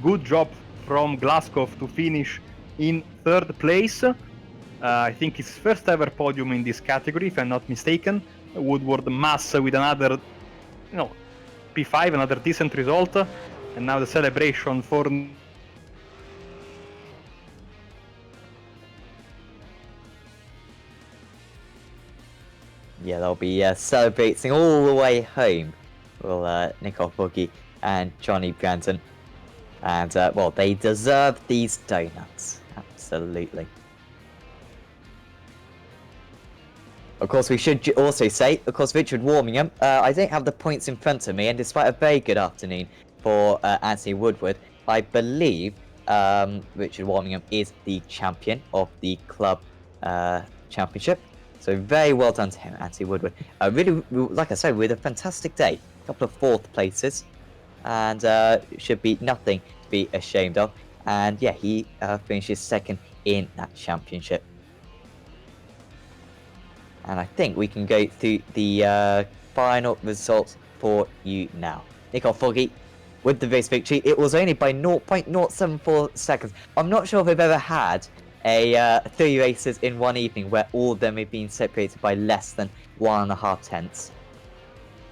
Good job from Glaskov to finish in 3rd place. I think his first ever podium in this category, if I'm not mistaken. Woodward Mass with another, P5, another decent result, and now the celebration for. Yeah, they'll be celebrating all the way home. Well, Nicole Foggy and Johnny Brandon. And, well, they deserve these donuts. Absolutely. Of course, we should also say, of course, Richard Warmingham, I don't have the points in front of me, and despite a very good afternoon for Anthony Woodward, I believe Richard Warmingham is the champion of the club championship. So very well done to him, Anthony Woodward. Really, like I said, with a fantastic day. A couple of fourth places, and should be nothing to be ashamed of. And yeah, he finishes second in that championship. And I think we can go through the final results for you now. Nicole Foggy with the race victory. It was only by 0.074 seconds. I'm not sure if I've ever had a 3 races in one evening where all of them have been separated by less than 1.5 tenths.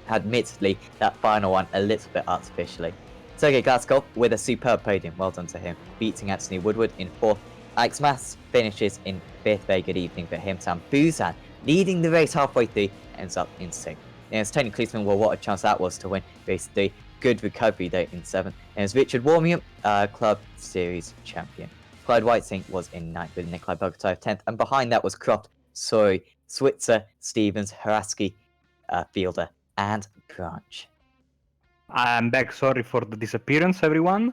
Admittedly, that final one a little bit artificially. Sergei Glaskov with a superb podium, well done to him, beating Anthony Woodward in 4th. Alex Mass finishes in 5th, very good evening for him. Sam Buzan leading the race halfway through, ends up in 6th. And it's Tony Kleesman, well, what a chance that was to win race 3. Good recovery though in 7th. And it's Richard Warmingham, Club Series champion. Clyde Whiting was in 9th with Nikolai Bogatov 10th, and behind that was Croft, Sori, Switzer, Stevens, Haraski, Fielder, and Branch. I'm back, sorry for the disappearance, everyone.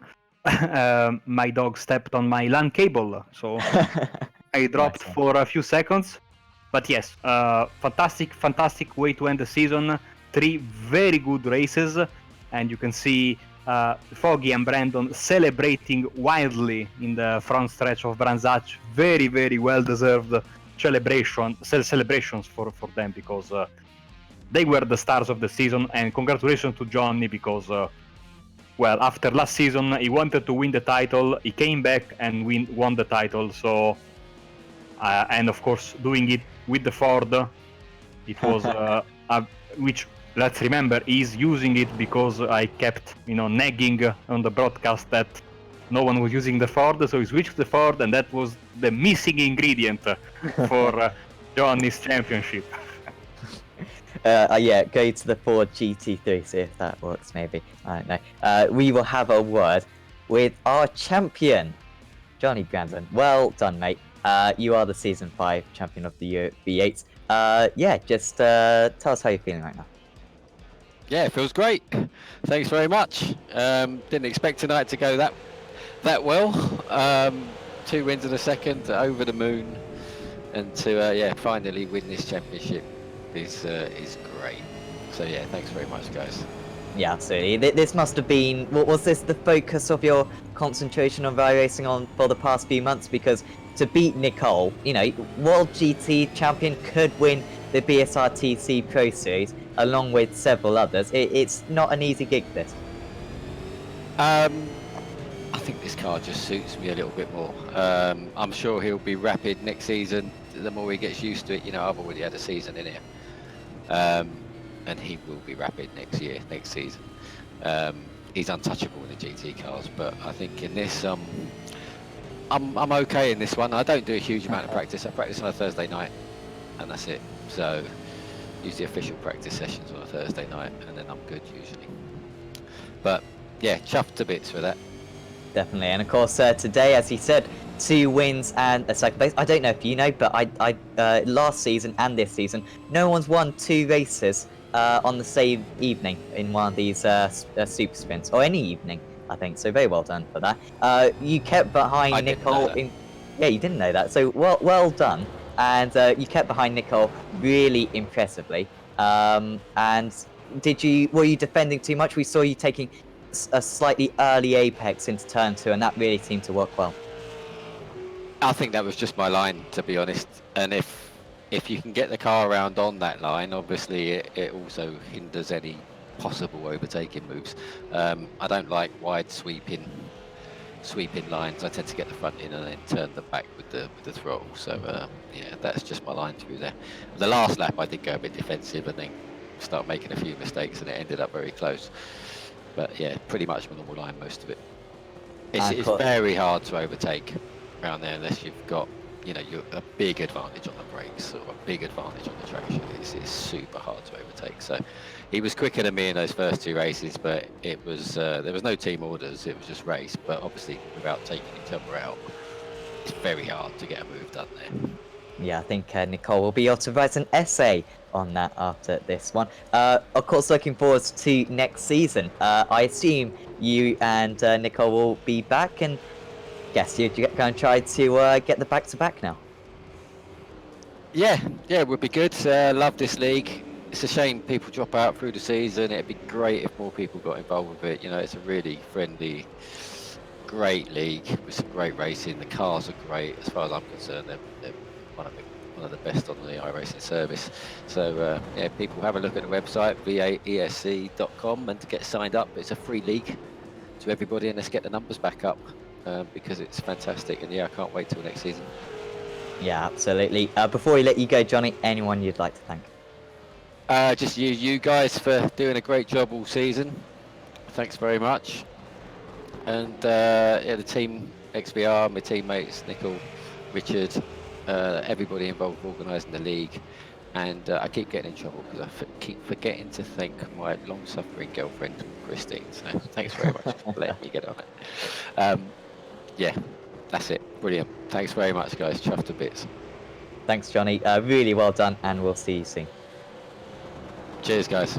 My dog stepped on my LAN cable, so I dropped for a few seconds. But yes, fantastic way to end the season. 3 very good races, and you can see Foggy and Brandon celebrating wildly in the front stretch of Brands Hatch. Very, very well-deserved celebrations for them, because they were the stars of the season. And congratulations to Johnny, because, well, after last season, he wanted to win the title. He came back and won the title. So, and of course, doing it with the Ford, it was which. Let's remember, he's using it because I kept, nagging on the broadcast that no one was using the Ford, so he switched to the Ford, and that was the missing ingredient for Johnny's championship. Yeah, go to the Ford GT3, see if that works, maybe. I don't know. We will have a word with our champion, Johnny Brandon. Well done, mate. You are the Season 5 champion of the year V8. Yeah, just tell us how you're feeling right now. Yeah, it feels great. Thanks very much. Didn't expect tonight to go that well. 2 wins in a second, over the moon, and to finally win this championship is great. So yeah, thanks very much, guys. Yeah, absolutely. This must have been, was this the focus of your concentration on rally racing for the past few months? Because to beat Nicole, World GT champion, could win the BSRTC Pro Series along with several others. It's not an easy gig, this. I think this car just suits me a little bit more. I'm sure he'll be rapid next season. The more he gets used to it, I've already had a season in here. And he will be rapid next season. He's untouchable in the GT cars, but I think in this, I'm okay in this one. I don't do a huge amount of practice. I practice on a Thursday night, and that's it. So use the official practice sessions on a Thursday night, and then I'm good usually. But yeah, chuffed to bits for that. Definitely, and of course today, as he said, 2 wins and a second place. I don't know if you know, but I last season and this season, no one's won 2 races on the same evening in one of these super sprints, or any evening, I think. So very well done for that. You kept behind Nicole in. Yeah, you didn't know that. So well done. And you kept behind Nicole really impressively. And were you defending too much? We saw you taking a slightly early apex into turn 2, and that really seemed to work well. I think that was just my line, to be honest. And if you can get the car around on that line, obviously it also hinders any possible overtaking moves. I don't like wide sweeping sweeping lines, I tend to get the front in and then turn the back with the throttle. So yeah, that's just my line through there. The last lap I did go a bit defensive and then start making a few mistakes, and it ended up very close. But yeah, pretty much my normal line most of it. It's very hard to overtake around there unless you've got, you know, a big advantage on the brakes or a big advantage on the traction. It's super hard to overtake. So he was quicker than me in those first 2 races, but it was there was no team orders. It was just race. But obviously, without taking each other out, it's very hard to get a move done there. Yeah, I think Nicole will be able to write an essay on that after this one. Of course, looking forward to next season. I assume you and Nicole will be back, and guess you're going to try to get the back-to-back now. Yeah, it would be good. Love this league. It's a shame people drop out through the season. It'd be great if more people got involved with it. You know, it's a really friendly, great league with some great racing. The cars are great, as far as I'm concerned. They're one of the best on the iRacing service. So yeah, people have a look at the website vaesc.com and to get signed up. It's a free league to everybody, and let's get the numbers back up because it's fantastic. And yeah, I can't wait till next season. Yeah, absolutely. Before we let you go, Johnny, anyone you'd like to thank? Just you guys for doing a great job all season. Thanks very much. And yeah, the team XVR, my teammates Nicole, Richard, everybody involved organising the league. And I keep getting in trouble because I keep forgetting to thank my long-suffering girlfriend Christine. So thanks very much for letting me get on it. Yeah, that's it. Brilliant. Thanks very much, guys. Chuffed to bits. Thanks, Johnny. Really well done, and we'll see you soon. Cheers, guys.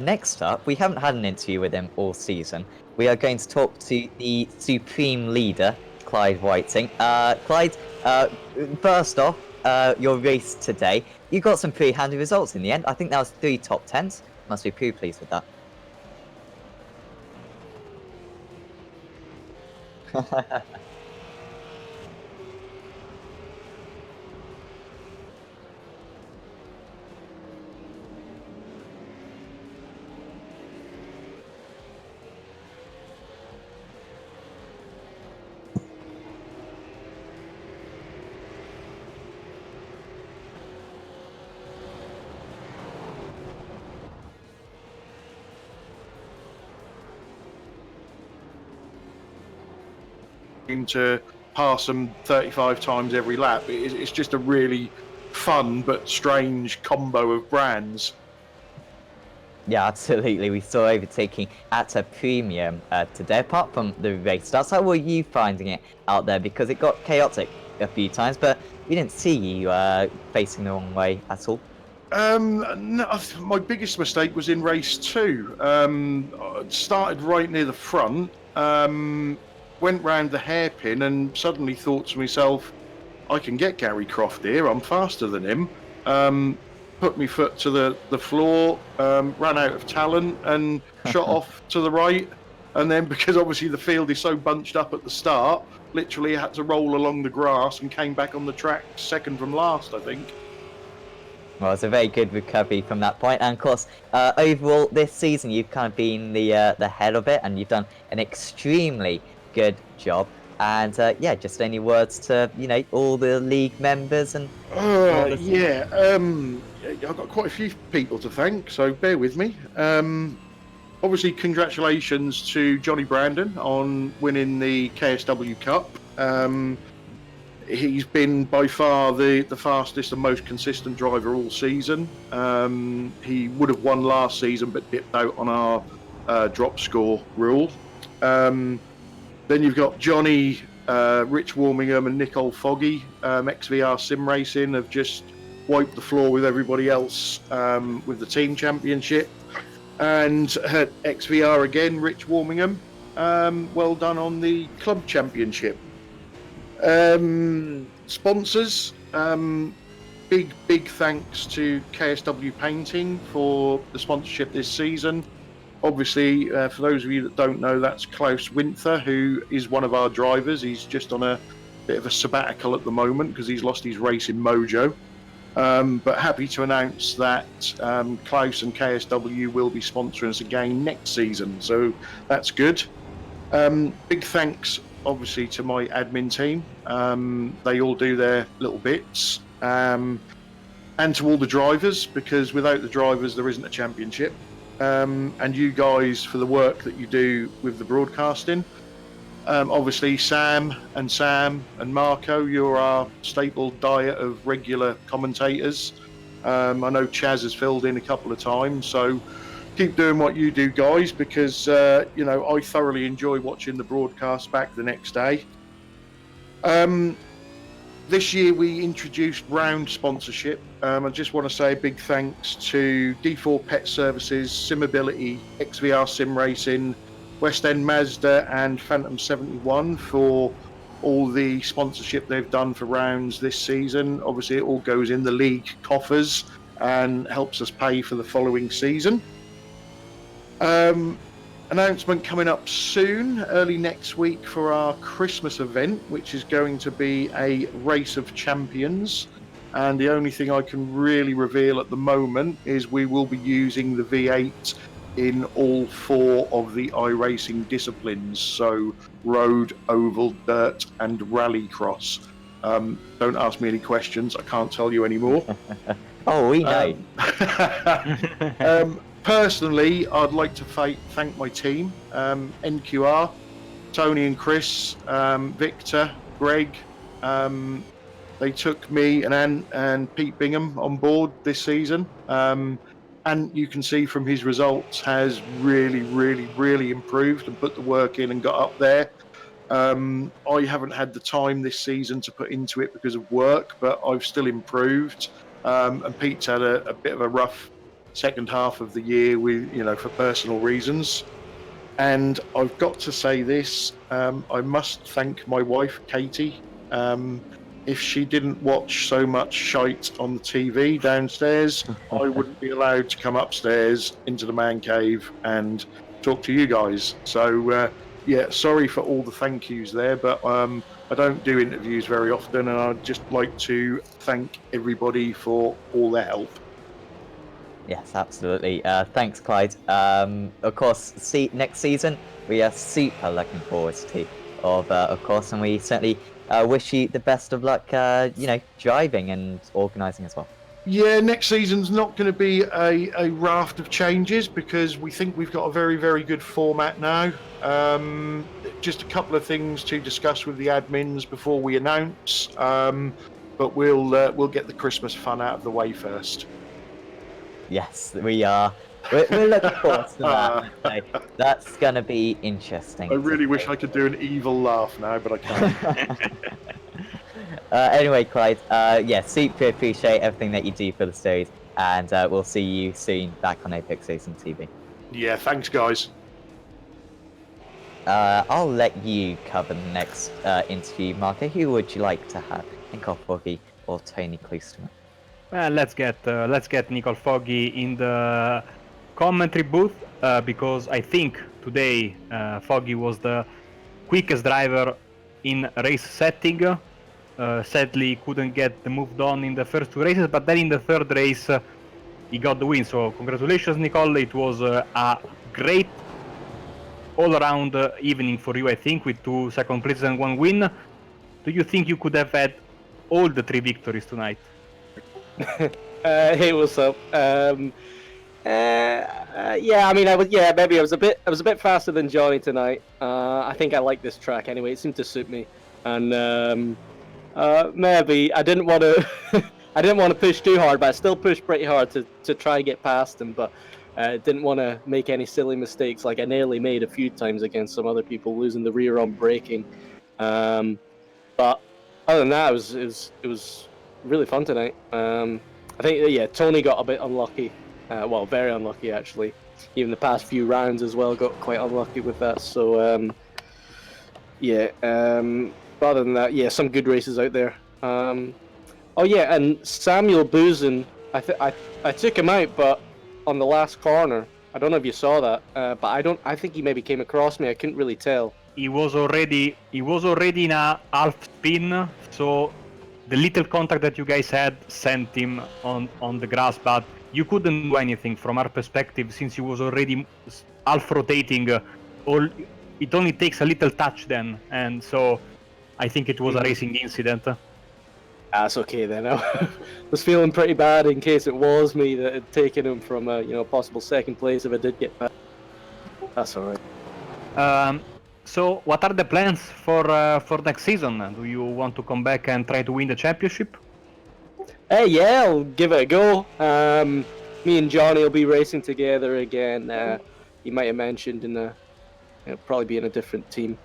Next up, we haven't had an interview with him all season. We are going to talk to the Supreme Leader, Clyde Whiting. Clyde, first off, your race today, you got some pretty handy results in the end. I think that was 3 top 10s. Must be pretty pleased with that. To pass them 35 times every lap. It's just a really fun but strange combo of brands. Yeah, absolutely. We saw overtaking at a premium today, apart from the race starts. How were you finding it out there? Because it got chaotic a few times, but we didn't see you facing the wrong way at all. No, my biggest mistake was in race 2. I started right near the front, went round the hairpin and suddenly thought to myself, I can get Gary Croft here, I'm faster than him. Put my foot to the floor, ran out of talent and shot off to the right. And then because obviously the field is so bunched up at the start, literally had to roll along the grass and came back on the track second from last, I think. Well, it's a very good recovery from that point. And of course, overall this season, you've kind of been the head of it, and you've done an extremely good job. And yeah, just any words to, you know, all the league members and yeah, I've got quite a few people to thank, so bear with me. Obviously, congratulations to Johnny Brandon on winning the KSW Cup. He's been by far the fastest and most consistent driver all season. He would have won last season but dipped out on our drop score rule. Then you've got Johnny, Rich Warmingham and Nicole Foggy. XVR Sim Racing have just wiped the floor with everybody else with the team championship. And at XVR again, Rich Warmingham, well done on the club championship. Sponsors, big thanks to KSW Painting for the sponsorship this season. Obviously, for those of you that don't know, that's Klaus Winther, who is one of our drivers. He's just on a bit of a sabbatical at the moment because he's lost his racing mojo. But happy to announce that Klaus and KSW will be sponsoring us again next season, so that's good. Big thanks, obviously, to my admin team. They all do their little bits. And to all the drivers, because without the drivers, there isn't a championship. And you guys for the work that you do with the broadcasting. Obviously, Sam and Marco, you're our staple diet of regular commentators. I know Chaz has filled in a couple of times, so keep doing what you do, guys, because I thoroughly enjoy watching the broadcast back the next day. This year we introduced round sponsorship. I just want to say a big thanks to D4 Pet Services, Simability, XVR Sim Racing, West End Mazda and Phantom 71 for all the sponsorship they've done for rounds this season. Obviously it all goes in the league coffers and helps us pay for the following season. Announcement coming up soon, early next week, for our Christmas event, which is going to be a race of champions. And the only thing I can really reveal at the moment is we will be using the V8 in all 4 of the iRacing disciplines, so road, oval, dirt and rallycross. Don't ask me any questions, I can't tell you anymore. Oh, we know. Personally, I'd like to thank my team, NQR, Tony and Chris, Victor, Greg. They took me and Anne and Pete Bingham on board this season. And you can see from his results has really improved and put the work in and got up there. I haven't had the time this season to put into it because of work, but I've still improved. And Pete's had a bit of a rough second half of the year with, for personal reasons. And I've got to say this, I must thank my wife, Katie. If she didn't watch so much shite on the TV downstairs, I wouldn't be allowed to come upstairs into the man cave and talk to you guys. So, sorry for all the thank yous there, but I don't do interviews very often, and I'd just like to thank everybody for all their help. Yes, absolutely. Thanks, Clyde. Of course, next season we are super looking forward to, of course, and we certainly wish you the best of luck, driving and organising as well. Yeah, next season's not going to be a raft of changes because we think we've got a very good format now. Just a couple of things to discuss with the admins before we announce, but we'll get the Christmas fun out of the way first. Yes, we are. We're looking forward to that. So that's going to be interesting. I really wish I could do an evil laugh now, but I can't. Anyway, Clyde, super appreciate everything that you do for the series, and we'll see you soon back on Apex Racing TV. Yeah, thanks, guys. I'll let you cover the next interview, Marco. Who would you like to have, Nicole Foggy or Tony Kloosterman? Well, let's get Nicole Foggy in the commentary booth because I think today Foggy was the quickest driver in race setting. Sadly, couldn't get the move done in the first 2 races, but then in the 3rd race he got the win. So congratulations, Nicole. It was a great all-around evening for you, I think, with 2 second places and 1 win. Do you think you could have had all the 3 victories tonight? Hey, what's up? Maybe I was a bit faster than Johnny tonight. I think I like this track anyway. It seemed to suit me, and maybe I didn't want to push too hard, but I still pushed pretty hard to try and get past him. But didn't want to make any silly mistakes like I nearly made a few times against some other people, losing the rear on braking. But other than that, it was really fun tonight. I think Tony got a bit unlucky. Very unlucky actually. Even the past few rounds as well got quite unlucky with that. So but other than that, some good races out there. And Samuel Boozen, I took him out, but on the last corner, I don't know if you saw that, but I think he maybe came across me. I couldn't really tell. He was already in a half spin, so the little contact that you guys had sent him on the grass, but you couldn't do anything from our perspective since he was already half rotating. it only takes a little touch then, and so I think it was a racing incident. That's okay then. I was feeling pretty bad in case it was me that had taken him from a possible second place if I did get back. That's all right. So what are the plans for next season? Do you want to come back and try to win the championship? Hey, yeah, I'll give it a go. Me and Johnny will be racing together again. You might have mentioned it'll probably be in a different team.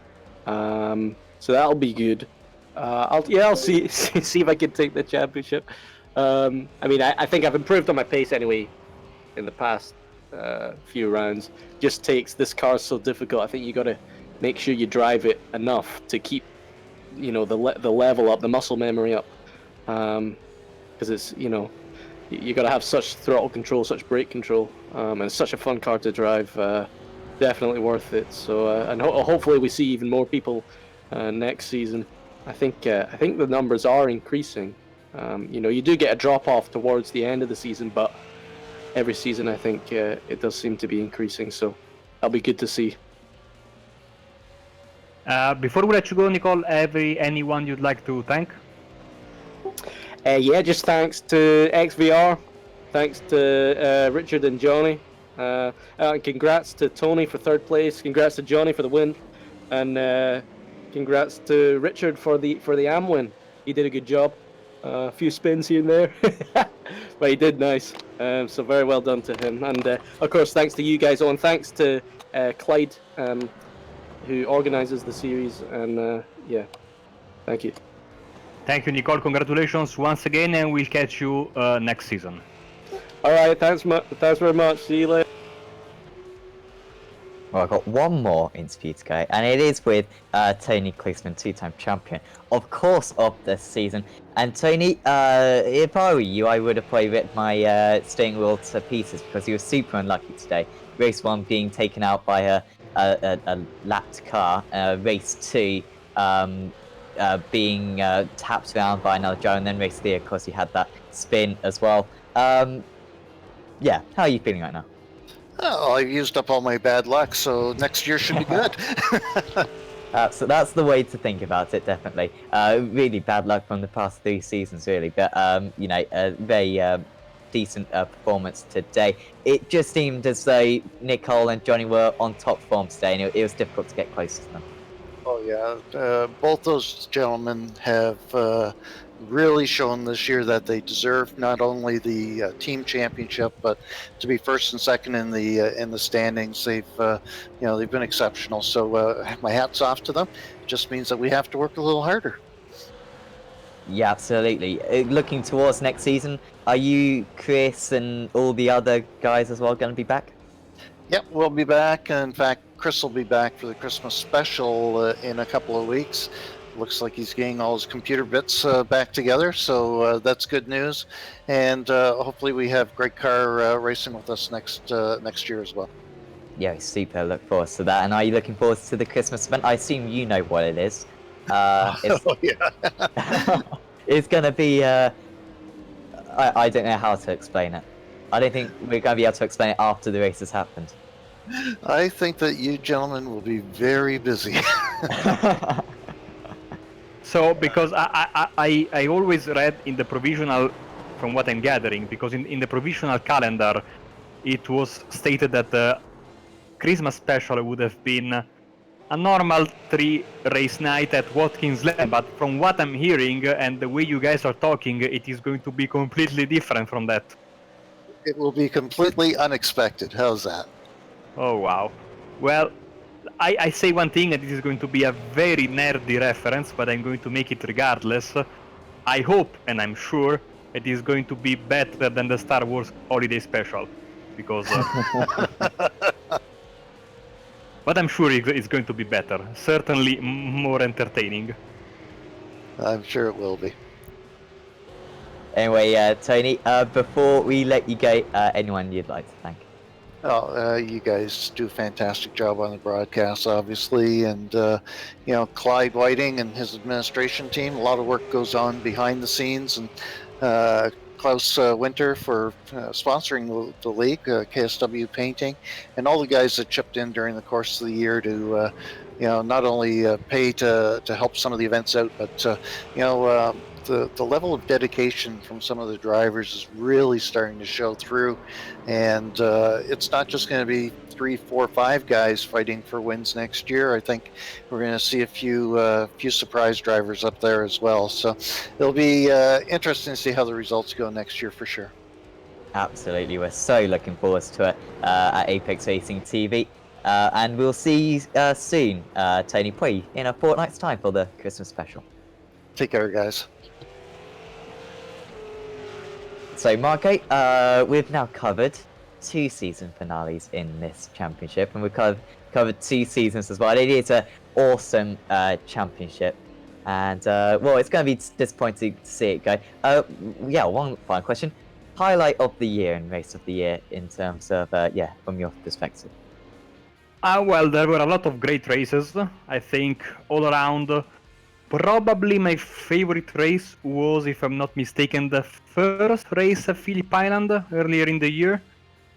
So that'll be good. I'll see if I can take the championship. I mean, I think I've improved on my pace anyway in the past few rounds. Just takes this car's so difficult. I think you got to make sure you drive it enough to keep, the level up, the muscle memory up, because it's you got to have such throttle control, such brake control, and it's such a fun car to drive. Definitely worth it. So and hopefully we see even more people next season. I think the numbers are increasing. You do get a drop off towards the end of the season, but every season I think it does seem to be increasing. So that'll be good to see. Before we let you go, Nicole, anyone you'd like to thank? Yeah, just thanks to XVR, thanks to Richard and Johnny, and congrats to Tony for third place, congrats to Johnny for the win, and congrats to Richard for the AM win. He did a good job. A few spins here and there, but he did nice. So very well done to him. And of course, thanks to you guys. And thanks to Clyde, who organizes the series. And yeah, thank you. Thank you, Nicole. Congratulations once again, and we'll catch you next season. All right. Thanks very much. See you later. Well, I've got one more interview to go, and it is with Tony Klicksman, two-time champion, of course, of this season. And Tony, if I were you, I would have probably ripped my steering wheel to pieces because he was super unlucky today. Race 1 being taken out by a lapped car, race 2 being tapped around by another driver, and then race 3, of course, he had that spin as well. Yeah, how are you feeling right now? Oh, I've used up all my bad luck, so next year should be good. So that's the way to think about it, definitely. Really bad luck from the past 3 seasons, really, but a very decent performance today. It just seemed as though Nicole and Johnny were on top form today, and it was difficult to get close to them. Oh yeah, both those gentlemen have really shown this year that they deserve not only the team championship, but to be first and second in the standings. They've been exceptional. So my hat's off to them. It just means that we have to work a little harder. Yeah, absolutely. Looking towards next season, are you, Chris, and all the other guys as well going to be back? Yep, we'll be back. In fact, Chris will be back for the Christmas special in a couple of weeks. Looks like he's getting all his computer bits back together, so that's good news. And hopefully we have great car racing with us next year as well. Yeah, super. Look forward to that. And are you looking forward to the Christmas event? I assume you know what it is. It's going to be... I don't know how to explain it. I don't think we're going to be able to explain it after the race has happened. I think that you gentlemen will be very busy. So, because I always read in the provisional, from what I'm gathering, because in the provisional calendar, it was stated that the Christmas special would have been a normal 3-race night at Watkins Glen, but from what I'm hearing and the way you guys are talking, it is going to be completely different from that. It will be completely unexpected. How's that? Oh, wow. Well, I say one thing, and this is going to be a very nerdy reference, but I'm going to make it regardless. I hope, and I'm sure, it is going to be better than the Star Wars Holiday Special, because... but I'm sure it's going to be better. Certainly more entertaining. I'm sure it will be. Anyway, Tony, before we let you go, anyone you'd like to thank? Oh, you guys do a fantastic job on the broadcast, obviously, and Clyde Whiting and his administration team. A lot of work goes on behind the scenes, and Klaus Winter for sponsoring the league, KSW Painting, and all the guys that chipped in during the course of the year to not only pay to help some of the events out, but the level of dedication from some of the drivers is really starting to show through, and it's not just going to be 3, 4, 5 guys fighting for wins next year. I think we're going to see a few surprise drivers up there as well. So it'll be interesting to see how the results go next year for sure. Absolutely, we're so looking forward to it at Apex Racing TV. And we'll see you soon, Tony, probably in a fortnight's time for the Christmas special. Take care, guys. So, Marco, we've now covered 2 season finales in this championship, and we've covered 2 seasons as well. It is an awesome championship, and well, it's going to be disappointing to see it go. Yeah, one final question: highlight of the year and race of the year in terms of yeah, from your perspective. Well, there were a lot of great races. I think all around. Probably my favorite race was, if I'm not mistaken, the first race at Phillip Island earlier in the year.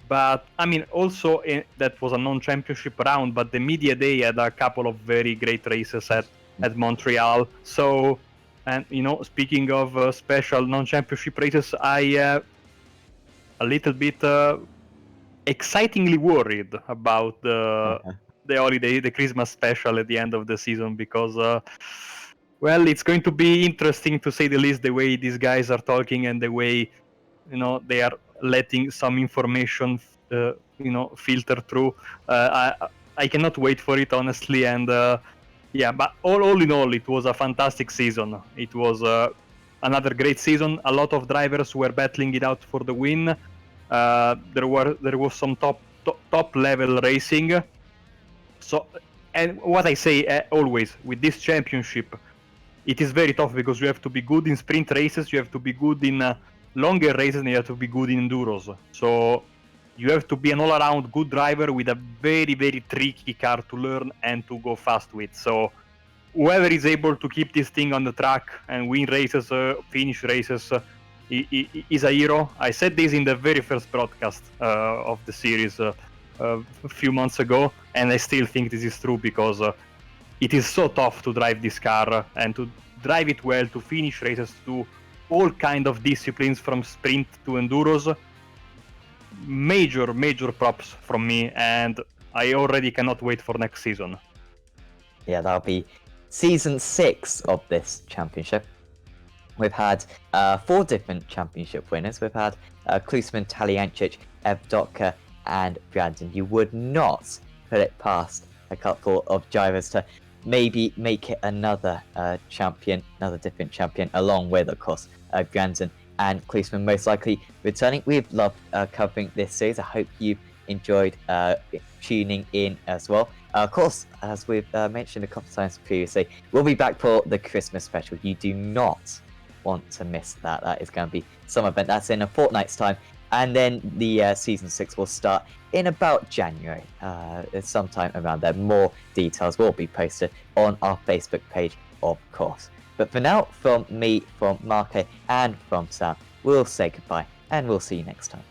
But I mean, also that was a non-championship round, but the media day had a couple of very great races at Montreal. So, and speaking of special non-championship races, I a little bit excitingly worried about the holiday, the Christmas special at the end of the season, because well, it's going to be interesting to say the least, the way these guys are talking and the way they are letting some information filter through. I cannot wait for it, honestly, and yeah, but all in all, it was a fantastic season. It was another great season. A lot of drivers were battling it out for the win. There was some top level racing. So, and what I say always with this championship, it is very tough because you have to be good in sprint races, you have to be good in longer races, and you have to be good in enduros. So you have to be an all-around good driver with a very, very tricky car to learn and to go fast with. So whoever is able to keep this thing on the track and win races, finish races, is a hero. I said this in the very first broadcast of the series a few months ago, and I still think this is true because it is so tough to drive this car and to drive it well, to finish races, to all kind of disciplines from sprint to enduros. Major props from me, and I already cannot wait for next season. Yeah, that'll be season 6 of this championship. We've had 4 different championship winners. We've had Klusman, Taliancic, Evdotka, and Brandon. You would not put it past a couple of drivers to maybe make it another champion, another different champion, along with, of course, Brandon and Klusman most likely returning. We've loved covering this series. I hope you've enjoyed tuning in as well. Of course, as we've mentioned a couple of times previously, we'll be back for the Christmas special. You do not want to miss that. That is going to be some event. That's in a fortnight's time. And then the season 6 will start in about January, sometime around there. More details will be posted on our Facebook page, of course. But for now, from me, from Marco, and from Sam, we'll say goodbye, and we'll see you next time.